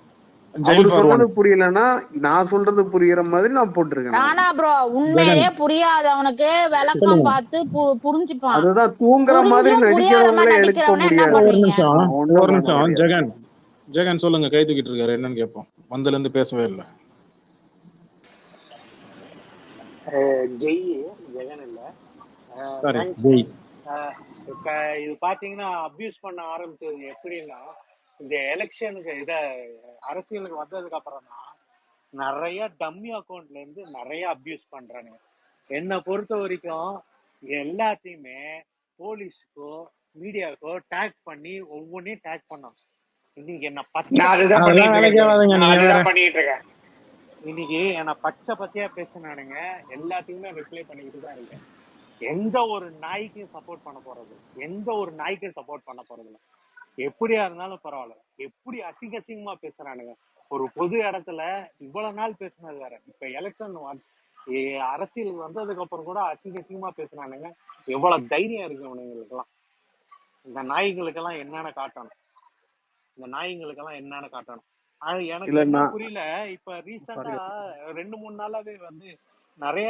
Speaker 10: சொல்றது புரியலன்னா நான் சொல்றது புரியுற மாதிரி நான் போட்டிருக்கேன்.
Speaker 2: ஆனா ப்ரோ உண்மையிலே புரியாதவனுக்கு விளக்கம் பார்த்து புரிஞ்சுப்பான்.
Speaker 10: அதுதான் தூங்குற மாதிரி நடிக்கிறவங்கள எடுக்க முடியாது.
Speaker 1: ஒரு நிமிஷம் ஜெகன் சொல்லுங்க. கை தூக்கிட்டு இருக்காரு, என்னன்னு கேட்போம். வந்ததுல இருந்து பேசவே இல்லை.
Speaker 11: ஜெகன் இல்ல.
Speaker 1: சாரி ஜெய்.
Speaker 11: இப்ப இது பாத்தீங்கன்னா அபியூஸ் பண்ண ஆரம்பிச்சது எப்படின்னா, இந்த எலெக்ஷனுக்கு அரசியலுக்கு வந்ததுக்கு அப்புறம் தான் நிறைய டம்மி அக்கௌண்ட்ல இருந்து நிறைய அபியூஸ் பண்றாங்க. என்னை பொறுத்த வரைக்கும் எல்லாத்தையுமே போலீஸ்க்கோ மீடியாவுக்கோ டேக் பண்ணி ஒவ்வொன்றையும் டேக் பண்ணோம். இன்னைக்கு என்ன பச்சை
Speaker 9: நான் அதுதான்
Speaker 1: அதெல்லாம்
Speaker 9: பண்ணிட்டு
Speaker 1: வேலைக்கே
Speaker 9: இருக்கேன்.
Speaker 1: ஆகாதுங்க.
Speaker 9: நான்
Speaker 1: நீங்க வேற
Speaker 9: அதுதான் பண்ணிட்டு இருக்கேன்.
Speaker 11: இன்னைக்கு என்ன பச்சையா பேசினானுங்க, எல்லாத்தையுமே ரிப்ளை பண்ணிக்கிட்டு தான் இருக்கேன். எந்த ஒரு நாய்க்கும் சப்போர்ட் பண்ண போறது இல்லை. எப்படியா இருந்தாலும் பரவாயில்ல. எப்படி அசிங்கமா பேசுறானுங்க. ஒரு பொது இடத்துல இவ்வளவு நாள் பேசுனது வேற, இப்ப எலெக்ஷன் அரசியல் வந்ததுக்கு அப்புறம் கூட அசிங்கமா பேசுறானுங்க. எவ்வளவு தைரியம் இருக்கு இவனுங்களுக்கெல்லாம். இந்த நாய்களுக்கெல்லாம் என்னென்ன காட்டணும். அது எனக்கு
Speaker 10: இல்ல
Speaker 11: என்ன
Speaker 10: நான்
Speaker 11: புரியல. இப்ப ரீசெண்டா
Speaker 10: பாருங்க
Speaker 11: 2-3 நாளாவே நிறைய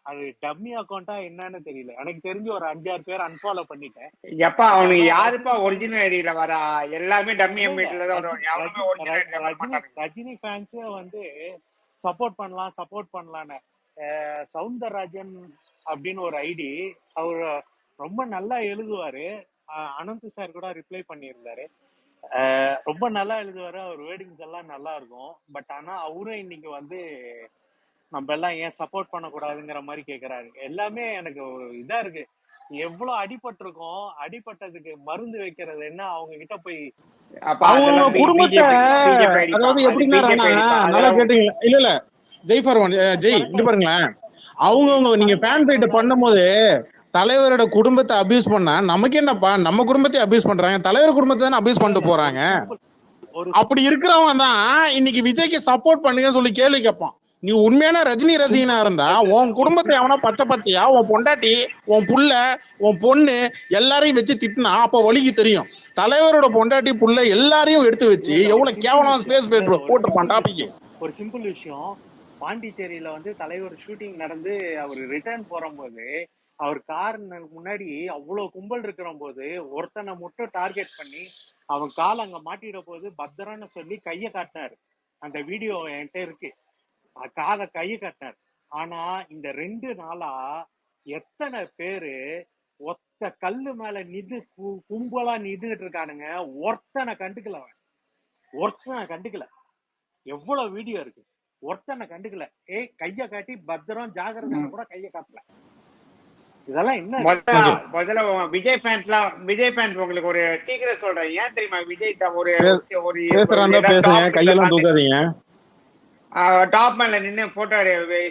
Speaker 11: அது டம்மி அக்கௌண்டா என்னன்னு தெரியல. எனக்கு தெரிஞ்சு ஒரு 5-6 பேர் அன்ஃபாலோ பண்ணிட்டேன்.
Speaker 9: எப்பா
Speaker 11: பட்
Speaker 9: அவனுக்கு
Speaker 11: ஆனா
Speaker 9: யாருப்பா
Speaker 11: ரஜினி ஃபேன்ஸ்
Speaker 9: ஒரிஜினல் ஐடியில வரா? எல்லாமே டம்மி
Speaker 11: இல்ல
Speaker 9: எம்ஐடில தான் வருவாங்க. எவனுமே ஒரிஜினல் ஐடியில வர மாட்டானுங்க.
Speaker 11: ரஜினி ஃபேன்ஸே சப்போர்ட் பண்ணலான்னு சவுந்தரராஜன் அப்படின்னு ஒரு ஐடி, அவர் ரொம்ப நல்லா எழுதுவாரு. அனந்த் சார் கூட ரிப்ளை பண்ணியிருந்தாரு. ரொம்ப நல்லா எழுதுவாரு. அவர் வேர்டிங்ஸ் எல்லாம் நல்லா இருக்கும். பட் ஆனா அவரும் இன்னைக்கு நம்ம எல்லாம் ஏன் சப்போர்ட் பண்ணக்கூடாதுங்கிற மாதிரி கேக்குறாரு. எல்லாமே எனக்கு ஒரு இதா இருக்கு. எவ்வளவு அடிபட்டிருக்கோம், அடிபட்டதுக்கு மருந்து வைக்கிறது என்ன? அவங்க கிட்ட போய்
Speaker 9: அப்பா
Speaker 1: அவங்க
Speaker 9: அதெல்லாம்
Speaker 1: குடும்பத்தை
Speaker 9: பிஜேபி ஐடிப்பா.
Speaker 1: அதாவது
Speaker 9: அது
Speaker 1: எப்படின்னா
Speaker 9: பிஜேபி
Speaker 1: ராணா,
Speaker 9: ஐடிப்பா.
Speaker 1: நல்லா
Speaker 9: அதெல்லாம்
Speaker 1: கேட்டீங்களா? இல்ல ஜெய் ஃபார் ஒன் ஜெய் இங்க பாருங்களேன். அவங்கவுங்க நீங்க ஃபேன் ஃபைட் பண்ணும்போது தலைவரோட குடும்பத்தை அபியூஸ் பண்ணா நமக்கு என்னப்பா? நம்ம குடும்பத்தை அபியூஸ் பண்றாங்க, தலைவர் குடும்பத்தை தானே அபியூஸ் பண்ணிட்டு போறாங்க. அப்படி இருக்கிறவங்க தான் இன்னைக்கு விஜய்க்கு சப்போர்ட் பண்ணுங்க சொல்லி கேள்வி கேட்பான். நீ உண்மையான ரஜினி ரசிகனா இருந்தா உன் குடும்பத்தை எவனா பச்சையா உன் பொண்டாட்டி, உன் புள்ள, உன் பொண்ணு எல்லாரையும் வச்சு திட்டினா அப்ப வலிக்கு தெரியும். தலைவரோட பொண்டாட்டி புள்ள எல்லாரையும் எடுத்து வச்சு எவ்வளவு கேவலம் ஸ்பேஸ் போட்டிருப்பான் டாபிக்.
Speaker 11: ஒரு சிம்பிள் விஷயம். பாண்டிச்சேரியில தலைவர் ஷூட்டிங் நடந்து அவர் ரிட்டர்ன் போகும்போது அவர் கார் முன்னாடி அவ்வளவு கும்பல் இருக்கிற போது ஒருத்தனை மட்டும் டார்கெட் பண்ணி அவன் கால் அங்க மாட்டிட போது பத்திரன்னு சொல்லி கையை காட்டினாரு. அந்த வீடியோ என்கிட்ட இருக்கு. கையை காட்டினார். ஆனா இந்த 2 நாளா எத்தனை பேரு ஒத்த கல்லு மேல கும்பலா நின்றுட்டு இருக்கானுங்க. ஒருத்தனை கண்டுக்கல. எவ்வளவு வீடியோ இருக்கு. ஒருத்தனை கண்டுக்கல. கைய காட்டி பத்திரம் ஜாகிரதை கூட கைய காட்டல. இதெல்லாம் என்ன?
Speaker 9: முதல்ல விஜய் ஃபேன்ஸ் உங்களுக்கு ஒரு சீக்கிரம் சொல்றேன். ஏன் தெரியுமா? விஜய்
Speaker 1: பேசுறேன் கையெல்லாம் தூக்காதீங்க.
Speaker 9: டாப் மேல நின்னு போட்டோ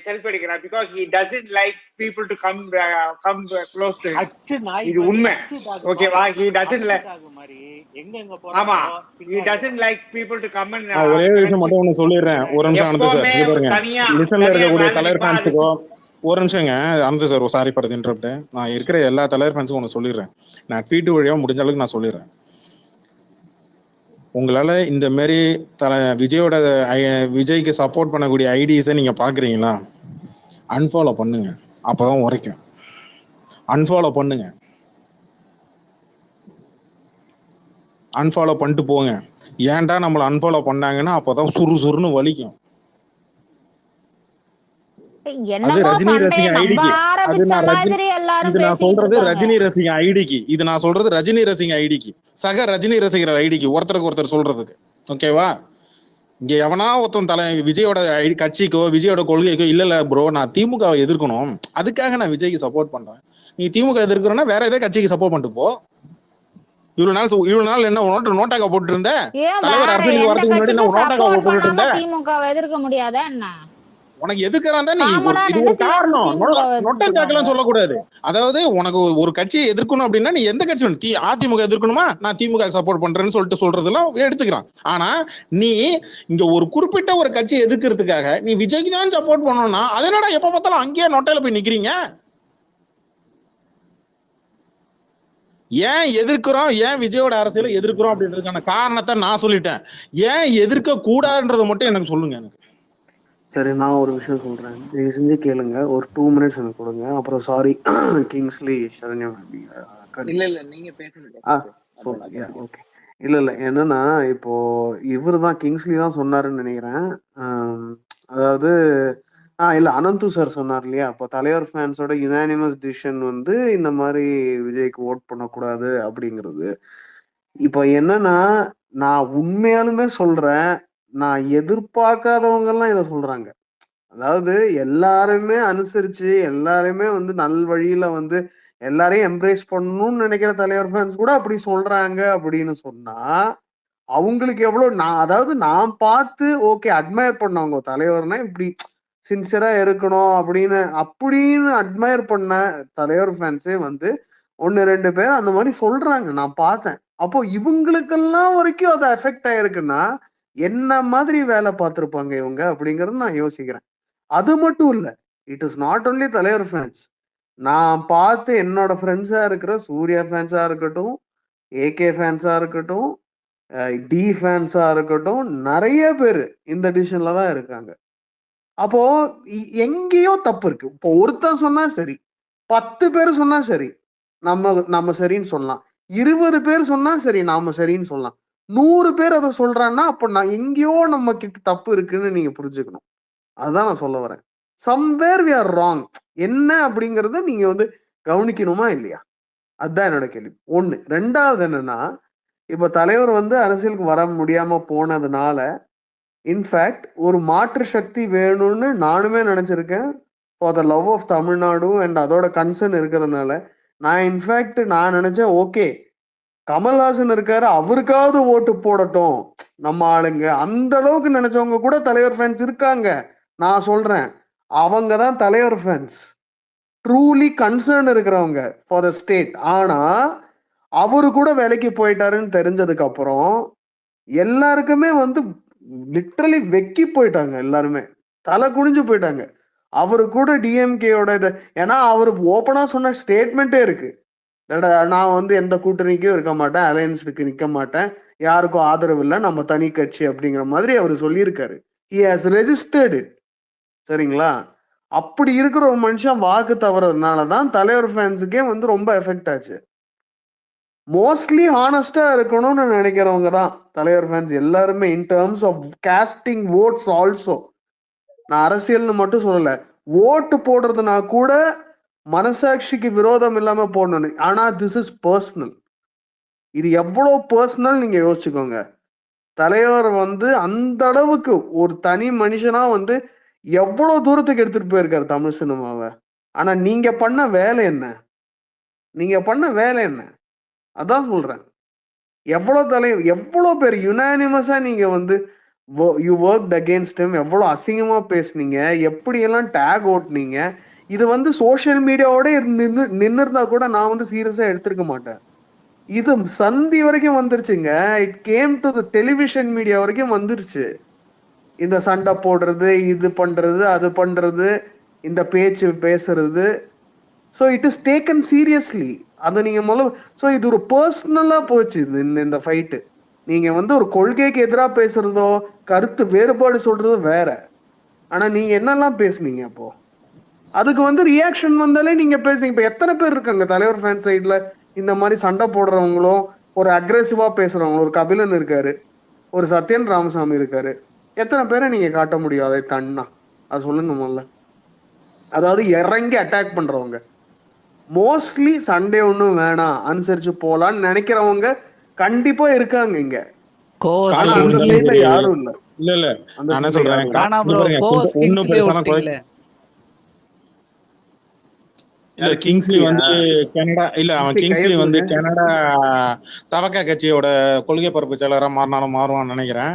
Speaker 9: செல்ஃபி எடுக்கிறார். Because he doesn't like people to come close to him. இது உண்மை. ஓகேவா? he doesn't like ஆமா he doesn't like people to come and
Speaker 1: ஒரே விஷயம் மட்டும் ஒன்னு சொல்லிடுறேன். ஒரு நிமிஷம் ஆனந்த் சார், இங்க பாருங்க. லிசன்ல இருக்கக்கூடிய தலைவர் ஃபேன்ஸுக்கோ ஒரு நிமிஷங்க Anand sir, sorry for the interrupt. நான் இருக்கிற எல்லா தலைவர் ஃபேன்ஸுக்கும் ஒன்று சொல்லிடுறேன். நான் ட்வீட் வழியா முடிஞ்ச அளவுக்கு நான் சொல்லிடுறேன். உங்களால இந்த மாதிரி விஜய்க்கு சப்போர்ட் பண்ணக்கூடிய ஐடிஸை நீங்க பாக்குறீங்களா? அன்ஃபாலோ பண்ணுங்க, அப்பதான் உரைக்கும். அன்ஃபாலோ பண்ணுங்க, அன்ஃபாலோ பண்ணிட்டு போங்க. ஏன்டா நம்மள அன்ஃபாலோ பண்ணாங்கன்னா அப்பதான் சுறுசுறுன்னு வலிக்கும். அது ரஜினி ரசிக ஐடிக்கு. அது நான் சொல்றது ரஜினி ரசிக ஐடிக்கு. இது நான் சொல்றது ரஜினி ரசிக ஐடிக்கு, சக ரஜினி ரசிகர் ஐடிக்கு, ஒருத்தருக்கு ஒருத்தர் சொல்றதுக்கு. ஓகேவா? இங்க எவனா ஒருத்தன் விஜயோட கட்சிக்கோ விஜயோட கொள்கைக்கோ இல்ல ப்ரோ நான் திமுகவை எதிர்க்கணும், அதுக்காக நான் விஜய்க்கு சப்போர்ட் பண்றேன். நீ திமுக எதிர்க்கிறோன்னா வேற ஏதாவது கட்சிக்கு சப்போர்ட் பண்ணிட்டு போ. இவ்வளவு நாள் என்ன நோட்டாக்கா போட்டு இருந்த? தலைவர் அரசியலுக்கு வரதுக்கு முன்னாடி நோட்டாக்கா போட்டு இருந்த?
Speaker 2: திமுகவை எதிர்க்க முடியாதா என்ன?
Speaker 1: உனக்கு எதுக்குறான் தான் நீ இது ஒரு காரணம். நொட்டஞ்சாக்கெல்லாம் சொல்லக்கூடாது. அதாவது உனக்கு ஒரு கட்சியை எதிர்க்கணும் அப்படின்னா நீ எந்த கட்சி அதிமுக எதிர்க்கணுமா? நான் திமுக சப்போர்ட் பண்றேன்னு சொல்றதெல்லாம் எடுத்துக்கிறான். ஆனா நீ இங்க ஒரு குறிப்பிட்ட ஒரு கட்சியை எதிர்க்கிறதுக்காக நீ விஜய்க்கு தான் சப்போர்ட் பண்ணணும்னா அதனோட எப்ப பார்த்தாலும் அங்கேயே நொட்டையில போய் நிக்கிறீங்க. ஏன் எதிர்க்கிறோம், ஏன் விஜயோட அரசியலை எதிர்க்கிறோம் அப்படின்றதுக்கான காரணத்தை நான் சொல்லிட்டேன். ஏன் எதிர்க்க கூடாதுன்றதை மட்டும் எனக்கு சொல்லுங்க. எனக்கு
Speaker 10: சரி, நான் ஒரு விஷயம் சொல்றேன், நீங்க செஞ்சு கேளுங்க. ஒரு 2 minutes எனக்கு கொடுங்க. அப்புறம் சாரி கிங்ஸ்லி சரண்யா.
Speaker 4: இல்ல நீங்க பேசுங்க.
Speaker 10: ஓகே. இல்ல என்னன்னா இப்போ இவரு தான் கிங்ஸ்லி தான் சொன்னாருன்னு நினைக்கிறேன். அதாவது இல்ல அனந்து சார் சொன்னார் இல்லையா, அப்போ தலைவர் ஃபேன்ஸோட யுனானிமஸ் டிசிஷன் இந்த மாதிரி விஜய்க்கு ஓட் பண்ணக்கூடாது அப்படிங்கிறது. இப்போ என்னன்னா, நான் உண்மையாலுமே சொல்றேன். நான் எதிர்பார்க்காதவங்க எல்லாம் இத சொல்றாங்க. அதாவது எல்லாருமே அனுசரிச்சு, எல்லாருமே வந்து நல்வழியில வந்து எல்லாரையும் எம்ப்ரேஸ் பண்ணணும்னு நினைக்கிற தலைவர் ஃபேன்ஸ் கூட அப்படி சொல்றாங்க அப்படின்னு சொன்னா, அவங்களுக்கு எவ்வளவு அதாவது நான் பார்த்து ஓகே அட்மையர் பண்ணவங்க தலைவர்னா இப்படி சின்சியரா இருக்கணும் அப்படின்னு அட்மையர் பண்ண தலைவர் ஃபேன்ஸே வந்து 1-2 பேர் அந்த மாதிரி சொல்றாங்க. நான் பார்த்தேன். அப்போ இவங்களுக்கெல்லாம் வரைக்கும் அது எஃபெக்ட் ஆயிருக்குன்னா என்ன மாதிரி வேலை பார்த்திருப்பாங்க இவங்க அப்படிங்கறது நான் யோசிக்கிறேன். அது மட்டும் இல்ல, இட் இஸ் நாட் ஒன்லி தலைவர் ஃபேன்ஸ். நான் பார்த்து என்னோட ஃப்ரெண்ட்ஸா இருக்கிற சூர்யா ஃபேன்ஸா இருக்கட்டும், ஏகே ஃபேன்ஸா இருக்கட்டும், டி ஃபேன்ஸா இருக்கட்டும், நிறைய பேர் இந்த டிசிஷன்ல தான் இருக்காங்க. அப்போ எங்கேயோ தப்பு இருக்கு. இப்போ ஒருத்தன் சொன்னா சரி, 10 பேர் சொன்னா சரி, நம்ம சரின்னு சொல்லலாம். 20 பேர் சொன்னா சரி, நாம சரின்னு சொல்லலாம். 100 பேர் அதை சொல்றான்னா அப்ப நான் எங்கேயோ நம்ம கிட்ட தப்பு இருக்குன்னு நீங்க புரிஞ்சுக்கணும். அதுதான் நான் சொல்ல வரேன். சம்வேர் வி ஆர் ராங் என்ன அப்படிங்கறத நீங்க வந்து கவனிக்கணுமா இல்லையா? அதுதான் என்னோட கேள்வி. 1. 2வது என்னன்னா, இப்ப தலைவர் வந்து அரசியலுக்கு வர முடியாம போனதுனால இன்ஃபேக்ட் ஒரு மாற்று சக்தி வேணும்னு நானுமே நினைச்சிருக்கேன். For the love of Tamil Nadu and அதோட கன்சர்ன் இருக்கிறதுனால நான் நினைச்சேன் ஓகே கமல்ஹாசன் இருக்காரு, அவருக்காவது ஓட்டு போடட்டும் நம்ம ஆளுங்க. அந்த அளவுக்கு நினைச்சவங்க கூட தலைவர் ஃபேன்ஸ் இருக்காங்க. நான் சொல்றேன், அவங்க தான் தலைவர் ஃபேன்ஸ், ட்ரூலி கன்சர்ன் இருக்கிறவங்க ஃபார் த ஸ்டேட். ஆனா அவரு கூட வேலைக்கு போயிட்டாருன்னு தெரிஞ்சதுக்கு அப்புறம் எல்லாருக்குமே வந்து லிட்டரலி வெக்கி போயிட்டாங்க. எல்லாருமே தலை குனிஞ்சு போயிட்டாங்க. அவரு கூட டிஎம்கேயோட இது, ஏன்னா அவரு ஓப்பனா சொன்ன ஸ்டேட்மெண்ட்டே இருக்கு, நான் வந்து எந்த கூட்டணிக்கும் இருக்க மாட்டேன், அலையன்ஸுக்கு நிக்க மாட்டேன், யாருக்கும் ஆதரவு இல்லை, நம்ம தனி கட்சி அப்படிங்கிற மாதிரி அவர் சொல்லியிருக்காரு. He has registered it. சரிங்களா? அப்படி இருக்கிற ஒரு மனுஷன் வாக்கு தவறதுனாலதான் தலைவர் ஃபேன்ஸுக்கே வந்து ரொம்ப எஃபெக்ட் ஆச்சு. மோஸ்ட்லி ஹானஸ்டா இருக்கணும்னு நினைக்கிறவங்க தான் தலைவர் ஃபேன்ஸ் எல்லாருமே, in terms of casting votes also. நான் அரசியல்னு மட்டும் சொல்லல, ஓட்டு போடுறதுனா கூட மனசாட்சிக்கு விரோதம் இல்லாம போடணும். ஆனா திஸ் இஸ் பர்சனல். இது எவ்வளவு பர்சனல் நீங்க யோசிச்சுக்கோங்க. தலைவர் வந்து அந்த அளவுக்கு ஒரு தனி மனுஷனா வந்து எவ்வளவு தூரத்துக்கு எடுத்துட்டு போயிருக்காரு தமிழ் சினிமாவை. ஆனா நீங்க பண்ண வேலை என்ன? அதான் சொல்றேன். எவ்வளவு பேர் யுனானிமஸா நீங்க வந்து யூ ஒர்க்ட் அகேன்ஸ்ட் ஹிம், எவ்வளவு அசிங்கமா பேசுனீங்க, எப்படி எல்லாம் டேக் ஓட்டுனீங்க. இது வந்து சோசியல் மீடியாவோட நின்று இருந்தா கூட நான் வந்து சீரியஸா எடுத்திருக்க மாட்டேன். இது சந்தி வரைக்கும் வந்துருச்சுங்க. It came to the television media வரைக்கும் வந்துருச்சு. இந்த சண்டை போடுறது, இது பண்றது, அது பண்றது, இந்த பேச்சு பேசுறது. So it is taken seriously. அதை நீங்க ஸோ இது ஒரு பர்சனலா போச்சு இந்த ஃபைட்டு. நீங்க வந்து ஒரு கொள்கைக்கு எதிராக பேசுறதோ கருத்து வேறுபாடு சொல்றதோ வேற. ஆனா நீங்க என்னெல்லாம் பேசுனீங்க அப்போ? அதுக்கு வந்து ரியாக்ஷன் வந்தாலே நீங்க பேசுறீங்க. இப்ப எத்தனை பேர் இருக்காங்க தலைவர் ஃபேன் சைட்ல இந்த மாதிரி சண்டை போடுறவங்களும் ஒரு அக்ரெசிவா பேசுறவங்களும்? ஒரு கபிலன் இருக்காரு, ஒரு சத்யன் ராமசாமி இருக்காரு. எத்தனை பேரை நீங்க காட்ட முடியும் அதை தண்ணா? அது சொல்லுங்க முதல்ல. அதாவது இறங்கி அட்டாக் பண்றவங்க மோஸ்ட்லி சண்டே ஒண்ணும் வேணாம், அனுசரிச்சு போலான்னு நினைக்கிறவங்க கண்டிப்பா இருக்காங்க இங்க. ஆனா அந்த சைட்ல யாரும் இல்ல.
Speaker 1: இல்ல நான் என்ன சொல்றேன், இல்ல கிங்ஸ்லி வந்து கனடா இல்ல அவன் கிங்ஸ்லி வந்து கனடா தவக்கா கட்சியோட கொள்கை பரப்பு செயலரா மாறினாலும் மாறுவான்னு நினைக்கிறேன்.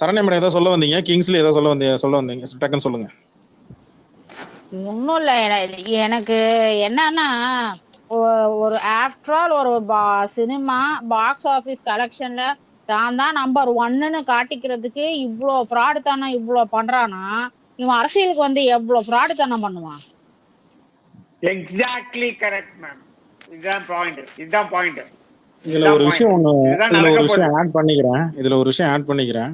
Speaker 1: சரண்யம் ஏதோ சொல்ல வந்தீங்க, கிங்ஸ்லி ஏதோ சொல்ல வந்தீங்க டக்குன்னு சொல்லுங்க.
Speaker 2: ஒன்றும் இல்லை, எனக்கு என்னன்னா ஒரு ஆஃப்டர் ஆல் ஒரு சினிமா பாக்ஸ் ஆஃபீஸ் கலெக்ஷன்ல தான் நம்பர் 1ன்னு காட்டிக்கிறதுக்கு இவ்வளோ ஃப்ராடு தானே இவ்வளோ பண்றானா, இவன் அரசியலுக்கு வந்து எவ்வளவு ஃப்ராடு தானே பண்ணுவான்?
Speaker 9: Exactly correct ma'am. இதுதான் பாயிண்ட்.
Speaker 1: இதுல ஒரு விஷயம் ஆட் பண்ணிக்கிறேன்.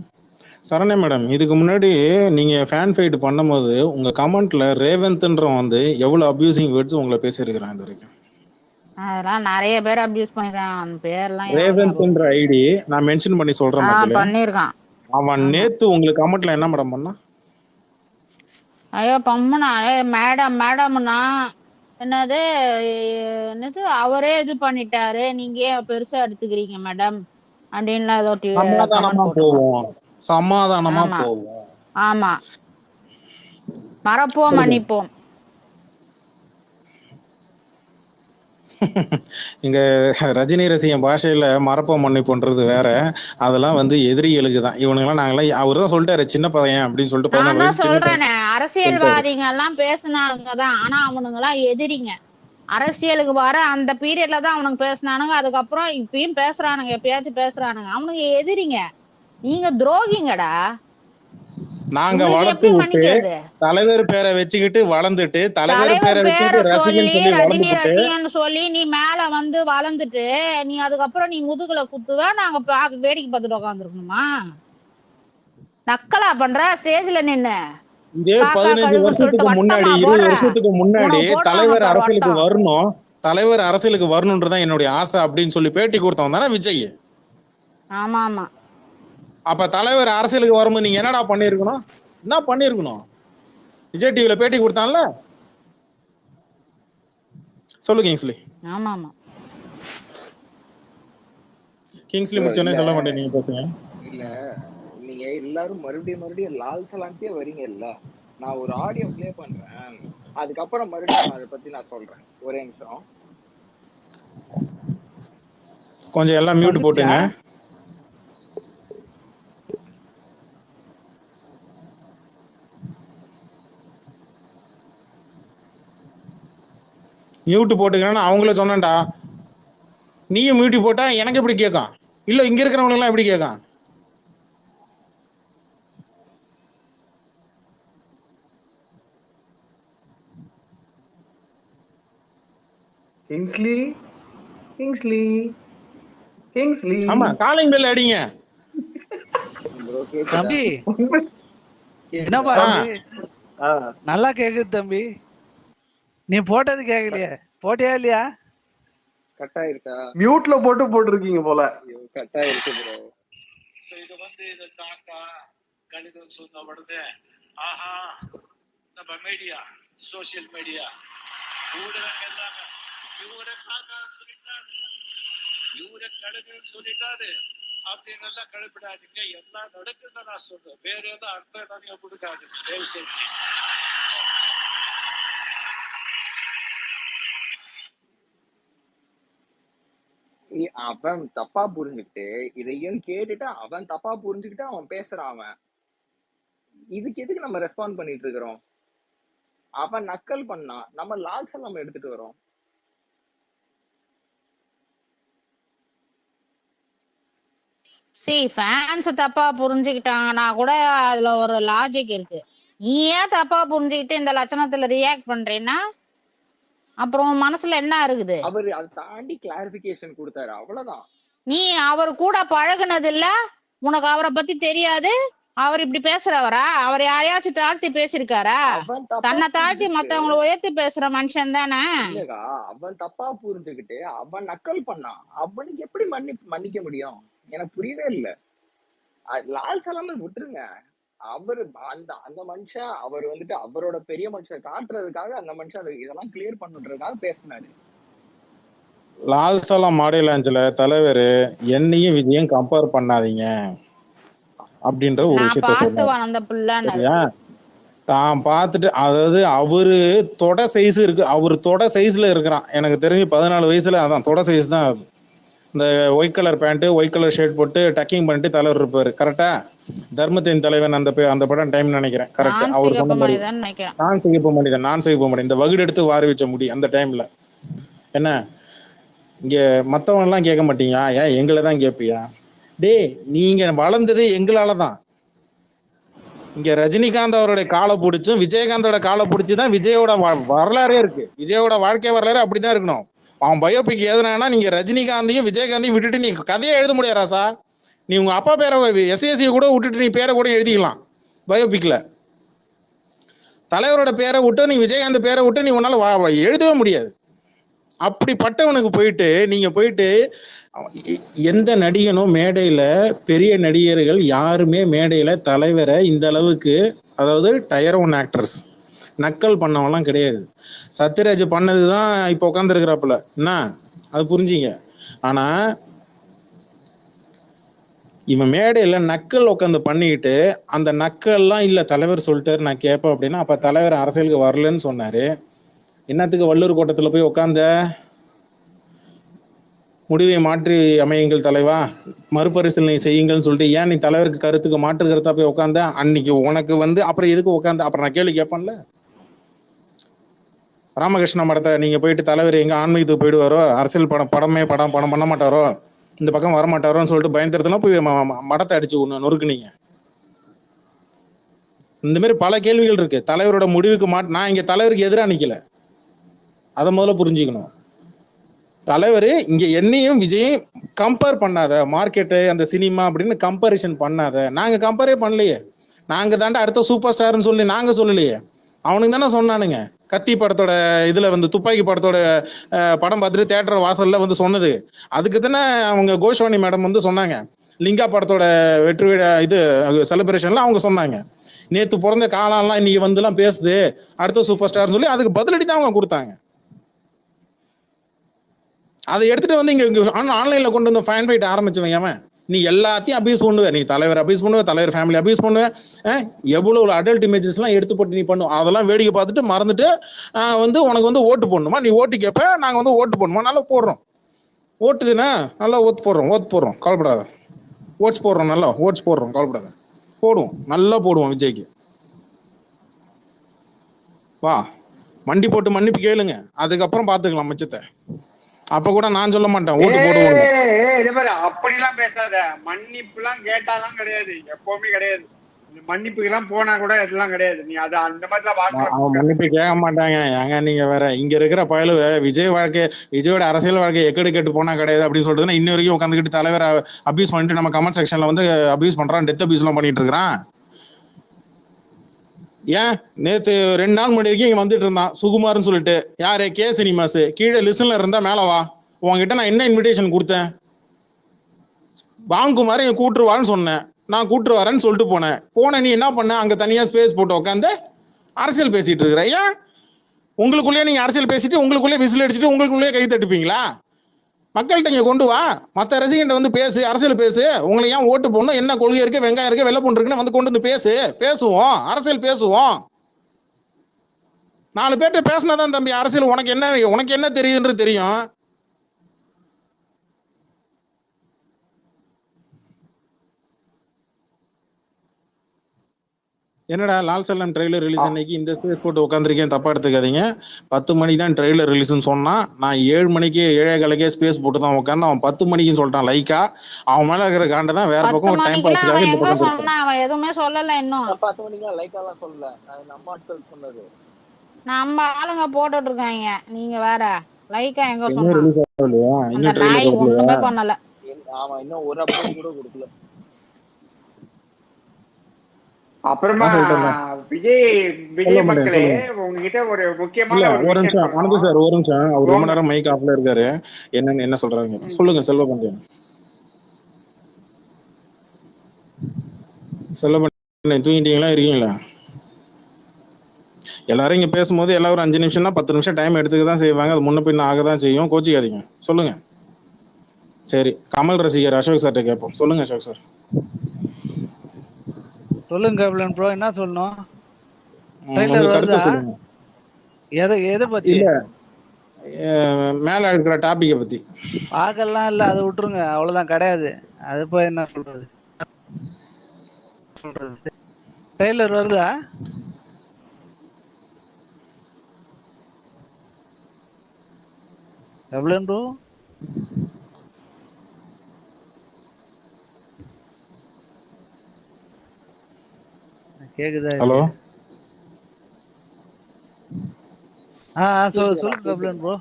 Speaker 1: சரண்யா மேடம், இதுக்கு முன்னாடி நீங்க ஃபேன் ஃபைட் பண்ணும்போது உங்க கமெண்ட்ல ரேவந்த்ன்றவன் வந்து எவ்வளவு அபியூசிங் வேர்ட்ஸ் உங்களை பேசியிருக்கிறான் இது வரைக்கும்.
Speaker 2: அதெல்லாம் நிறைய பேர் அபியூஸ் பண்ணிருக்கான். அந்த பேர்லாம்
Speaker 1: ரேவந்த்ன்ற ஐடி நான் மென்ஷன் பண்ணி சொல்றேன் மக்களே,
Speaker 2: பண்ணிருக்கான்.
Speaker 1: அவன் நேத்து உங்களுக்கு கமெண்ட்ல என்ன மேடம் பண்ணா?
Speaker 2: ஐயோ பம்முனா மேடம்னா என்னது அவரே இது பண்ணிட்டாரு, நீங்க ஏன் பெருசா எடுத்துக்கிறீங்க மேடம் அப்படின்லாம் ஏதோ
Speaker 1: சமாதானமா
Speaker 2: கமெண்ட் போட்டிருக்கான்.
Speaker 1: போவோம், சமாதானமா
Speaker 2: ஆமா
Speaker 1: போவோம்.
Speaker 2: ஆமா, மறப்போம்
Speaker 1: சொல்லுங்க.
Speaker 2: மன்னிப்போம்.
Speaker 1: இங்க ரஜினி ரசிகன் பாஷையில மறப்போம் மன்னிப்புன்றது வேற. அதெல்லாம் வந்து எதிரிகளுக்கு தான். இவனுங்கெல்லாம் நாங்களாம் அவர் தான் சொல்லிட்டாரு சின்ன பையன் அப்படின்னு சொல்லிட்டு, 14
Speaker 2: நான் தான்
Speaker 1: வயசு சின்ன பையன்
Speaker 2: சொல்றேனே,
Speaker 1: சொல்லிட்டாரு.
Speaker 2: அரசியல்வாதிங்க எல்லாம் பேசினானுங்க தான், ஆனா அவனுங்க எல்லாம் எதிரிங்க. அரசியலுக்கு வர அந்த பீரியட்ல தான் அவனுங்க பேசினானுங்க, அதுக்கப்புறம் இப்பயும் பேசுறானுங்க, எப்பயாச்சும் பேசுறானுங்க. அவனுங்க எதிரிங்க, நீங்க துரோகிங்கடா.
Speaker 1: நாங்க
Speaker 2: உங்களுக்கு
Speaker 1: வளர்த்து
Speaker 2: எப்படி
Speaker 1: விட்டு
Speaker 2: மன்னிக்கிறது?
Speaker 1: தலைவர் பேரை வச்சுக்கிட்டு வளர்ந்துட்டு, தலைவர்
Speaker 2: தலைவர்
Speaker 1: பேரை
Speaker 2: பேரை
Speaker 1: வச்சுக்கிட்டு ரசிகன்
Speaker 2: சொல்லி
Speaker 1: சொல்லி
Speaker 2: ரஜினி
Speaker 1: வளர்ந்துட்டு,
Speaker 2: ரசிகன்னு சொல்லி நீ மேல வந்து வளர்ந்துட்டு, நீ அதுக்கப்புறம் நீ முதுகுல குத்துவ, நாங்க வேடிக்கை பார்த்துட்டு உட்காந்துருக்கணுமா? நக்கலா பண்ற ஸ்டேஜ்ல நின்னு
Speaker 1: இதே
Speaker 2: காக்கா
Speaker 1: 15
Speaker 2: கழுகுன்னு சொல்லிட்டு
Speaker 1: வருஷத்துக்கு முன்னாடி,
Speaker 2: வட்டமா
Speaker 1: 20
Speaker 2: போடுற.
Speaker 1: வருஷத்துக்கு முன்னாடி
Speaker 2: உனக்கு போடுறாங்க
Speaker 1: தலைவர்
Speaker 2: பாரு
Speaker 1: அரசியலுக்கு
Speaker 2: வட்டம்.
Speaker 1: வரணும், தலைவர் அரசியலுக்கு வரணுன்றதான் என்னுடைய ஆசை அப்படின்னு சொல்லி பேட்டி கொடுத்தவன் தானே விஜய்.
Speaker 2: ஆமா ஆமா,
Speaker 1: அப்ப தலைவர் அரசியலுக்கு வரும்போது நீங்க என்னடா பண்ணிருக்கணும்? என்ன பண்ணிருக்கணும்? விஜய் டிவில பேட்டி கொடுத்தான்ல, சொல்லு கிங்ஸ்லி.
Speaker 2: ஆமா ஆமா.
Speaker 1: கிங்ஸ்லி
Speaker 4: ப்ரோ
Speaker 1: முடிச்சோன்னே
Speaker 4: இல்ல
Speaker 1: சொல்ல மாட்டேன், நீங்க பேசுங்க.
Speaker 4: இல்ல நீங்க எல்லாரும் மறுபடியும் லால் சலாம்க்கே வரீங்க இல்ல. நான் ஒரு ஆடியோ ப்ளே பண்றேன், அதுக்கப்புறம் மறுபடியும் அதை பத்தி நான் சொல்றேன். ஒரே நிமிஷம்.
Speaker 1: கொஞ்சம் எல்லாம் மியூட்
Speaker 3: வந்துச்சா?
Speaker 1: போட்டுங்க. மியூட் போட்டுக்கன்னு அவங்கள சொன்னேன்டா. நீயும் மியூட் போட்டா எனக்கு எப்படி கேட்கும்? இல்ல இங்க இருக்கிறவங்க எல்லாம் எப்படி கேட்கும்?
Speaker 10: Kingsley Kingsley Kingsley.
Speaker 1: ஆமா, காலிங் பெல் அடிங்க.
Speaker 4: ப்ரோ கேக்குதா?
Speaker 3: தம்பி என்னப்பா
Speaker 4: கேக்குதா?
Speaker 3: தம்பி? நல்லா கேக்குது தம்பி. நீ போட்டது கேக்கலையே, போட்டியா இல்லையா?
Speaker 4: கட் ஆயிருச்சா?
Speaker 10: மியூட்ல போட்டிருக்கீங்க போல.
Speaker 4: கட் ஆயிருச்சு ப்ரோ.
Speaker 11: இது வந்து இது காக்கா கழுகுன்னு சொல்லப்படுது. ஆஹா, நம்ம மீடியா, சோசியல் மீடியா ஊடகங்கள் எல்லாமே இவரை காக்கான்னு சொல்லிட்டாரு, இவரை கழுகுன்னு சொல்லிட்டாரு அப்படின்னு எல்லாம் கழிப்பிடாதீங்க. எல்லாம் நடக்குதுன்னு நான் சொல்றேன். வேற எதுவும் அர்த்தம் எல்லாத்தையும் கொடுக்காதீங்க தயவு செஞ்சு.
Speaker 4: அவன் தப்பா புரிஞ்சுக்கிட்டு இதையும் கேட்டுட்டு அவன் தப்பா புரிஞ்சுக்கிட்டு அவன் பேசுறான். அவன் இதுக்கு எதுக்கு நம்ம ரெஸ்பாண்ட் பண்ணிட்டு இருக்கிறோம்? அவன் நக்கல் பண்ணா, நம்ம லால் சலாம் எடுத்துட்டு வரோம்.
Speaker 2: ஃபேன்ஸ் தப்பா புரிஞ்சுக்கிட்டாங்கன்னா கூட அதுல ஒரு லாஜிக் இருக்கு. நீ ஏன் தப்பா புரிஞ்சுக்கிட்டு இந்த லட்சணத்துல ரியாக்ட் பண்றேன்னா அப்புறம் மனசுல என்ன இருக்குது?
Speaker 4: அவர் அதை தாண்டி கிளாரிபிகேஷன் கொடுத்தாரு, அவ்வளவுதான்.
Speaker 2: நீ அவர் கூட பழகுனது இல்ல, உனக்கு அவரை பத்தி தெரியாது. அவர் இப்படி பேசுறவரா? அவர் யாரையாச்சும் தாழ்த்தி பேசிருக்காரா? தன்னை தாழ்த்தி மத்தவங்களை உயர்த்தி பேசுற மனுஷன் தானே.
Speaker 4: இல்லக்கா, அவன் தப்பா புரிஞ்சுக்கிட்டு அவன் நக்கல் பண்ணான். அவனுக்கு எப்படி மன்னிக்க முடியும்? எனக்கு புரியவே இல்லை. லால் சலாமை விட்டுருங்க. அவரு அந்த மனுஷன் அவர் வந்துட்டு அவரோட பெரிய மனுஷன் காட்டுறதுக்காக அந்த மனுஷன் இதெல்லாம் கிளியர் பண்ணுறதுக்காக பேசினாரு.
Speaker 1: லால் சலாம் ஆடியோ லான்ச்ல தலைவர் என்னையும் விஜயும் கம்பேர் பண்ணாதீங்க அப்படின்ற ஒரு விஷயத்த சொன்னார். தான் பார்த்துட்டு, அதாவது அவரு தொட சைஸ் இருக்கு, அவரு தொட சைஸ்ல இருக்கிறான். எனக்கு தெரிஞ்சு 14 வயசுல அதான் தொட சைஸ் தான். இந்த white colour pant, white colour shirt போட்டு டக்கிங் பண்ணிட்டு தலைவர் இருப்பாரு. கரெக்டா? தர்மத்தின் தலைவன் அந்த படம் டைம் நினைக்கிறேன். கரெக்ட். அவர் சொன்ன மாதிரி நான் சிகப்பு மனிதன் இந்த வகுடு எடுத்து வாரி வச்ச முடி அந்த டைம்ல. என்ன இங்க மத்தவன் எல்லாம் கேட்க மாட்டீங்க, ஏன் எங்களை தான் கேட்பியா? டே, நீங்க வளர்ந்ததே எங்களாலதான். இங்க ரஜினிகாந்த் அவருடைய காலை பிடிச்சும் விஜயகாந்தோட காலை பிடிச்சுதான் விஜயோட வரலாறே இருக்கு. விஜயோட வாழ்க்கை வரலாறு அப்படிதான் இருக்கணும். அவன் பயோபிக் எதுனா நீங்க ரஜினிகாந்தையும் விஜயகாந்தையும் விட்டுட்டு நீ கதையை எழுத முடியாதா சார்? நீ உங்க அப்பா பேரை எஸ்எஸ்சி கூட விட்டுட்டு நீ பேரை கூட எழுதிக்கலாம் பயோபிக்ல. தலைவரோட பேரை விட்டு நீ விஜயகாந்த் பேரை விட்டு நீ உன்னால எழுதவே முடியாது. அப்படிப்பட்டவனுக்கு போயிட்டு நீங்க போயிட்டு எந்த நடிகனும் மேடையில, பெரிய நடிகர்கள் யாருமே மேடையில தலைவரை இந்த அளவுக்கு, அதாவது டயர் 1 ஆக்டர்ஸ் நக்கல் பண்ணவெல்லாம் கிடையாது. சத்யராஜ் பண்ணதுதான் இப்போ உட்காந்துருக்கிறாப்புல என்ன, அது புரிஞ்சுங்க. ஆனா இவன் மேடையில நக்கல் உட்காந்து பண்ணிக்கிட்டு அந்த நக்கல்லாம் இல்ல தலைவர் சொல்லிட்டாரு நான் கேட்பேன் அப்படின்னா, அப்ப தலைவர் அரசியலுக்கு வரலன்னு சொன்னாரு. என்னத்துக்கு வள்ளூர் கோட்டத்துல போய் உட்காந்த? முடிவை மாற்றி அமையுங்கள் தலைவா, மறுபரிசீலனை செய்யுங்கள்னு சொல்லிட்டு ஏன் நீ தலைவருக்கு கருத்துக்கு மாற்று கருத்தா போய் உட்காந்த? அன்னைக்கு உனக்கு அப்புறம் எதுக்கு உட்காந்த? அப்புறம் நான் கேள்வி கேட்பேன்ல. ராமகிருஷ்ண மடத்தை நீங்க போயிட்டு தலைவர் எங்க ஆன்மீகத்துக்கு போயிடுவாரோ, அரசியல் படம் பண்ண மாட்டாரோ, இந்த பக்கம் வர மாட்டாரோன்னு சொல்லிட்டு பயந்துறதுலாம் போய் மடத்தை அடிச்சு ஒன்று நொறுக்குனீங்க. இந்த மாதிரி பல கேள்விகள் இருக்கு. தலைவரோட முடிவுக்கு நான் இங்க தலைவருக்கு எதிராக நிக்கல, அதை முதல்ல புரிஞ்சுக்கணும். தலைவர் இங்க என்னையும் விஜயும் கம்பேர் பண்ணாத, மார்க்கெட்டு அந்த சினிமா அப்படின்னு கம்பேரிஷன் பண்ணாத. நாங்க கம்பேரே பண்ணலையே. நாங்க தாண்டா அடுத்த சூப்பர் ஸ்டார்னு சொல்லி நாங்க சொல்லலையே, அவனுக்கு தானே சொன்னானுங்க. கத்தி படத்தோட இதுல துப்பாக்கி படத்தோட படம் பார்த்துட்டு தியேட்டர் வாசல்ல சொன்னது. அதுக்கு தானே அவங்க கோஸ்வானி மேடம் சொன்னாங்க. லிங்கா படத்தோட வெற்றி விழா இது செலிப்ரேஷன்ல அவங்க சொன்னாங்க, நேத்து பிறந்த காலம்லாம் இன்னைக்கு பேசுது அடுத்த சூப்பர் ஸ்டார்னு சொல்லி. அதுக்கு பதிலடி தான் அவங்க கொடுத்தாங்க. அதை எடுத்துட்டு இங்க ஆன்லைன்ல கொண்டு ஃபேன் ஃபைட் ஆரம்பிச்சுவங்க. அவன் நீ எல்லாத்தையும் அபியூஸ் பண்ணுவ, நீ தலைவர் அபியூஸ் பண்ணுவ, தலைவர் ஃபேமிலி அபியூஸ் பண்ணுவ, எவ்வளவு அடல்ட் இமேஜஸ் எல்லாம் எடுத்து போட்டு நீ பண்ணுவோம். அதெல்லாம் வேடிக்கை பார்த்துட்டு மறந்துட்டு உனக்கு ஓட்டு போடணுமா, நீ ஓட்டு கேட்ப, நாங்க ஓட்டு போடணுமா, நல்லா போடுறோம். ஓட்டுதுன்னா நல்லா ஓட்டு போடுறோம் கவலைப்படாத. ஓட்ஸ் போடுறோம், நல்லா ஓட்ஸ் போடுறோம் கவலைப்படாத. போடுவோம், நல்லா போடுவோம் விஜய்க்கு. வா மண்டி போட்டு மன்னிப்பு கேளுங்க, அதுக்கப்புறம் பாத்துக்கலாம் மிச்சத்தை. அப்ப கூட நான் சொல்ல மாட்டேன் ஓட்டு போடுவோம்.
Speaker 9: அப்படிலாம் பேசாத. மன்னிப்பு எல்லாம் கேட்டாலாம் கிடையாது, எப்பவுமே கிடையாது. மன்னிப்புக்கு எல்லாம் போனா கூட இதெல்லாம் கிடையாது. நீ அது அந்த மாதிரி
Speaker 1: மன்னிப்பு கேட்க மாட்டாங்க. ஏங்க நீங்க வேற, இங்க இருக்கிற பயலு விஜயோட அரசியல் வாழ்க்கை எக்கடு கெட்டு போனா கிடையாது அப்படின்னு சொல்லிட்டு இன்ன வரைக்கும் உட்காந்துக்கிட்டு தலைவர் அபியூஸ் பண்ணிட்டு நம்ம கமெண்ட் செக்ஷன்ல அபியூஸ் பண்றான், டெத் அபியூஸ் எல்லாம் பண்ணிட்டு இருக்கிறான். ஏன் நேத்து 2 நாள் முன்னாடி வரைக்கும் இங்க வந்துட்டு இருந்தான் சுகுமார்னு சொல்லிட்டு. யாரு? K cinemas. கீழே லிஸ்ட்ல இருந்தா மேல வா, உங்ககிட்ட நான் என்ன இன்விடேஷன் கொடுத்தேன்? வாங்குமாறு என் கூட்டுருவான்னு சொன்னேன், நான் கூட்டு வரேன்னு சொல்லிட்டு போனேன். நீ என்ன பண்ண? அங்க தனியா ஸ்பேஸ் போட்டு உட்காந்து அரசியல் பேசிட்டு இருக்கிற. ஏன் உங்களுக்குள்ளேயே நீங்க அரசியல் பேசிட்டு உங்களுக்குள்ளே விசில் அடிச்சுட்டு உங்களுக்குள்ளேயே கை தட்டுப்பீங்களா? மக்கள்கிட்ட இங்க கொண்டு வா, மற்ற ரசிகண்ட பேசு, அரசியல் பேசு. உங்களை ஏன் ஓட்டு போடணும், என்ன கொள்கை இருக்கு, வெங்காயம் இருக்கு, வெள்ளை பூண்டு இருக்குன்னு கொண்டு பேசுவோம், அரசியல் பேசுவோம். 4 பேர்ட்ட பேசினாதான் தம்பி அரசியல் உனக்கு என்ன தெரியுதுன்றது தெரியும். என்னடா லால் சலம் ட்ரெய்லர் ரிலீஸ் அன்னைக்கு இந்த ஸ்பேஸ் போட்டு உட்காந்துருக்கேன், தப்பா எடுத்துக்காதீங்க. 10 மணிக்கு தான் ட்ரெய்லர் ரிலீஸ்னு சொன்னா, நான் 7 மணிக்கு 7:15 ஸ்பேஸ் போட்டு தான் உட்காந்து. அவன் 10 மணிக்கு சொல்லிட்டான் லைக்கா. அவன் மேல இருக்கிற காண்ட தான் வேற பக்கம் ஒரு டைம் பாஸ்க்காக இந்த பக்கம்
Speaker 2: சொன்னா. அவன் எதுவுமே சொல்லல இன்னும்.
Speaker 4: 10 மணிக்கு லைக்காலாம் சொல்லல, அது நம்ம ஆட்கள் சொன்னது.
Speaker 2: நம்ம ஆளுங்க போட்டுட்டு இருக்காங்க, நீங்க வேற லைக்கா எங்க
Speaker 1: இன்னும்
Speaker 2: சொன்னா?
Speaker 1: ரிலீஸ் ஆகலையா? இன்னும் ட்ரெய்லர் வரலையா?
Speaker 2: ஒண்ணுமே பண்ணல.
Speaker 4: ஆமா, இன்னும் ஒரு அப்டேட் கூட கொடுக்கல.
Speaker 9: அப்புறமா விஜய் மக்களே, உங்ககிட்ட ஒரு முக்கியமான
Speaker 1: ஒரு நிமிஷம் அனந்த் சார், ஒரு நிமிஷம். அவர் ரொம்ப நேரம் மைக் ஆஃப்ல இருக்காரு. என்ன சொல்றாங்க சொல்லுங்க செல்வபாண்டியன். செல்வபாண்டியன் தூங்கிட்டீங்களா, இருக்கீங்களா? எல்லாரும் இங்க பேசும்போது எல்லாரும் 5 நிமிஷம்னா 10 நிமிஷம் டைம் எடுத்துக்க தான் செய்வாங்க. அது முன்ன பின்ன ஆக தான் செய்யும், கோச்சிக்காதீங்க. சொல்லுங்க. சரி, கமல் ரசிகர் அசோக் சார்ட்ட கேட்போம். சொல்லுங்க அசோக் சார்.
Speaker 3: சொல்லுங்க ப்ரோ, என்ன சொல்லணும்?
Speaker 1: கருத்து சொல்லுங்க.
Speaker 3: எதை பத்தி?
Speaker 1: இல்ல, மேல இருக்கிற டாபிக்கை பத்தி.
Speaker 3: பார்க்கலாம் இல்ல, அதை விட்டுருங்க, அவ்வளவுதான், கிடையாது. அது போய் என்ன சொல்றது? ட்ரெய்லர் வருதா? எவ்வளவு ப்ரோ? கேக்குதா?
Speaker 1: ஹலோ,
Speaker 3: சொல்லுங்க கபிலன் ப்ரோ.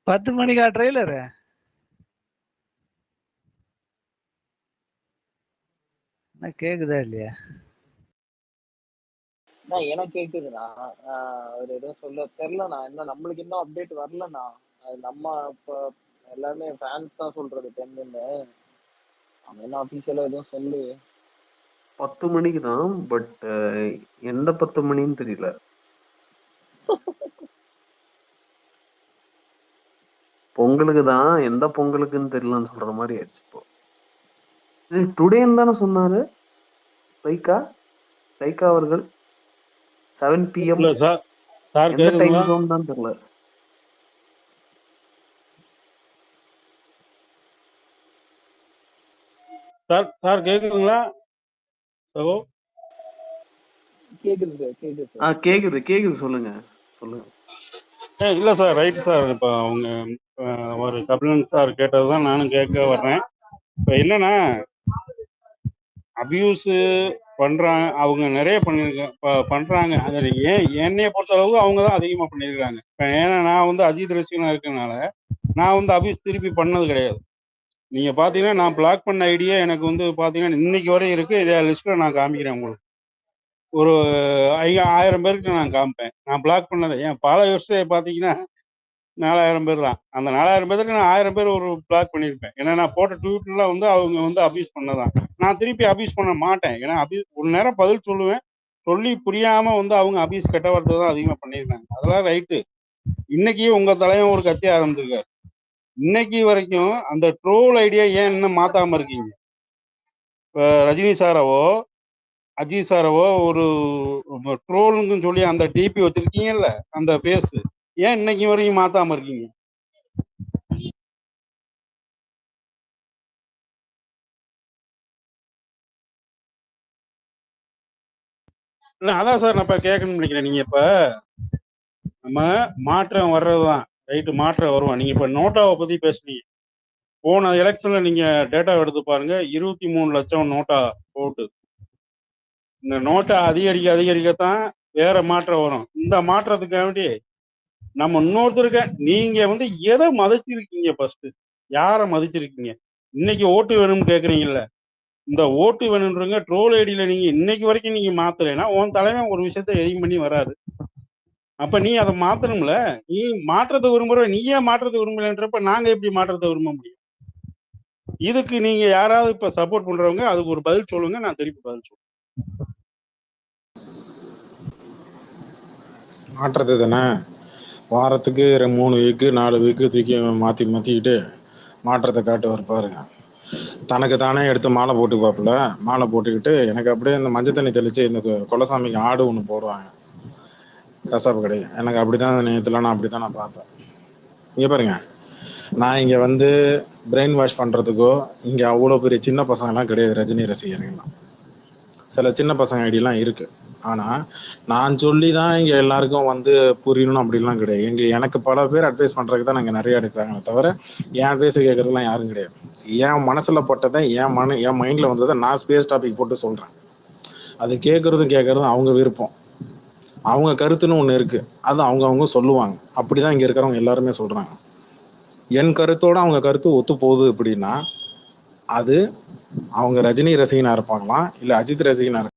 Speaker 3: 10 மணிக்கா ட்ரெய்லர்? கேக்குதா இல்லையா?
Speaker 4: எனக்கு கேக்குதுண்ணா. அவர் எதுவும் சொல்ல தெரியலண்ணா. என்ன நம்மளுக்கு இன்னும் அப்டேட் வரலண்ணா. அது நம்ம இப்போ எல்லாருமே ஃபேன்ஸ் தான் சொல்றது 10ன்னு. அவன் என்ன அஃபீஷியலா எதுவும் சொல்லு.
Speaker 10: 10 மணிக்கு தான். பட் எந்த 10 மணின்னு தெரியல. பொங்கலுக்கு தான், எந்த பொங்கலுக்குன்னு தெரியலன்னு சொல்ற மாதிரி ஆயிடுச்சு இப்போ. டுடேன்னு தானே சொன்னாரு லைக்கா அவர்கள் 7 PM.
Speaker 12: இல்ல சார் சார்
Speaker 10: எந்த டைம்
Speaker 12: கேக்குதுங்களா
Speaker 10: ஜோன் தான் தெரியல.
Speaker 12: சார் சார் கேக்குதுங்களா சகோ
Speaker 4: கேக்குது சார், கேக்குது சார்.
Speaker 10: கேக்குது சொல்லுங்க.
Speaker 12: இல்ல சார் ரைட் சார். இப்போ அவங்க ஒரு கபிலன் சார் கேட்டதுதான் நானும் கேட்க வர்றேன். இப்போ என்னன்னா அபியூஸ் பண்றாங்க, அவங்க நிறைய பண்றாங்க. அதில் என்னைய பொறுத்த அளவுக்கு அவங்க தான் அதிகமாக பண்ணியிருக்காங்க. இப்போ ஏன்னா நான் வந்து அஜித் ரசிகனா இருக்கனால நான் வந்து அபியூஸ் திருப்பி பண்ணது கிடையாது. நீங்க பாத்தீங்கன்னா நான் பிளாக் பண்ண ஐடியா எனக்கு வந்து பாத்தீங்கன்னா இன்னைக்கு வரையும் இருக்கு. இதே லிஸ்ட்ல நான் காமிக்கிறேன் உங்களுக்கு. ஒரு 1000 பேருக்கு நான் காமிப்பேன். நான் பிளாக் பண்ணதை ஏன் பல வருஷம் பாத்தீங்கன்னா 4000 பேர் தான். அந்த 4000 பேருக்கு நான் 1000 பேர் ஒரு பிளாக் பண்ணியிருப்பேன். ஏன்னா நான் போட்ட ட்வீட்லாம் வந்து அவங்க வந்து அபியூஸ் பண்ணதான். நான் திருப்பி அபியூஸ் பண்ண மாட்டேன். ஏன்னா ஒரு நேரம் பதில் சொல்லுவேன். சொல்லி புரியாம வந்து அவங்க அபியூஸ் கெட்ட வார்த்தை தான் அதிகமா பண்ணியிருக்காங்க. அதெல்லாம் ரைட்டு. இன்னைக்கு உங்க தலைவன் ஒரு கட்சி ஆரம்பிச்சிருக்காரு. இன்னைக்கு வரைக்கும் அந்த ட்ரோல் ஐடியா ஏன் இன்னும் மாத்தாம இருக்கீங்க? இப்போ ரஜினி சாரவோ அஜித் சாரவோ ஒரு ட்ரோலுன்னு சொல்லி அந்த டிபி வச்சிருக்கீங்கல்ல, அந்த பேஸ் ஏன் இன்னைக்கு வரைக்கும் மாத்தாம இருக்கீங்க? இல்ல அதான் சார் நான் இப்ப கேட்கணும்னு நினைக்கிறேன். நீங்க இப்ப நம்ம மாற்றம் வர்றதுதான் ரைட்டு, மாற்றம் வருவோம். நீங்க இப்ப நோட்டாவை பத்தி பேசுனீங்க. போன எலெக்ஷன்ல நீங்க டேட்டா எடுத்து பாருங்க, 23 லட்சம் நோட்டா போட்டு. இந்த நோட்டை அதிகரிக்கத்தான் வேற மாற்றம் வரும். இந்த மாற்றத்துக்கு வேண்டி நம்ம இன்னொருத்தருக்க நீங்க வந்து எதை மதிச்சிருக்கீங்க? ஃபர்ஸ்ட் யாரை மதிச்சிருக்கீங்க? இன்னைக்கு ஓட்டு வேணும்னு கேக்குறீங்கல்ல, இந்த ஓட்டு வேணும்ன்றங்க ட்ரோல் ஐடியில நீங்க இன்னைக்கு வரைக்கும் நீங்க மாத்தலைன்னா உன் தலைவன் ஒரு விஷயத்த எதையும் பண்ணி வராரு. அப்ப நீ அதை மாத்தணும்ல. நீ மாற்றத்தை விரும்புற, நீயே மாற்றத்தை விரும்பலன்றப்ப நாங்க எப்படி மாற்றத்தை விரும்ப முடியும்? இதுக்கு நீங்க யாராவது இப்ப சப்போர்ட் பண்றவங்க அதுக்கு ஒரு பதில் சொல்லுங்க, நான் திருப்பி பதில் சொல்றேன்.
Speaker 1: மாற்றத்தை தானே வாரத்துக்கு 3 வீக்கு 4 வீக்கு தூக்கி மாற்றிக்கிட்டு மாற்றத்தை காட்டுவார் பாருங்க. தனக்கு தானே எடுத்து மாலை போட்டுப்பாப்புல. மாலை போட்டுக்கிட்டு எனக்கு அப்படியே இந்த மஞ்சள் தண்ணி தெளித்து இந்த கொலசாமிக்கு ஆடு ஒன்று போடுவாங்க கசாப்பு கடை. எனக்கு அப்படி தான் அந்த நேரத்தில் நான் அப்படி தான் நான் பார்ப்பேன். இங்கே பாருங்க, நான் இங்கே வந்து பிரெயின் வாஷ் பண்ணுறதுக்கோ இங்கே அவ்வளோ பெரிய சின்ன பசங்கள்லாம் கிடையாது. ரஜினி ரசிகர்கள்லாம் சில சின்ன பசங்க ஐடியெலாம் இருக்குது. ஆனால் நான் சொல்லி தான் இங்கே எல்லாருக்கும் வந்து புரியணும் அப்படின்லாம் கிடையாது. எனக்கு பல பேர் அட்வைஸ் பண்ணுறதுக்கு தான் நாங்கள் நிறைய எடுக்கிறாங்களே தவிர என் அட்வைஸை கேட்குறதுலாம் யாரும் கிடையாது. என் மனசில் பட்டதை என் மைண்டில் வந்ததை நான் ஸ்பேஸ் டாபிக் போட்டு சொல்கிறேன். அது கேட்குறதும் அவங்க விருப்பம், அவங்க கருத்துன்னு ஒன்று இருக்குது. அது அவங்க சொல்லுவாங்க. அப்படி தான் இங்கே இருக்கிறவங்க எல்லாருமே சொல்கிறாங்க. என் கருத்தோடு அவங்க கருத்து ஒத்து போகுது அப்படின்னா அது அவங்க ரஜினி ரசிகனாக இருப்பாங்களாம், இல்லை அஜித் ரசிகனாக